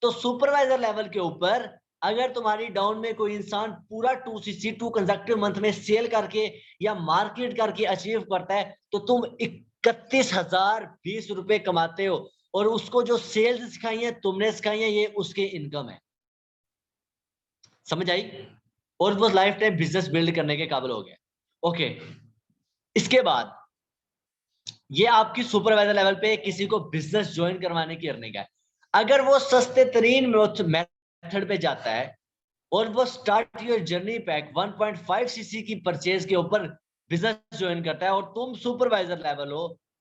तो सुपरवाइजर लेवल के ऊपर अगर तुम्हारी डाउन में कोई इंसान पूरा 2cc 2 कंसेक्टिव मंथ में सेल करके या मार्केट करके अचीव करता है, तो तुम 31,020 रुपए कमाते हो, और उसको जो सेल्स सिखाई है तुमने सिखाई है, ये उसके इनकम है। समझ आई? और वो लाइफ टाइम बिजनेस बिल्ड करने के काबिल हो गया। ओके, इसके बाद ये आपकी सुपरवाइजर लेवल पे किसी को बिजनेस ज्वाइन करवाने की अर्निंग है। अगर वो सस्ते तरीन मेथड पे जाता है और वो start your journey pack 1.5cc की परचेज के ऊपर बिजनेस ज्वाइन करता है और तुम सुपरवाइजर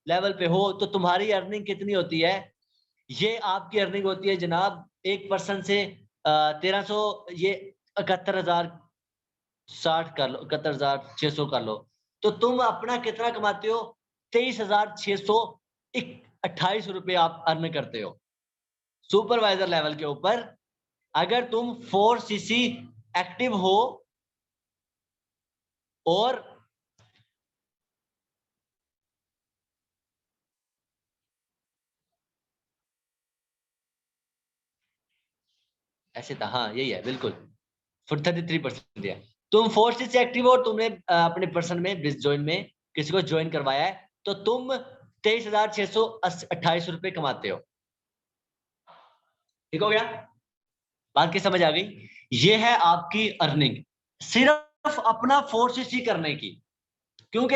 लेवल पे हो, तो तुम्हारी अर्निंग कितनी होती है? ये आपकी अर्निंग होती है जनाब, एक पर्सन से 1300, ये 71,060 कर लो, 71,600 कर लो, तो तुम अपना कितना कमाते हो? 23,628 रुपए आप अर्न करते हो सुपरवाइजर लेवल के ऊपर, अगर तुम 4cc एक्टिव हो और ऐसे था, हाँ यही है बिल्कुल, 33% दिया। तुम 4cc एक्टिव हो और तुमने अपने पर्सन में ज्वाइन में किसी को ज्वाइन करवाया है, तो तुम 23,628 रुपए कमाते हो। ठीक हो गया? बात की समझ आ गई? ये है आपकी अर्निंग सिर्फ अपना 4cc करने की, क्योंकि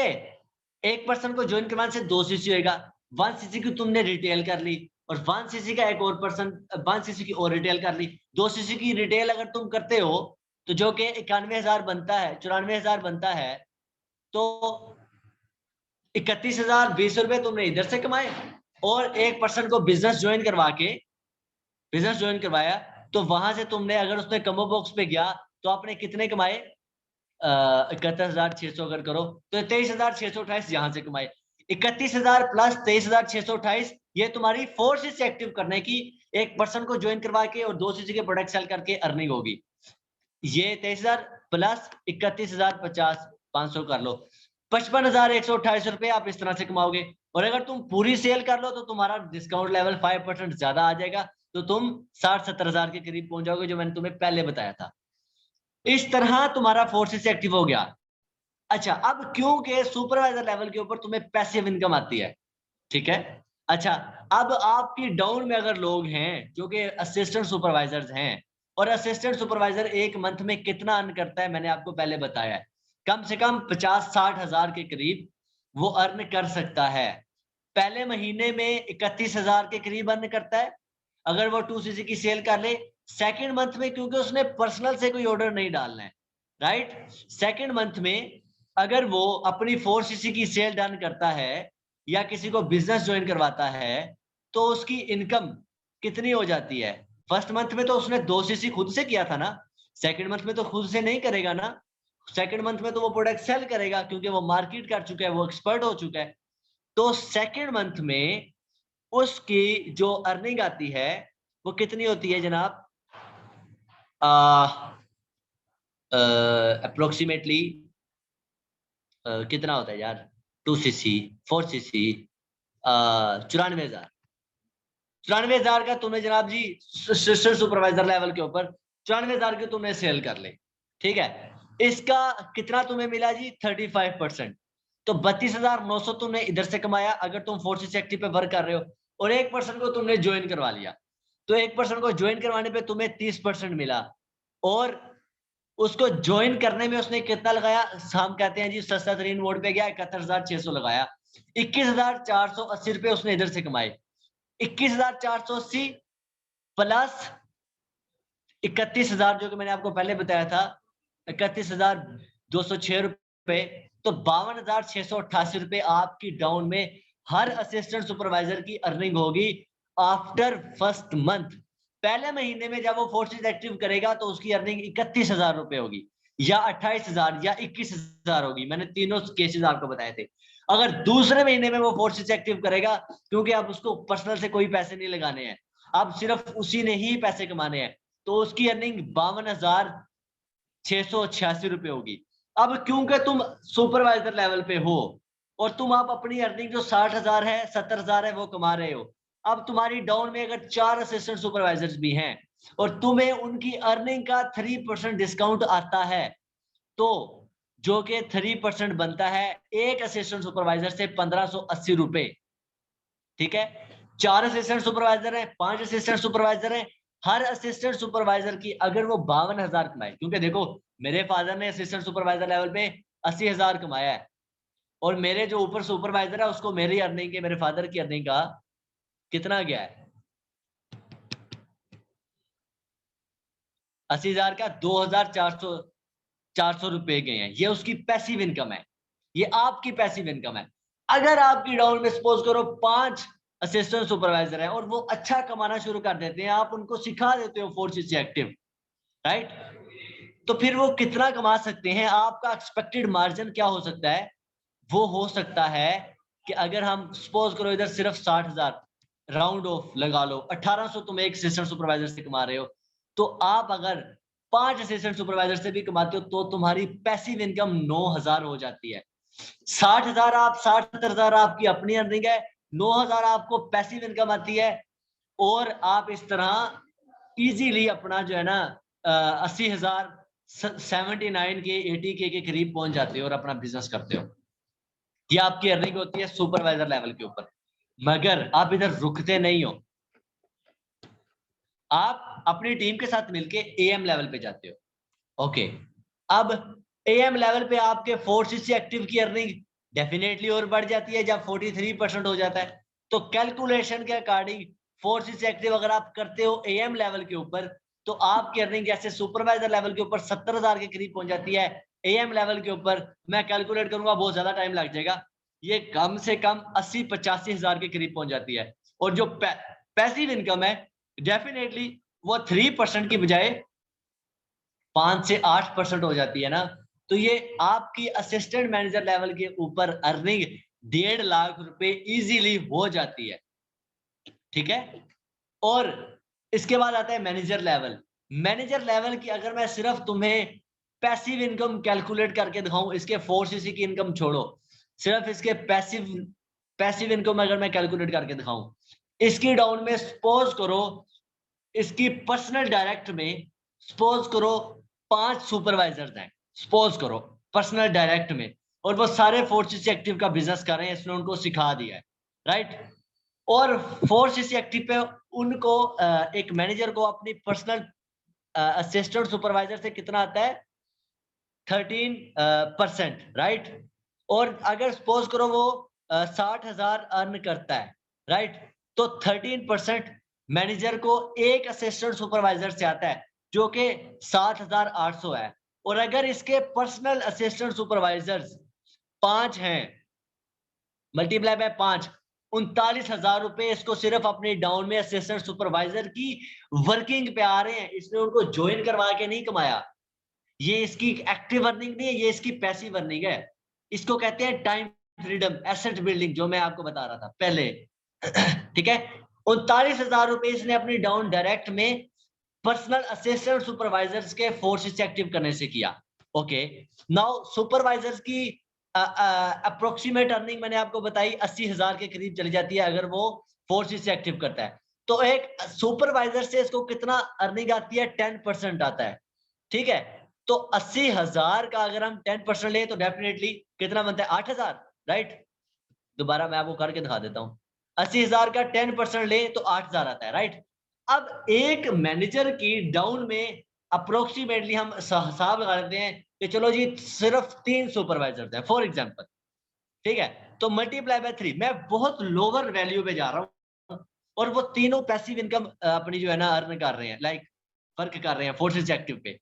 एक पर्सन को ज्वाइन करवाने से 2cc होगा, 1cc की तुमने रिटेल कर ली और 1cc का एक और पर्सन 1cc की और रिटेल कर ली, 2cc की रिटेल अगर तुम करते हो तो जो कि 91,000 बनता है, 94,000 बनता है, तो 31,020 रुपए तुमने इधर से कमाए, और एक पर्सन को बिजनेस ज्वाइन करवाया, तो वहां से तुमने, अगर उसने कमो बॉक्स पे गया तो आपने कितने कमाए? 31,600 अगर करो तो 23,628 यहां से कमाए। 31,000 प्लस 23,628, ये तुम्हारी 4cc एक्टिव करने की, एक पर्सन को ज्वाइन करवा के और 2cc के प्रोडक्ट सेल करके अर्निंग होगी। ये 23,000 प्लस 31,050, 500 कर लो, 55,128 रुपए आप इस तरह से कमाओगे। और अगर तुम पूरी सेल कर लो तो तुम्हारा डिस्काउंट लेवल 5% ज्यादा आ जाएगा, तो तुम 60-70,000 के करीब पहुंच जाओगे, जो मैंने तुम्हें पहले बताया था। इस तरह तुम्हारा 4cc एक्टिव हो गया। अच्छा, अब क्योंकि सुपरवाइजर लेवल के ऊपर तुम्हें पैसिव इनकम आती है, ठीक है? अच्छा, अब आपकी डाउन में अगर लोग हैं जो कि असिस्टेंट सुपरवाइजर्स हैं, और असिस्टेंट सुपरवाइजर एक मंथ में कितना अर्न करता है मैंने आपको पहले बताया है, कम से कम 50-60 हजार के करीब वो अर्न कर सकता है। पहले महीने में 31,000 के करीब अर्न करता है, अगर वो 2cc की सेल कर ले सेकंड मंथ में, क्योंकि उसने पर्सनल से कोई ऑर्डर नहीं डालना है, राइट। सेकंड मंथ में अगर वो अपनी 4cc की सेल डन करता है या किसी को बिजनेस ज्वाइन करवाता है तो उसकी इनकम कितनी हो जाती है? फर्स्ट मंथ में तो उसने 2cc खुद से किया था ना, सेकंड मंथ में तो खुद से नहीं करेगा ना। सेकंड मंथ में तो वो प्रोडक्ट सेल करेगा क्योंकि वो मार्केट कर चुका है, वो एक्सपर्ट हो चुका है। तो सेकंड मंथ में उसकी जो अर्निंग आती है वो कितनी होती है जनाब? अप्रोक्सीमेटली कितना होता है यार? 2cc 4cc 94,000। 94,000 का तुमने जनाब जी असिस्टेंट सुपरवाइजर लेवल के ऊपर 94,000 की तुमने सेल कर ले, ठीक है। इसका कितना तुम्हें मिला जी? 35%। तो 32,900 तुमने इधर से कमाया अगर तुम 4cc एक्टिव पे वर्क कर रहे हो, और एक पर्सन को तुमने ज्वाइन करवा लिया, तो एक पर्सन को ज्वाइन करवाने पे तुम्हें 30% मिला। और उसको ज्वाइन करने में उसने कितना लगाया? हम कहते हैं जी सस्ता तरीन मोड पे गया, 71,600 लगाया। 21,480 रुपए उसने इधर से कमाए। 21,480 प्लस 31,000 जो कि मैंने आपको पहले बताया था, 31,206 रुपए, तो 52,688 रुपए आपकी डाउन में हर असिस्टेंट सुपरवाइजर की अर्निंग होगी आफ्टर फर्स्ट मंथ। पहले महीने में जब वो फोर्सेज एक्टिव करेगा तो उसकी अर्निंग 31,000 रुपए होगी, या 28,000 या 21,000 होगी। मैंने तीनों केसेस आपको बताए थे। अगर दूसरे महीने में वो फोर्सेज एक्टिव करेगा, क्योंकि अब उसको पर्सनल से कोई पैसे नहीं लगाने हैं, अब सिर्फ उसी ने ही पैसे कमाने हैं, तो उसकी अर्निंग 52,686 रुपए होगी। अब क्योंकि तुम सुपरवाइजर लेवल पे हो और तुम आप अपनी अर्निंग जो 60,000 है 70,000 है वो कमा रहे हो, अब तुम्हारी डाउन में अगर 4 असिस्टेंट सुपरवाइजर्स भी हैं और तुम्हें उनकी अर्निंग का 3% डिस्काउंट आता है, तो जो कि 3% बनता है एक असिस्टेंट सुपरवाइजर से 1580 रुपए, ठीक है। 4 असिस्टेंट सुपरवाइजर है, 5 असिस्टेंट सुपरवाइजर है, हर असिस्टेंट सुपरवाइजर की अगर वो 52,000 कमाए, क्योंकि देखो मेरे फादर ने असिस्टेंट सुपरवाइजर लेवल पे 80,000 कमाया है, और मेरे जो ऊपर सुपरवाइजर है उसको मेरी अर्निंग के, मेरे फादर की अर्निंग का कितना गया है? 80,000 का 2,400 रुपए गए हैं। ये उसकी पैसिव इनकम है, ये आपकी पैसिव इनकम है। अगर आपकी डाउन में सपोज करो 5 असिस्टेंट सुपरवाइजर है और वो अच्छा कमाना शुरू कर देते हैं, आप उनको सिखा देते हो 4cc एक्टिव, राइट, तो फिर वो कितना कमा सकते हैं? आपका एक्सपेक्टेड मार्जिन क्या हो सकता है? वो हो सकता है कि अगर हम सपोज करो इधर सिर्फ 60,000 राउंड ऑफ लगा लो, 1800 तुम एक असिस्टेंट सुपरवाइजर से कमा रहे हो, तो आप अगर 5 असिस्टेंट सुपरवाइजर से भी कमाते हो तो तुम्हारी पैसिव इनकम 9,000 हो जाती है। 60,000 आप 60,000 आपकी अपनी अर्निंग है, 9,000 आपको पैसिव इनकम आती है, और आप इस तरह इजीली अपना जो है ना 80,000 79 के 80 के करीब पहुंच जाते हो और अपना बिजनेस करते हो। ये आपकी अर्निंग होती है सुपरवाइजर लेवल के ऊपर। मगर आप इधर रुकते नहीं हो, आप अपनी टीम के साथ मिलके एएम लेवल पे जाते हो। ओके, अब एएम लेवल पे आपके 4cc एक्टिव की अर्निंग डेफिनेटली और बढ़ जाती है जब 43% हो जाता है। तो कैलकुलेशन के अकॉर्डिंग 4cc एक्टिव अगर आप करते हो एएम लेवल के ऊपर, तो आपकी अर्निंग जैसे सुपरवाइजर लेवल के ऊपर 70,000 के करीब पहुंच जाती है, एएम लेवल के ऊपर मैं कैलकुलेट करूंगा बहुत ज्यादा टाइम लग जाएगा, ये कम से कम 80-85,000 के करीब पहुंच जाती है। और जो पैसिव इनकम है डेफिनेटली वो 3% की बजाय 5 से 8% हो जाती है ना। तो ये आपकी असिस्टेंट मैनेजर लेवल के ऊपर अर्निंग 1.5 लाख रुपए इजीली हो जाती है, ठीक है। और इसके बाद आता है मैनेजर लेवल। मैनेजर लेवल की अगर मैं सिर्फ तुम्हें पैसिव इनकम कैलकुलेट करके दिखाऊं, इसके 4cc की इनकम छोड़ो, सिर्फ इसके पैसिव इनकम अगर मैं कैलकुलेट करके दिखाऊं, इसकी डाउन में सपोज करो इसकी पर्सनल डायरेक्ट में सपोज करो 5 सुपरवाइजर्स हैं, सपोज करो पर्सनल डायरेक्ट में, और वो सारे 4cc एक्टिव का बिजनेस कर रहे हैं, इसने उनको सिखा दिया है, राइट। और 4cc एक्टिव पे उनको एक मैनेजर को अपनी पर्सनल असिस्टेंट सुपरवाइजर से कितना आता है? 13%, राइट। और अगर सपोज करो वो 60,000 अर्न करता है, राइट, तो 13% मैनेजर को एक असिस्टेंट सुपरवाइजर से आता है जो कि 7,800 है, और अगर इसके पर्सनल असिस्टेंट सुपरवाइजर्स 5 हैं, मल्टीप्लाई बाय 5, 39,000 रुपए इसको सिर्फ अपनी डाउन में असिस्टेंट सुपरवाइजर की वर्किंग पे आ रहे हैं। इसने उनको ज्वाइन करवा के नहीं कमाया। ये इसकी एक्टिव अर्निंग नहीं है, ये इसकी पैसिव अर्निंग है। इसको कहते हैं टाइम फ्रीडम एसेट बिल्डिंग, जो मैं आपको बता रहा था पहले। ठीक है, 39,000 रुपए इसने अपनी डाउन डायरेक्ट में पर्सनल असिस्टेंट सुपरवाइजर्स के फोर्सेस एक्टिव करने से किया। ओके, नाउ सुपरवाइजर्स की अप्रोक्सीमेट अर्निंग मैंने आपको बताई 80,000 के करीब चली जाती है अगर वो फोर्सेस से एक्टिव करता है। तो एक सुपरवाइजर से इसको कितना अर्निंग आती है? 10% आता है। ठीक है, तो 80,000 का अगर हम 10% ले तो डेफिनेटली कितना बनता है? 8,000, राइट? दोबारा मैं आपको करके दिखा देता हूँ। 80,000 का 10% ले तो 8,000 आता है, राइट? अब एक मैनेजर की डाउन में अप्रोक्सीमेटली हम हिसाब लगा लेते हैं कि चलो जी सिर्फ 3 सुपरवाइजर हैं फॉर एग्जांपल, ठीक है? तो मल्टीप्लाई बाय 3, मैं बहुत लोअर वैल्यू पे जा रहा हूँ और वो तीनों पैसिव इनकम अपनी जो है ना अर्न कर रहे हैं, लाइक वर्क कर रहे हैं फोर्सेस एक्टिव पे।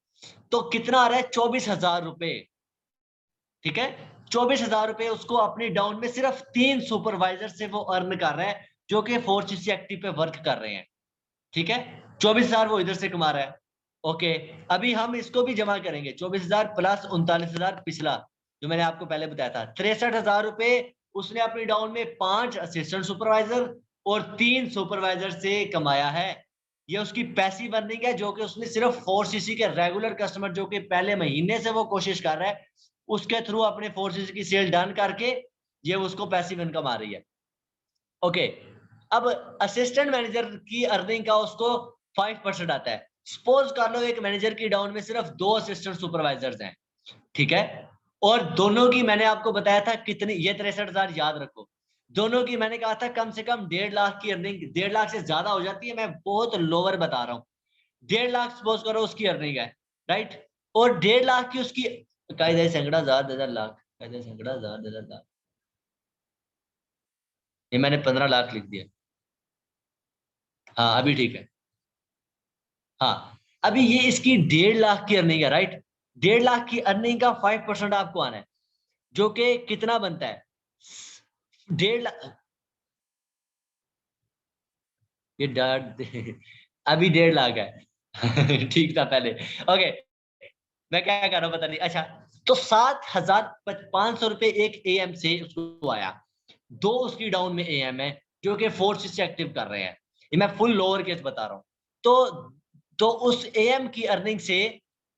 तो कितना आ रहा है? 24,000 रुपए। ठीक है, 24,000 रुपए उसको अपनी डाउन में सिर्फ 3 सुपरवाइजर से वो अर्न कर रहा है जो कि फोर्सेस एक्टिव पे वर्क कर रहे हैं। ठीक है, 24,000 वो इधर से कमा रहा है। ओके, अभी हम इसको भी जमा करेंगे, 24,000 प्लस 39,000 पिछला जो मैंने आपको पहले बताया था, 63,000 रुपए उसने अपनी डाउन में 5 असिस्टेंट सुपरवाइजर और 3 सुपरवाइजर से कमाया है। ये उसकी पैसिव अर्निंग है जो कि उसने सिर्फ 4cc के रेगुलर कस्टमर जो कि पहले महीने से वो कोशिश कर रहा है उसके थ्रू अपने 4cc की सेल डन करके ये उसको पैसिव इनकम आ रही है। ओके, अब असिस्टेंट मैनेजर की अर्निंग का उसको 5% आता है। सपोज कर लो एक मैनेजर की डाउन में सिर्फ 2 असिस्टेंट सुपरवाइजर्स हैं, ठीक है, और दोनों की मैंने आपको बताया था कितनी, ये 63,000 याद रखो, दोनों की मैंने कहा था कम से कम 1.5 लाख की अर्निंग, 1.5 लाख से ज्यादा हो जाती है, मैं बहुत लोअर बता रहा हूँ। 1.5 लाख सपोज करो उसकी अर्निंग है, राइट? और 1.5 लाख की उसकी कायदे सैकड़ा हजार लाख, कायदे सैकड़ा हजार लाख, ये मैंने 15 लाख लिख दिया। हाँ अभी ठीक है। हाँ, अभी ये इसकी 1.5 लाख की अर्निंग है, राइट? 1.5 लाख की अर्निंग का 5% आपको आना है जो कि कितना बनता है? 1.5 लाख, ये अभी 1.5 लाख है। ठीक था पहले। ओके, मैं क्या कर रहा हूँ पता नहीं। अच्छा, तो 7,500 रुपए एक एएम से उसको आया, 2 उसकी डाउन में एएम है जो कि फोर्स से एक्टिव कर रहे हैं, ये मैं फुल लोअर केस बता रहा हूँ। तो उस एएम की अर्निंग से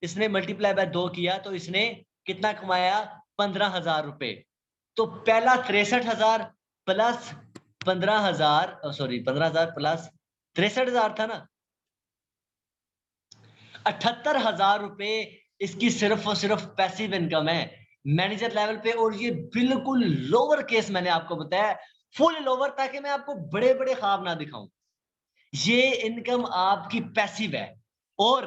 इसने मल्टीप्लाई बाय 2 किया तो इसने कितना कमाया? 15,000 रुपए। तो पहला 63,000 प्लस 15,000, सॉरी 15,000 प्लस 63,000 था ना, 78,000 रुपए इसकी सिर्फ और सिर्फ पैसिव इनकम है मैनेजर लेवल पे। और ये बिल्कुल लोअर केस मैंने आपको बताया, फुल लोअर, ताकि मैं आपको बड़े बड़े ख्वाब ना दिखाऊं। ये इनकम आपकी पैसिव है। और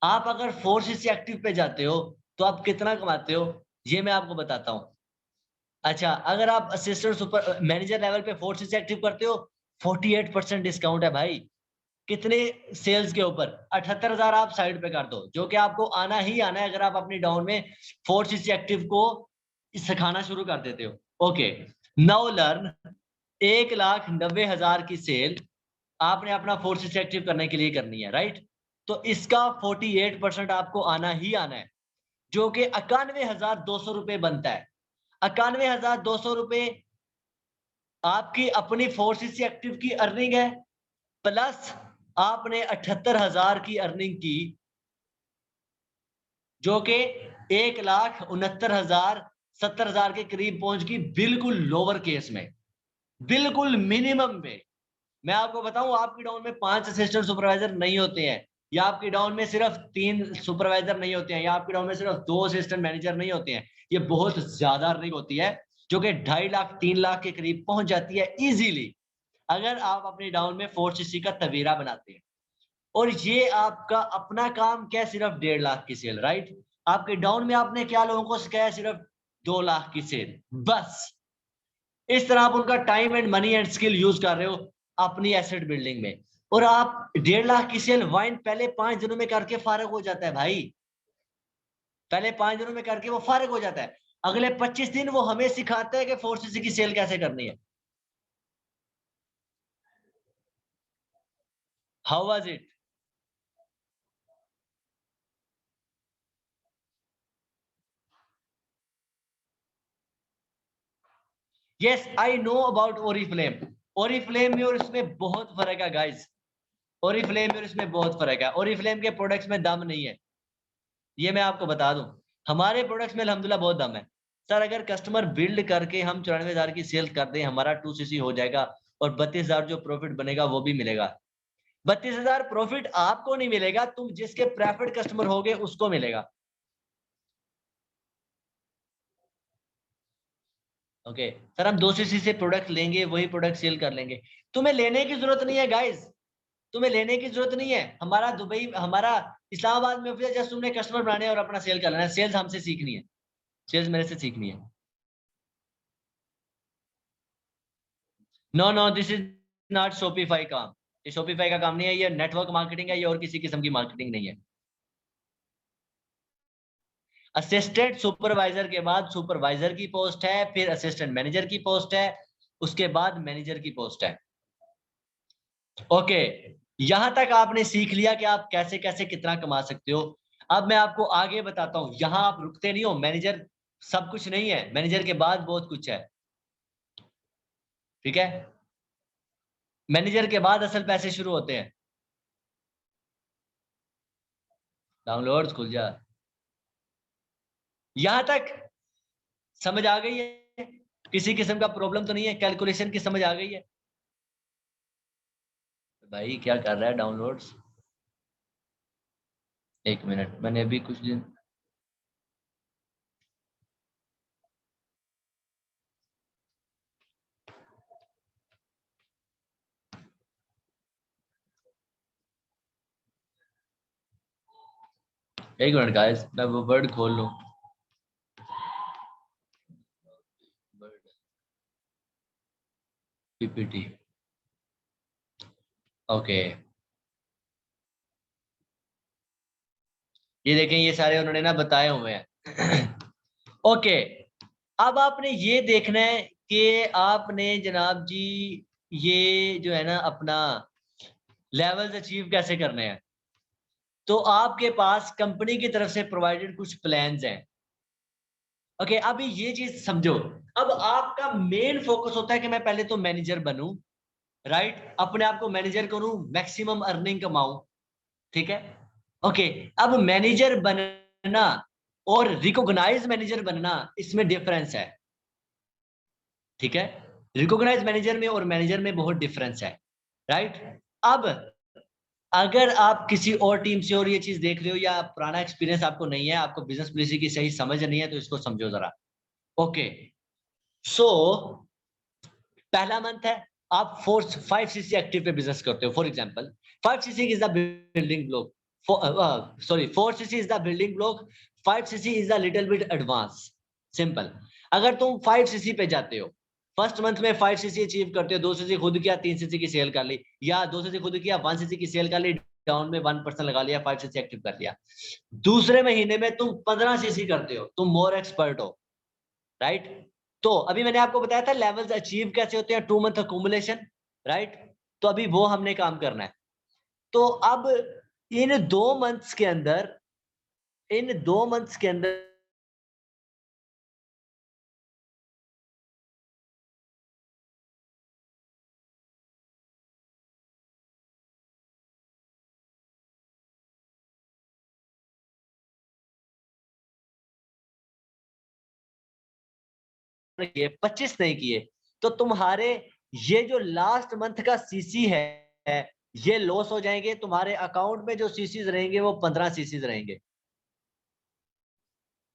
आप अगर फोर्स से एक्टिव पे जाते हो तो आप कितना कमाते हो ये मैं आपको बताता हूं। अच्छा, अगर आप असिस्टेंट सुपर मैनेजर लेवल पे फोर्स से एक्टिव करते हो, 48% डिस्काउंट है भाई। कितने? सेल्स के ऊपर 78,000 आप साइड पे कर दो जो कि आपको आना ही आना है अगर आप अपनी डाउन में फोर्स एक्टिव को सिखाना शुरू कर देते हो। ओके, नाउ लर्न 1,90,000 की सेल आपने अपना फोर्स एक्टिव करने के लिए करनी है, राइट? तो इसका 48% आपको आना ही आना है जो कि 91,200 रुपए बनता है। 91,200 रुपए आपकी अपनी फोर्स एक्टिव की अर्निंग है, प्लस आपने 78,000 की अर्निंग की जो कि 1,69,000 70,000 के करीब पहुंच गई, बिल्कुल लोअर केस में, बिल्कुल मिनिमम पे। मैं आपको बताऊं, आपकी डाउन में 5 असिस्टेंट सुपरवाइजर नहीं होते हैं, या आपकी डाउन में सिर्फ 3 सुपरवाइजर नहीं होते हैं, या आपकी डाउन में सिर्फ 2 असिस्टेंट मैनेजर नहीं होते हैं। ये बहुत ज्यादा अर्निंग होती है जो कि 2.5 लाख 3 लाख के करीब पहुंच जाती है इजीली अगर आप अपनी डाउन में 4cc का तवीरा बनाते हैं। और ये आपका अपना काम क्या है? सिर्फ 1.5 लाख की सेल, राइट? आपके डाउन में आपने क्या लोगों को सिखाया? सिर्फ 2 लाख की सेल, बस। इस तरह आप उनका time and money and skill use कर रहे हो अपनी एसेट बिल्डिंग में। और आप 1.5 लाख की सेल वाइन पहले 5 दिनों में करके फारग हो जाता है भाई, पहले 5 दिनों में करके वो फारग हो जाता है। अगले 25 दिन वो हमें सिखाता है कि 4cc की सेल कैसे करनी है। How was it? Yes I know about Oriflame. Oriflame में और इसमें बहुत फर्क है गाइस, ओरिफ्लेम में और इसमें बहुत फर्क है। ओरिफ्लेम के प्रोडक्ट्स में दम नहीं है, ये मैं आपको बता दूं। हमारे प्रोडक्ट्स में अल्हम्दुलिल्लाह बहुत दम है सर। अगर कस्टमर बिल्ड करके हम 94,000 की सेल कर दें, हमारा 2cc हो जाएगा और 32,000 जो प्रॉफिट बनेगा वो भी मिलेगा। 32,000 प्रॉफिट आपको नहीं मिलेगा, तुम जिसके प्रेफर्ड कस्टमर होगे उसको मिलेगा। ओके सर, हम 2cc से प्रोडक्ट लेंगे, वही प्रोडक्ट सेल कर लेंगे। तुम्हें लेने की जरूरत नहीं है गाइस, तुम्हें लेने की जरूरत नहीं है। हमारा दुबई, हमारा इस्लामाबाद में ऑफिस है, जस्ट तुमने कस्टमर बनाने और अपना सेल कर लेना है। सेल्स हमसे सीखनी है, सेल्स मेरे से सीखनी है। No no, this is not Shopify काम, ये शॉपिफाई का काम नहीं है, ये नेटवर्क मार्केटिंग है, ये और किसी किस्म की मार्केटिंग नहीं है। असिस्टेंट सुपरवाइजर के बाद सुपरवाइजर की पोस्ट है, फिर असिस्टेंट मैनेजर की पोस्ट है, उसके बाद मैनेजर की पोस्ट है। ओके, यहां तक आपने सीख लिया कि आप कैसे कैसे कितना कमा सकते हो। अब मैं आपको आगे बताता हूं, यहां आप रुकते नहीं हो। मैनेजर सब कुछ नहीं है, मैनेजर के बाद बहुत कुछ है, ठीक है। मैनेजर के बाद असल पैसे शुरू होते हैं। डाउनलोड्स खुल जा, यहां तक समझ आ गई है? किसी किस्म का प्रॉब्लम तो नहीं है? कैलकुलेशन की समझ आ गई है? भाई क्या कर रहा है डाउनलोड्स? एक मिनट, मैंने अभी कुछ दिन, एक मिनट गाइस, मैं वो वर्ड खोल लूं। PPT, okay. ये देखें, ये सारे उन्होंने ना बताए हुए हैं। ओके, अब आपने ये देखना है कि आपने जनाब जी ये जो है ना अपना लेवल्स अचीव कैसे करने हैं। तो आपके पास कंपनी की तरफ से प्रोवाइडेड कुछ प्लान्स हैं। ओके, अभी ये चीज समझो। अब आपका मेन फोकस होता है कि मैं पहले तो मैनेजर बनूं, राइट, अपने आप को मैनेजर करूं, मैक्सिमम अर्निंग कमाऊं, ठीक है। ओके, अब मैनेजर बनना और रिकॉग्नाइज मैनेजर बनना, इसमें डिफरेंस है, ठीक है। रिकॉग्नाइज मैनेजर में और मैनेजर में बहुत डिफरेंस है, राइट। अब अगर आप किसी और टीम से और ये चीज देख रहे हो या पुराना एक्सपीरियंस आपको नहीं है, आपको बिजनेस पॉलिसी की सही समझ नहीं है, तो इसको समझो जरा। ओके, सो पहला मंथ है, आप 5cc एक्टिव पे बिजनेस करते हो। For example 5cc is the building block, sorry 4cc is the building block, 5cc is the little bit advance. Simple. अगर तुम 5cc पे जाते हो, फर्स्ट मंथ में 5cc अचीव करते हो, 2cc खुद किया, 3cc की सेल कर ली, या 2cc खुद किया, 1cc की सेल कर ली, डाउन में 1% लगा लिया, 5cc एक्टिव कर लिया। दूसरे महीने में तुम 15cc करते हो, तुम मोर एक्सपर्ट हो, राइट। तो अभी मैंने आपको बताया था लेवल्स अचीव कैसे होते हैं, 2 मंथ अकुमुलेशन, राइट। तो अभी वो हमने काम करना है। तो अब इन 2 मंथ्स के अंदर, इन 2 मंथ्स के अंदर किए, 25 नहीं किए, तो तुम्हारे ये जो लास्ट मंथ का सीसी है ये लॉस हो जाएंगे। तुम्हारे अकाउंट में जो सीसीज रहेंगे वो 15 सीसीज रहेंगे।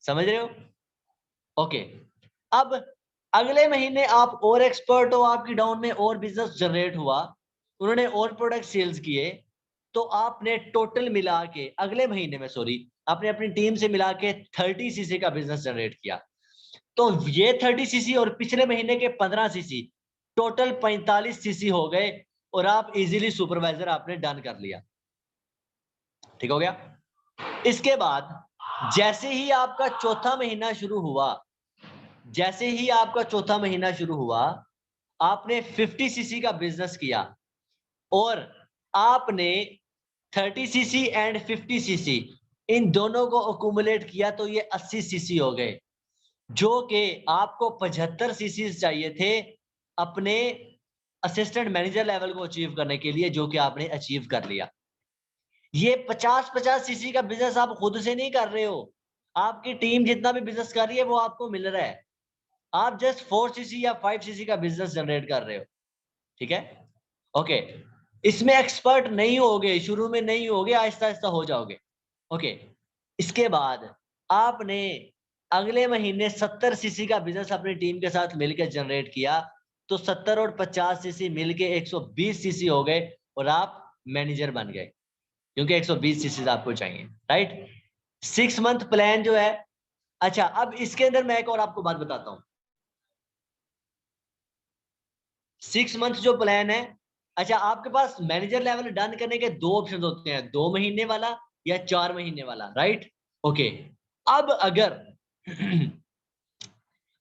समझ रहे हो? ओके, अब अगले महीने आप और एक्सपर्ट हो, आपकी डाउन में और बिजनेस जनरेट हुआ, उन्होंने और प्रोडक्ट सेल्स किए, तो आपने टोटल मिला के अगले महीने में, सॉरी, आपने अपनी टीम से मिला के 30cc का बिजनेस जनरेट किया। तो ये 30cc और पिछले महीने के 15cc, टोटल 45cc हो गए। और आप इजीली सुपरवाइजर आपने डन कर लिया। ठीक हो गया। इसके बाद जैसे ही आपका चौथा महीना शुरू हुआ, जैसे ही आपका चौथा महीना शुरू हुआ, आपने 50 सीसी का बिजनेस किया और आपने 30 सीसी एंड 50 सीसी इन दोनों को अकुमुलेट किया तो ये 80 सीसी हो गए, जो कि आपको 75 सीसी चाहिए थे अपने असिस्टेंट मैनेजर लेवल को अचीव करने के लिए, जो कि आपने अचीव कर लिया। ये 50-50 सीसी का बिजनेस आप खुद से नहीं कर रहे हो, आपकी टीम जितना भी बिजनेस कर रही है वो आपको मिल रहा है। आप जस्ट 4 सीसी या 5 सीसी का बिजनेस जनरेट कर रहे हो। ठीक है, ओके। इसमें एक्सपर्ट नहीं होगे, शुरू में नहीं होगे, आहिस्ता आहिस्ता हो जाओगे। ओके, इसके बाद आपने अगले महीने 70 सीसी का बिजनेस अपनी टीम के साथ मिलकर जनरेट किया, तो 70 और 50 सीसी मिलके 120 सीसी हो गए और आप मैनेजर बन गए, क्योंकि 120 सीसी आपको चाहिए, राइट। 6 मंथ प्लान जो है। अच्छा, अब इसके अंदर मैं एक और आपको बात बताता हूं। 6 मंथ जो प्लान है, अच्छा, आपके पास मैनेजर लेवल डन करने के 2 ऑप्शन होते हैं, 2 महीने वाला या 4 महीने वाला, राइट। ओके, अब अगर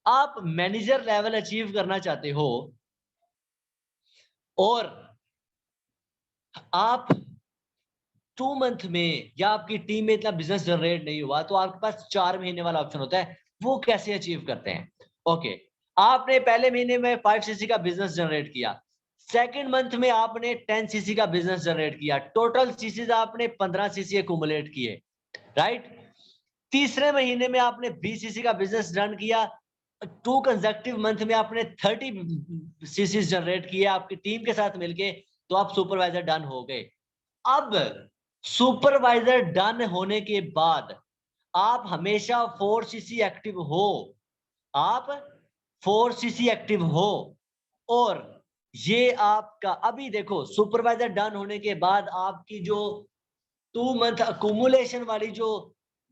आप मैनेजर लेवल अचीव करना चाहते हो और आप 2 मंथ में या आपकी टीम में इतना बिजनेस जनरेट नहीं हुआ, तो आपके पास 4 महीने वाला ऑप्शन होता है। वो कैसे अचीव करते हैं? ओके, आपने पहले महीने में 5 सीसी का बिजनेस जनरेट किया, सेकंड मंथ में आपने 10 सीसी का बिजनेस जनरेट किया, टोटल सीसीज आपने 15 सीसी एक्यूमुलेट किए, राइट। तीसरे महीने में आपने 20 सीसी का बिजनेस रन किया, 2 कंसेक्टिव मंथ में आपने 30 सीसीज जनरेट किए आपकी टीम के साथ मिलके, तो आप सुपरवाइजर डन हो गए। अब सुपरवाइजर डन होने के बाद आप हमेशा 4 सीसी एक्टिव हो, आप 4 सीसी एक्टिव हो, और ये आपका अभी देखो सुपरवाइजर डन होने के बाद आपकी जो 2 मंथ अकुमुलेशन वाली जो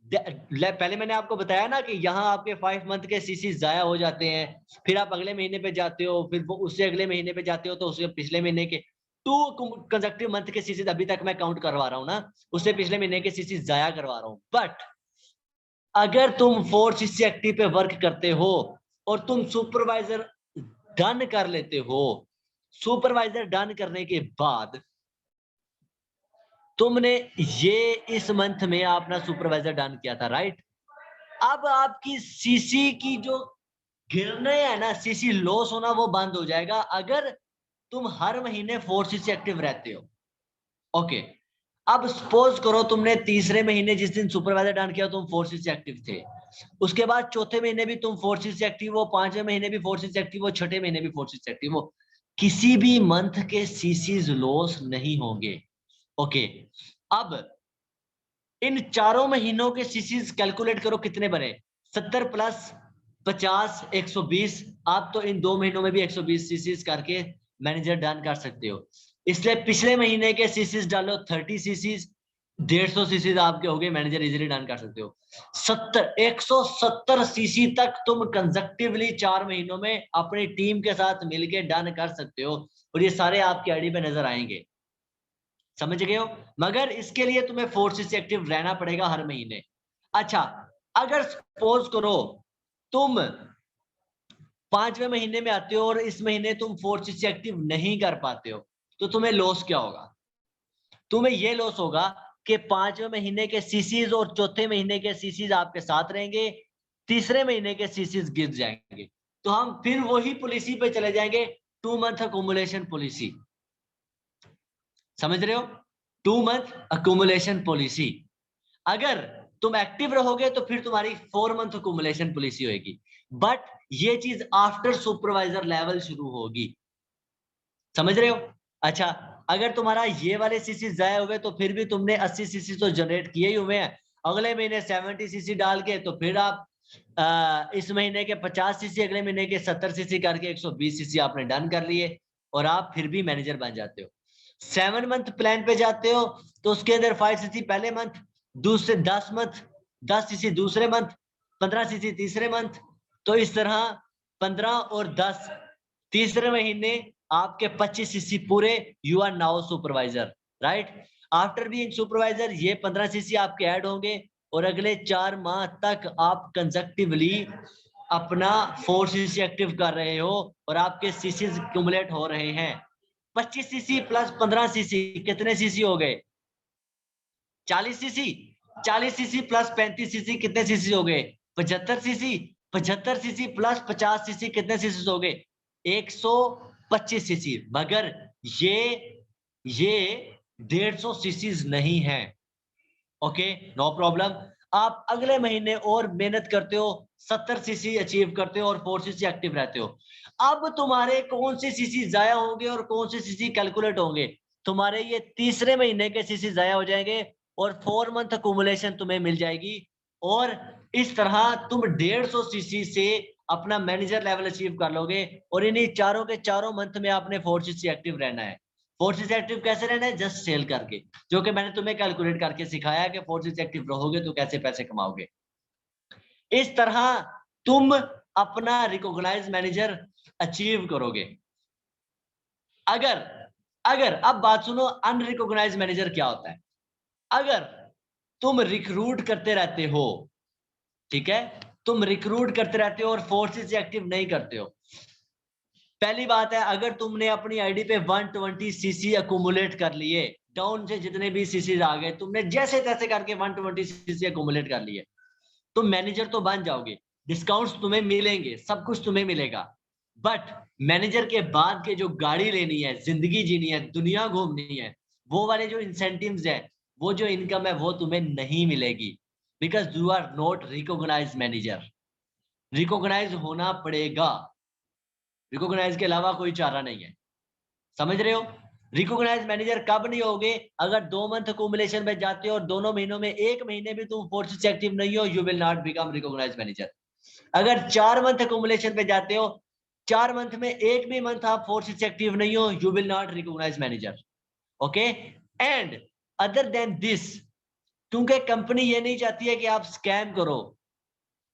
पहले मैंने आपको बताया ना कि यहाँ आपके 5 मंथ के सीसी जाया हो जाते हैं, फिर आप अगले महीने पे जाते हो, फिर वो उससे अगले महीने पे जाते हो, तो उसके पिछले महीने के 2 कंसेक्टिव मंथ के सीसी अभी तक मैं काउंट करवा रहा हूँ ना, उससे पिछले महीने के सीसी जाया करवा रहा हूँ। बट अगर तुम 4 सीसी एक्टिव पे वर्क करते हो और तुम सुपरवाइजर डन कर लेते हो, सुपरवाइजर डन करने के बाद तुमने ये इस मंथ में अपना सुपरवाइजर डन किया था, राइट। अब आपकी सीसी की जो गिरने है ना, सीसी लॉस होना, वो बंद हो जाएगा अगर तुम हर महीने 4 सीसी एक्टिव रहते हो। ओके, अब सपोज करो तुमने तीसरे महीने जिस दिन सुपरवाइजर डन किया तुम 4 सीसी एक्टिव थे, उसके बाद चौथे महीने भी तुम 4 सीसी एक्टिव हो, पांचवें महीने भी 4 सीसी एक्टिव हो, छठे महीने भी 4 सीसी एक्टिव हो, किसी भी मंथ के सीसीज लॉस नहीं होंगे। ओके, अब इन चारों महीनों के सीसीज कैलकुलेट करो कितने बने, 70 प्लस 50 120। आप तो इन 2 महीनों में भी 120 सीसीज करके मैनेजर डन कर सकते हो, इसलिए पिछले महीने के सीसीज डालो 30 सीसीज, 150 सीसीज आपके हो गए, मैनेजर इजीली डन कर सकते हो। 170 सीसी तक तुम कंसेक्टिवली 4 महीनों में अपनी टीम के साथ मिलके डन कर सकते हो, और ये सारे आपकी आईडी पे नजर आएंगे, समझ गए हो। मगर इसके लिए तुम्हें 4 सीसी एक्टिव रहना पड़ेगा हर महीने। अच्छा, अगर सपोज करो तुम 5वें महीने में आते हो और इस महीने तुम 4 सीसी एक्टिव नहीं कर पाते हो, तो तुम्हें लॉस क्या होगा? तुम्हें ये लॉस होगा कि 5वें महीने के सीसीज और चौथे महीने के सीसीज आपके साथ रहेंगे, तीसरे महीने के सीसीज गिर जाएंगे, तो हम फिर वही पॉलिसी पे चले जाएंगे, 2 मंथ अकोमुलेशन पॉलिसी। समझ रहे हो? 2 मंथ अकोमुलेशन पॉलिसी। अगर तुम एक्टिव रहोगे तो फिर तुम्हारी 4 मंथ अकोमुलेशन पॉलिसी होगी, बट ये चीज आफ्टर सुपरवाइजर लेवल शुरू होगी। समझ रहे हो? अच्छा, अगर तुम्हारा ये वाले सीसी जाए हुए तो फिर भी तुमने 80 सीसी तो जनरेट किए ही हुए हैं, अगले महीने 70 सीसी डाल के तो फिर आप इस महीने के 50 सीसी, अगले महीने के 70 सीसी करके 120 सीसी आपने डन कर लिए, और आप फिर भी मैनेजर बन जाते हो। 7 मंथ प्लान पे जाते हो तो उसके अंदर 5 सीसी पहले मंथ, दूसरे 10 मंथ, 10 सीसी दूसरे मंथ, 15 सीसी तीसरे मंथ, तो इस तरह 15 और 10 तीसरे महीने आपके 25 सीसी पूरे, you are now supervisor, right. After being supervisor ये 15 सीसी आपके ऐड होंगे और अगले 4 माह तक आप कंसेक्टिवली अपना 4 सीसी एक्टिव कर रहे हो और आपके सीसी क्यूमुलेट हो रहे हैं। 25 सीसी प्लस 15 सीसी कितने सीसी हो गए? 40 सीसी। 40 सीसी प्लस 35 सीसी कितने सीसी हो गए? 75 सीसी। 75 सीसी प्लस 50 सीसी कितने सीसी हो गए? 125 सीसी। मगर ये 150 सीसी नहीं है। Okay, no problem. आप अगले महीने और मेहनत करते हो, 70 सीसी अचीव करते हो और 4 सीसी एक्टिव रहते हो। अब तुम्हारे कौन से सीसी जाया होंगे और कौन से सीसी कैलकुलेट होंगे? तुम्हारे ये तीसरे महीने के सीसी जाया हो जाएंगे और 4 मंथ अकुमुलेशन तुम्हें मिल जाएगी और इस तरह तुम 150 सीसी से अपना मैनेजर लेवल अचीव कर लोगे और इन्हीं चारों के चारों मंथ में आपने 4 सीसी एक्टिव रहना है। 4 सीसी एक्टिव कैसे रहना है? जस्ट सेल करके, जो कि मैंने तुम्हें कैलकुलेट करके सिखाया कि 4 सीसी एक्टिव रहोगे तो कैसे पैसे कमाओगे। इस तरह तुम अपना रिकॉग्नाइज मैनेजर अचीव करोगे। अगर अगर अब बात सुनो, अनरिकॉग्नाइज मैनेजर क्या होता है? अगर तुम रिक्रूट करते रहते हो, ठीक है, तुम रिक्रूट करते रहते हो और फोर्सेस एक्टिव नहीं करते हो। पहली बात है, अगर तुमने अपनी आईडी पे 120 सीसी अकुमुलेट कर लिए, डाउन से जितने भी सीसी आ गए तुमने जैसे तैसे करके 120 सीसी अकुमुलेट कर लिए, तुम मैनेजर तो बन जाओगे, डिस्काउंट्स तुम्हें मिलेंगे, सब कुछ तुम्हें मिलेगा। बट मैनेजर के बाद के जो गाड़ी लेनी है, जिंदगी जीनी है, दुनिया घूमनी है, वो वाले जो इंसेंटिव्स है, वो जो इनकम है, वो तुम्हें नहीं मिलेगी, because you are not recognise manager. Recognise होना पड़ेगा, रिकॉग्नाइज के अलावा कोई चारा नहीं है। समझ रहे हो? रिकॉग्नाइज मैनेजर कब नहीं होगे? अगर 2 मंथ अकुमुलेशन में जाते हो और दोनों महीनों में एक महीने भी तुम फोर्स से एक्टिव नहीं हो, you will not become recognise manager. अगर 4 मंथ अकुमुलेशन पे जाते हो, 4 मंथ में एक भी मंथ आप फोर्स से एक्टिव नहीं हो, you will not recognise manager. Okay, and other than this, क्योंकि कंपनी ये नहीं चाहती है कि आप स्कैम करो।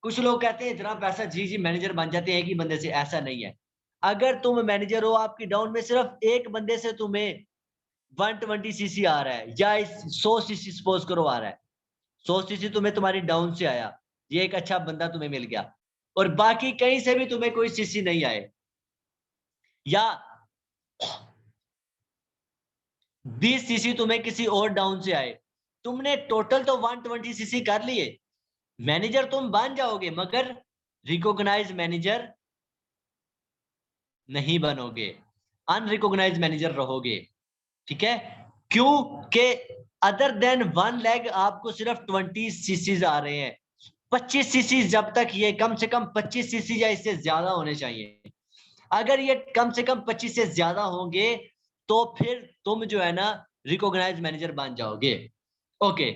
कुछ लोग कहते हैं इतना पैसा जी जी मैनेजर बन जाते हैं एक ही बंदे से, ऐसा नहीं है। अगर तुम मैनेजर हो, आपकी डाउन में सिर्फ एक बंदे से तुम्हें 120 सीसी आ रहा है या 100 सीसी सपोज करो आ रहा है, 100 सीसी तुम्हें तुम्हारी डाउन से आया, ये एक अच्छा बंदा तुम्हें मिल गया, और बाकी कहीं से भी तुम्हें कोई सीसी नहीं आए, या 20 सीसी तुम्हें किसी और डाउन से आए, तुमने टोटल तो 120 सीसी कर लिए, मैनेजर तुम बन जाओगे मगर रिकॉग्नाइज मैनेजर नहीं बनोगे, अनरिकॉग्नाइज मैनेजर रहोगे। ठीक है, क्यों? के अदर देन 1 लाख आपको सिर्फ 20 सीसीज आ रहे हैं। 25 सीसी, जब तक ये कम से कम 25 सीसी या इससे ज्यादा होने चाहिए। अगर ये कम से कम 25 से ज्यादा होंगे तो फिर तुम जो है ना रिकॉग्नाइज मैनेजर बन जाओगे। Okay,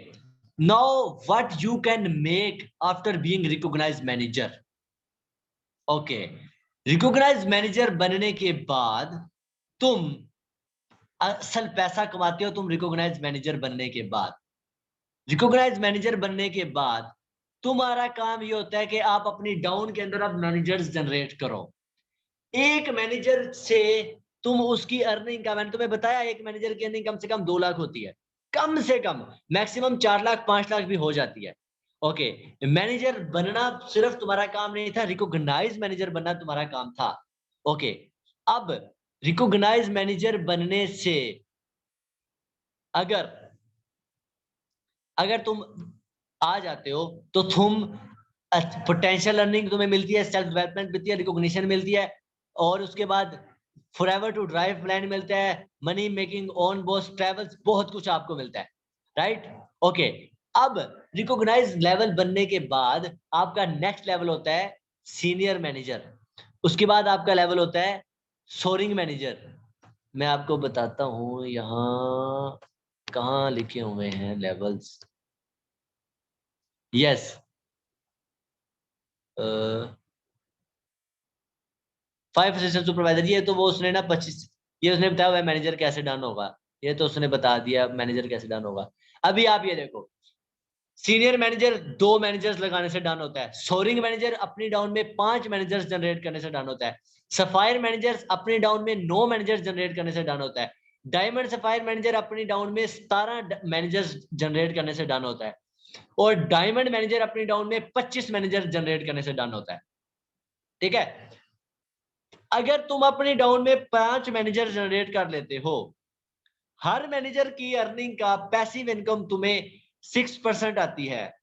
now what you can make after being recognise manager. Okay, recognise manager बनने के बाद तुम असल पैसा कमाते हो, तुम रिकॉग्नाइज मैनेजर बनने के बाद। रिकॉग्नाइज मैनेजर बनने के बाद तुम्हारा काम ये होता है कि आप अपनी डाउन के अंदर अब मैनेजर्स जनरेट करो। एक मैनेजर से तुम उसकी अर्निंग का, मैंने तुम्हें बताया एक मैनेजर की अर्निंग कम से कम 2 लाख होती है, कम से कम, मैक्सिमम 4 लाख 5 लाख भी हो जाती है। ओके, मैनेजर बनना सिर्फ तुम्हारा काम नहीं था, रिकॉग्नाइज मैनेजर बनना तुम्हारा काम था। ओके, अब रिकॉग्नाइज मैनेजर बनने से अगर अगर तुम आ जाते हो तो तुम पोटेंशियल अर्निंग तुम्हें मिलती है, सेल्फ डेवलपमेंट मिलती है, रिकॉग्निशन मिलती है, और उसके बाद फॉरएवर टू ड्राइव प्लान मिलता है, money making on boss travels, बहुत कुछ आपको मिलता है, राइट। ओके, अब रिकॉग्नाइज लेवल बनने के बाद आपका नेक्स्ट लेवल होता है सीनियर मैनेजर, उसके बाद आपका लेवल होता है सोरिंग मैनेजर। मैं आपको बताता हूं यहाँ कहाँ लिखे हुए हैं लेवल्स। यस, 5 असिस्टेंट सुपरवाइजर, ये तो वो उसने ना 25, ये उसने बताया हुआ मैनेजर कैसे डन होगा, ये तो उसने बता दिया मैनेजर कैसे डन होगा। अभी आप ये देखो, सीनियर मैनेजर 2 मैनेजर्स लगाने से डन होता है, सोरिंग मैनेजर अपनी डाउन में 5 मैनेजर्स जनरेट करने से डन होता है, सफायर मैनेजर अपने डाउन में 9 मैनेजर जनरेट करने से डन होता है। डायमंड सफायर मैनेजर अपनी डाउन में 17 मैनेजर्स जनरेट करने से डन होता है। और डायमंड मैनेजर अपनी डाउन में 25 मैनेजर जनरेट करने से डन होता है। ठीक है, अगर तुम अपनी डाउन में 5 मैनेजर जनरेट कर लेते हो, हर मैनेजर की अर्निंग का पैसिव इनकम तुम्हें 6% आती है,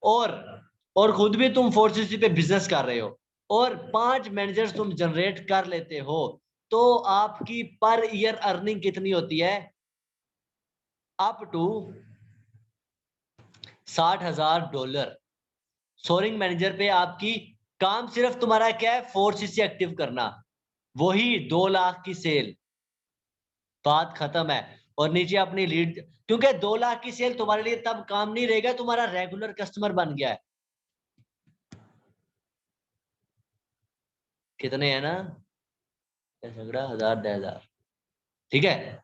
और खुद भी तुम 4CC पे बिजनेस कर रहे हो, और 5 मैनेजर्स तुम जनरेट कर लेते हो, तो आपकी पर ईयर अर्निंग कितनी होती है? Up to $60,000। सोरिंग मैनेजर पे आपकी काम सिर्फ तुम्हारा क्या है? 4CC एक्टिव करना, वही 2 लाख की सेल, बात खत्म है। और नीचे अपनी लीड, क्योंकि 2 लाख की सेल तुम्हारे लिए तब काम नहीं रहेगा, तुम्हारा रेगुलर कस्टमर बन गया है। कितने है ना? 10,000 10,000, ठीक है,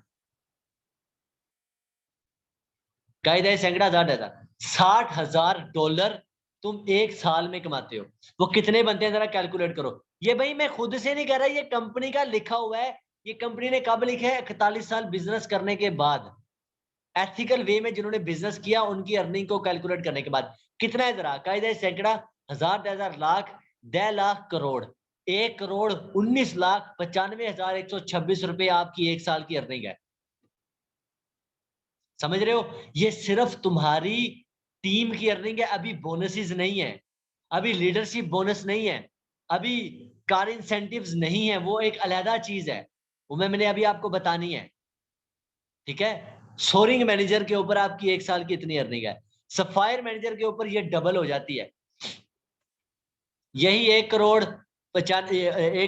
कायदे सैकड़ा हजार 60,000 डॉलर तुम एक साल में कमाते हो। वो कितने बनते हैं जरा कैलकुलेट करो। ये भाई मैं खुद से नहीं कह रहा, ये कंपनी का लिखा हुआ है। ये कंपनी ने कब लिखा है? 41 साल बिजनेस करने के बाद, एथिकल वे में जिन्होंने बिजनेस किया, उनकी अर्निंग को कैलकुलेट करने के बाद कितना है जरा कायदे सैकड़ा, 1000 10,000 लाख, 10 लाख करोड़, 1,19,95,126 रुपए आपकी एक साल की अर्निंग है। समझ रहे हो? ये सिर्फ तुम्हारी टीम की अर्निंग है, अभी बोनसेस नहीं है, अभी लीडरशिप बोनस नहीं है, अभी कार इंसेंटिव्स नहीं है, वो एक अलहदा चीज है, वो मैंने अभी आपको बतानी है। ठीक है, सोरिंग मैनेजर के ऊपर आपकी एक साल की इतनी अर्निंग है, सफायर मैनेजर के ऊपर ये डबल हो जाती है। यही 1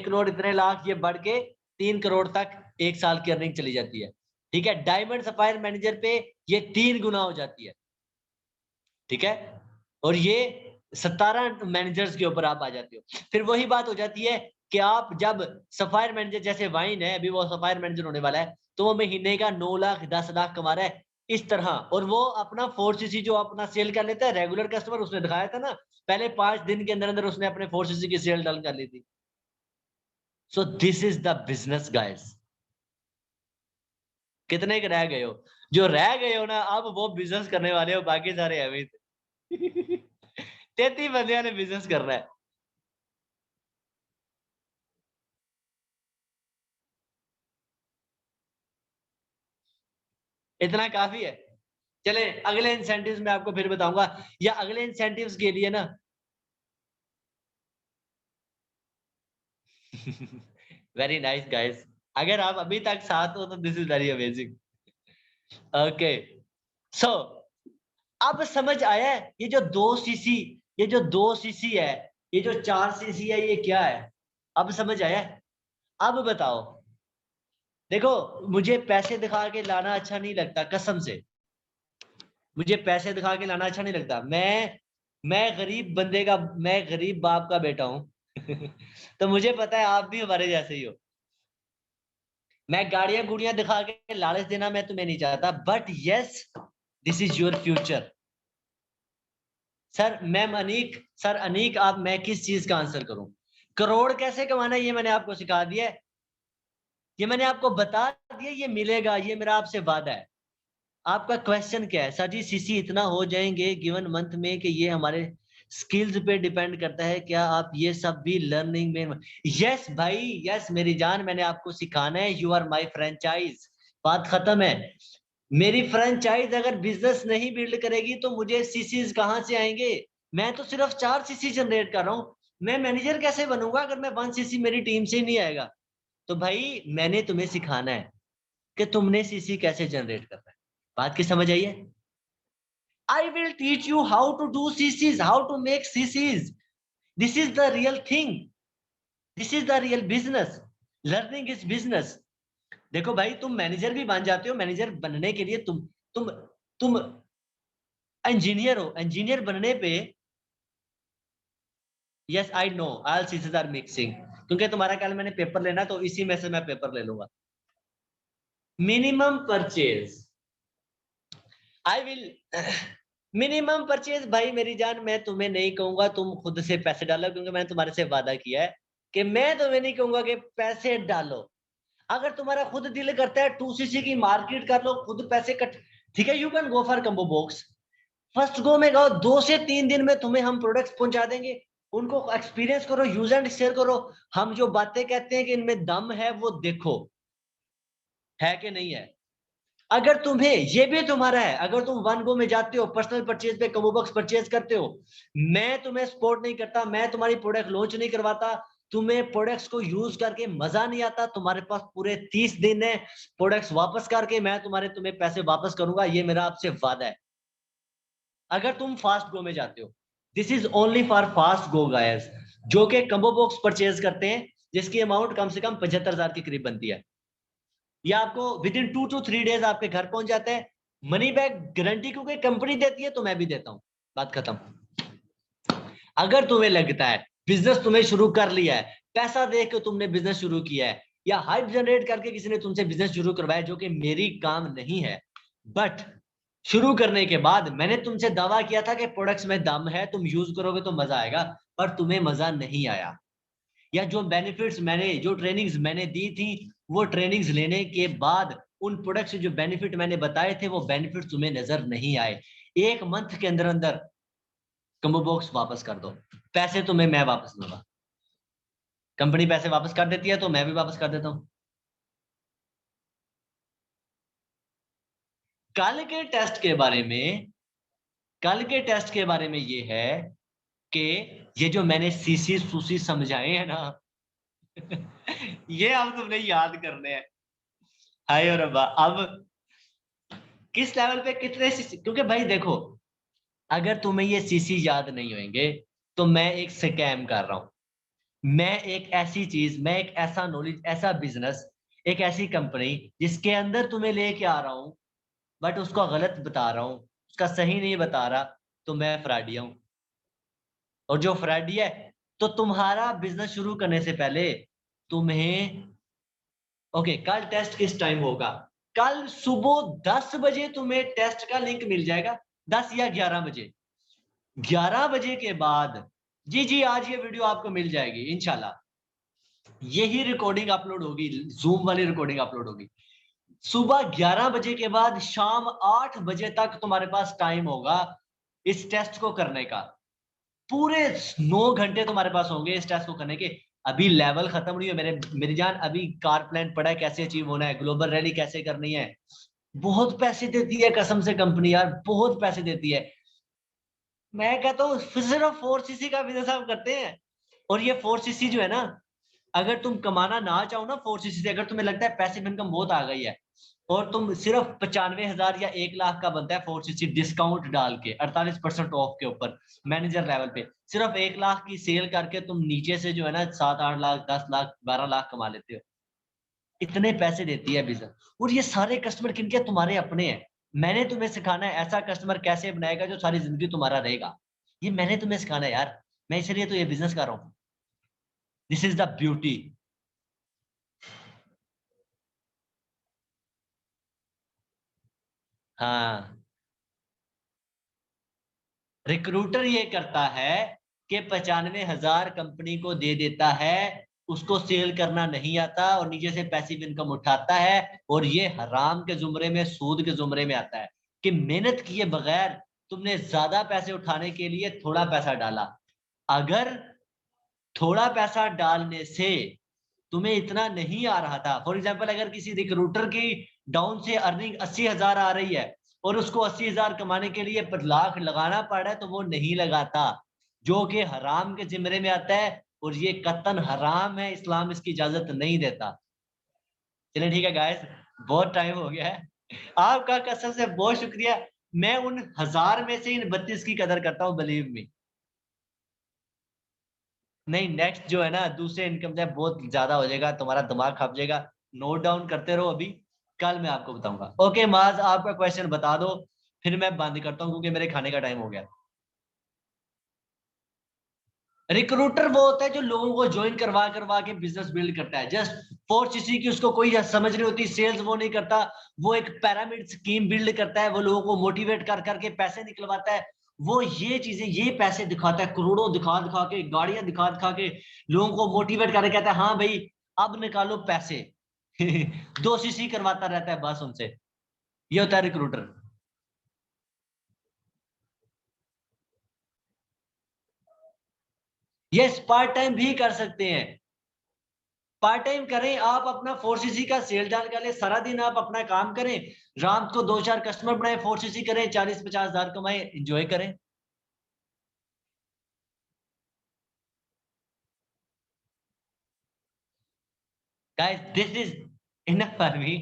करोड़ इतने लाख, ये बढ़ के 3 करोड़ तक एक साल की अर्निंग चली जाती है। ठीक है, डायमंड सफायर मैनेजर पे ये 3 गुना हो जाती है। ठीक है, और ये 17 मैनेजर्स के ऊपर आप आ जाते हो। फिर वही बात हो जाती है कि आप जब सफायर मैनेजर, जैसे वाइन है, अभी वो सफायर मैनेजर होने वाला है, तो वो महीने का 9 लाख 10 लाख कमा रहा है इस तरह, और वो अपना 4CC जो अपना सेल कर लेता है, रेगुलर कस्टमर, उसने दिखाया था ना, पहले 5 दिन के अंदर अंदर उसने अपने 4CC की सेल डन कर ली थी। So this is the business guys. कितने के रह गए हो? जो रह गए हो ना, अब वो बिजनेस करने वाले हो, बाकी सारे अभी 33 बंदियां ने बिजनेस करना है। इतना काफी है। चले अगले इंसेंटिव्स में आपको फिर बताऊंगा, या अगले इंसेंटिव्स के लिए ना वेरी नाइस गाइस, अगर आप अभी तक साथ हो तो this is very amazing. Okay, so अब समझ आया है ये जो 2 सीसी, ये जो 2 सीसी है, ये जो 4 सीसी है, ये क्या है? अब समझ आया है? अब बताओ। देखो, मुझे पैसे दिखा के लाना अच्छा नहीं लगता, कसम से मुझे पैसे दिखा के लाना अच्छा नहीं लगता। मैं गरीब बंदे का, मैं गरीब बाप का बेटा हूं तो मुझे पता है आप भी हमारे जैसे ही हो। मैं गाड़ियां गुड़ियां दिखा के लालच देना मैं तुम्हें नहीं चाहता, but yes, this is your future. Sir ma'am Aneek, sir Aneek, आप मैं किस चीज का आंसर करूं? करोड़ कैसे कमाना है ये मैंने आपको सिखा दिया है, ये मैंने आपको बता दिया, ये मिलेगा, ये मेरा आपसे वादा है। आपका क्वेश्चन क्या है? सर जी सीसी इतना हो जाएंगे गिवन मंथ में कि ये हमारे स्किल्स पे डिपेंड करता है, क्या आप ये सब भी लर्निंग में? यस भाई, यस मेरी जान, मैंने आपको सिखाना है, यू आर माय फ्रेंचाइज, बात खत्म है। मेरी फ्रेंचाइज अगर बिजनेस नहीं बिल्ड करेगी तो मुझे सीसीज कहां से आएंगे? मैं तो सिर्फ 4 सीसी जनरेट कर रहा हूं, मैं मैनेजर कैसे बनूंगा अगर मैं 1 सीसी मेरी टीम से ही नहीं आएगा? तो भाई मैंने तुम्हें सिखाना है कि तुमने सीसी कैसे जनरेट करना है। बात की समझ आई है? I will teach you how to do CCs, how to make CCs. This is the real thing. This is the real business. Learning is business. देखो भाई, तुम मैनेजर भी बन जाते हो, मैनेजर बनने के लिए तुम इंजीनियर हो, इंजीनियर बनने पे, yes I know all CCs are mixing, क्योंकि तुम्हारा कल मैंने पेपर लेना, तो इसी में से मैं पेपर ले लूंगा। Minimum purchase, I will minimum purchase, भाई मेरी जान मैं तुम्हें नहीं कहूंगा तुम खुद से पैसे डालो, क्योंकि मैंने तुम्हारे से वादा किया है कि मैं तुम्हें नहीं कहूंगा कि पैसे डालो। अगर तुम्हारा खुद दिल करता है 2cc की मार्केट कर लो, खुद पैसे कट, ठीक है, you can go for combo box. First go में गो, 2 से 3 दिन में तुम्हें हम प्रोडक्ट्स पहुंचा देंगे, उनको एक्सपीरियंस करो, यूज एंड शेयर करो। हम जो बातें कहते हैं कि इनमें दम है, वो देखो है कि नहीं है। अगर तुम्हें ये भी तुम्हारा है, अगर तुम वन गो में जाते हो, पर्सनल परचेज पे कम्बो बॉक्स परचेज करते हो, मैं तुम्हें सपोर्ट नहीं करता, मैं तुम्हारी प्रोडक्ट लॉन्च नहीं करवाता, तुम्हें प्रोडक्ट्स को यूज करके मजा नहीं आता, तुम्हारे पास पूरे 30 दिन है, प्रोडक्ट्स वापस करके मैं तुम्हें पैसे वापस करूंगा, ये मेरा आपसे वादा है। अगर तुम फास्ट गो में जाते हो, this is only for fast go goers, जो कि कम्बो बॉक्स परचेज करते हैं, जिसकी अमाउंट कम से कम 75,000 के करीब बनती है। ये आपको विद इन 2 to 3 डेज आपके घर पहुंच जाता है। मनी बैक गारंटी क्योंकि कंपनी देती है, तो मैं भी देता हूं, बात खत्म। अगर तुम्हें लगता है बिजनेस तुम्हें शुरू कर लिया है, पैसा देख के तुमने बिजनेस शुरू किया है, या हाइप जनरेट करके किसी ने तुमसे बिजनेस शुरू करवाया, जो कि मेरी काम नहीं है, बट शुरू करने के बाद मैंने तुमसे दावा किया था कि प्रोडक्ट्स में दम है, तुम यूज करोगे तो मजा आएगा, पर तुम्हें मजा नहीं आया, या जो बेनिफिट्स मैंने, जो ट्रेनिंग्स मैंने दी थी, वो ट्रेनिंग्स लेने के बाद उन प्रोडक्ट्स जो बेनिफिट मैंने बताए थे, वो बेनिफिट तुम्हें नजर नहीं आए, 1 मंथ के अंदर अंदर कम्बो बॉक्स वापस कर दो, पैसे तुम्हें मैं वापस दूंगा। कंपनी पैसे वापस कर देती है तो मैं भी वापस कर देता हूं। कल के टेस्ट के बारे में, कल के टेस्ट के बारे में ये है कि ये जो मैंने सीसी सुसी समझाए हैं ना ये अब तुमने याद करने हैं। हाय और अब्बा, अब किस लेवल पे कितने सीसी, क्योंकि भाई देखो, अगर तुम्हें ये सीसी याद नहीं होंगे तो मैं एक स्कैम कर रहा हूं, मैं एक ऐसी चीज, मैं एक ऐसा नॉलेज, ऐसा बिजनेस, एक ऐसी कंपनी जिसके अंदर तुम्हें लेके आ रहा हूं, बट उसको गलत बता रहा हूं, उसका सही नहीं बता रहा, तो मैं फ्रॉडिया हूं। और जो फ्रॉडी है, तो तुम्हारा बिजनेस शुरू करने से पहले तुम्हें, ओके, कल टेस्ट किस टाइम होगा, कल सुबह 10 बजे तुम्हें टेस्ट का लिंक मिल जाएगा, 10 या 11 बजे, 11 बजे के बाद, जी जी आज ये वीडियो आपको मिल जाएगी इंशाल्लाह, यही रिकॉर्डिंग अपलोड होगी, जूम वाली रिकॉर्डिंग अपलोड होगी। सुबह 11 बजे के बाद शाम 8 बजे तक तुम्हारे पास टाइम होगा इस टेस्ट को करने का, पूरे 9 घंटे तुम्हारे पास होंगे इस टेस्ट को करने के। अभी लेवल खत्म नहीं है मेरी जान, अभी कार प्लान पड़ा है, कैसे अचीव होना है, ग्लोबल रैली कैसे करनी है, बहुत पैसे देती है कसम से कंपनी यार, बहुत पैसे देती है। मैं कहता हूँ सिर्फ 4cc का बिजनेस आप करते हैं, और ये 4cc जो है ना, अगर तुम कमाना ना चाहो ना 4cc से, अगर तुम्हें लगता है पैसिव इनकम बहुत आ गई है, और तुम सिर्फ 95,000 या 1 लाख का बनता है 4cc डिस्काउंट डाल के 48% ऑफ के ऊपर, मैनेजर लेवल पे सिर्फ 1 लाख की सेल करके तुम नीचे से जो है ना 7-8 लाख 10 लाख 12 लाख कमा लेते हो, इतने पैसे देती है बिजनेस। और ये सारे कस्टमर किनके, तुम्हारे अपने हैं। मैंने तुम्हें सिखाना है ऐसा कस्टमर कैसे बनाएगा जो सारी जिंदगी तुम्हारा रहेगा, ये मैंने तुम्हें सिखाना है यार, मैं इसलिए तो ये बिजनेस कर रहा हूँ। This is the beauty. हाँ, रिक्रूटर ये करता है कि 95,000 कंपनी को दे देता है, उसको सेल करना नहीं आता, और नीचे से पैसिव इनकम उठाता है, और ये हराम के जुमरे में, सूद के जुमरे में आता है कि मेहनत किए बगैर तुमने ज्यादा पैसे उठाने के लिए थोड़ा पैसा डाला। अगर थोड़ा पैसा डालने से तुम्हें इतना नहीं आ रहा था, फॉर एग्जाम्पल अगर किसी रिक्रूटर की डाउन से अर्निंग 80,000 आ रही है, और उसको 80,000 कमाने के लिए 1 लाख लगाना पड़ रहा है, तो वो नहीं लगाता, जो कि हराम के जिम्मे में आता है, और ये कतन हराम है, इस्लाम इसकी इजाजत नहीं देता। चलिए ठीक है गाइस, बहुत टाइम हो गया है, आपका कसम से बहुत शुक्रिया। मैं उन 1000 में से इन 32 की कदर करता हूँ, बिलीव मी। नहीं, नेक्स्ट जो है ना दूसरे इनकम से बहुत ज्यादा हो जाएगा, तुम्हारा दिमाग खप जाएगा, नोट डाउन करते रहो, अभी कल मैं आपको बताऊंगा। ओके माज, आपका क्वेश्चन बता दो, फिर मैं बंद करता हूँ क्योंकि मेरे खाने का टाइम हो गया। रिक्रूटर वो होता है जो लोगों को ज्वाइन करवा करवा के बिजनेस बिल्ड करता है, जस्ट 4cc की उसको कोई समझ नहीं होती, सेल्स वो नहीं करता, वो एक पैरामिड स्कीम बिल्ड करता है, वो लोगों को मोटिवेट कर करके पैसे निकलवाता है, वो ये चीजें, ये पैसे दिखाता है, करोड़ों दिखा दिखा के, गाड़ियां दिखा दिखा के लोगों को मोटिवेट करके कहता है हाँ भाई अब निकालो पैसे। 2 सीसी करवाता रहता है बस उनसे। ये होता है रिक्रूटर। यस, पार्ट टाइम भी कर सकते हैं। पार्ट टाइम करें आप, अपना 4cc का सेल डाल कर ले, सारा दिन आप अपना काम करें, रात को 2-4 कस्टमर बनाए, 4cc करें, 40-50 हजार कमाए, एंजॉय करें। Guys this is enough for me.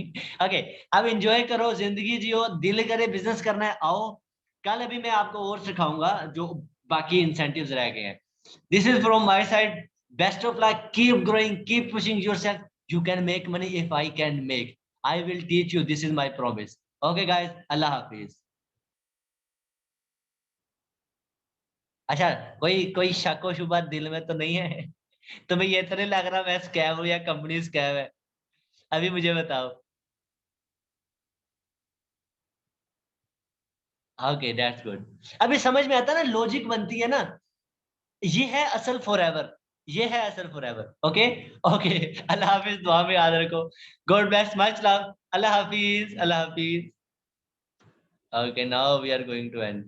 Okay, अब एंजॉय करो, जिंदगी जियो, दिल करे बिजनेस करना है आओ। कल अभी मैं आपको और सिखाऊंगा जो बाकी इंसेंटिव्स रह गए हैं। This is from my side. Best of luck, keep growing, keep pushing yourself, you can make money if I can make, I will teach you, this is my promise. Okay guys, अल्लाह हाफिज। अच्छा, कोई कोई शक व शुबा दिल में तो नहीं है? तुम्हें ये तो नहीं लग रहा मैं स्कैम हूँ या कंपनी स्कैम है? अभी मुझे बताओ। Okay that's good. अभी समझ में आता है ना, लॉजिक बनती है ना। ये है असल फॉरएवर, ये है असल फॉरएवर। ओके। ओके, अल्लाह हाफिज, दुआ में याद रखो। गॉड ब्लेस, मच लव, अल्लाह हाफिज, अल्लाह हाफिज। Okay, now we are going to and.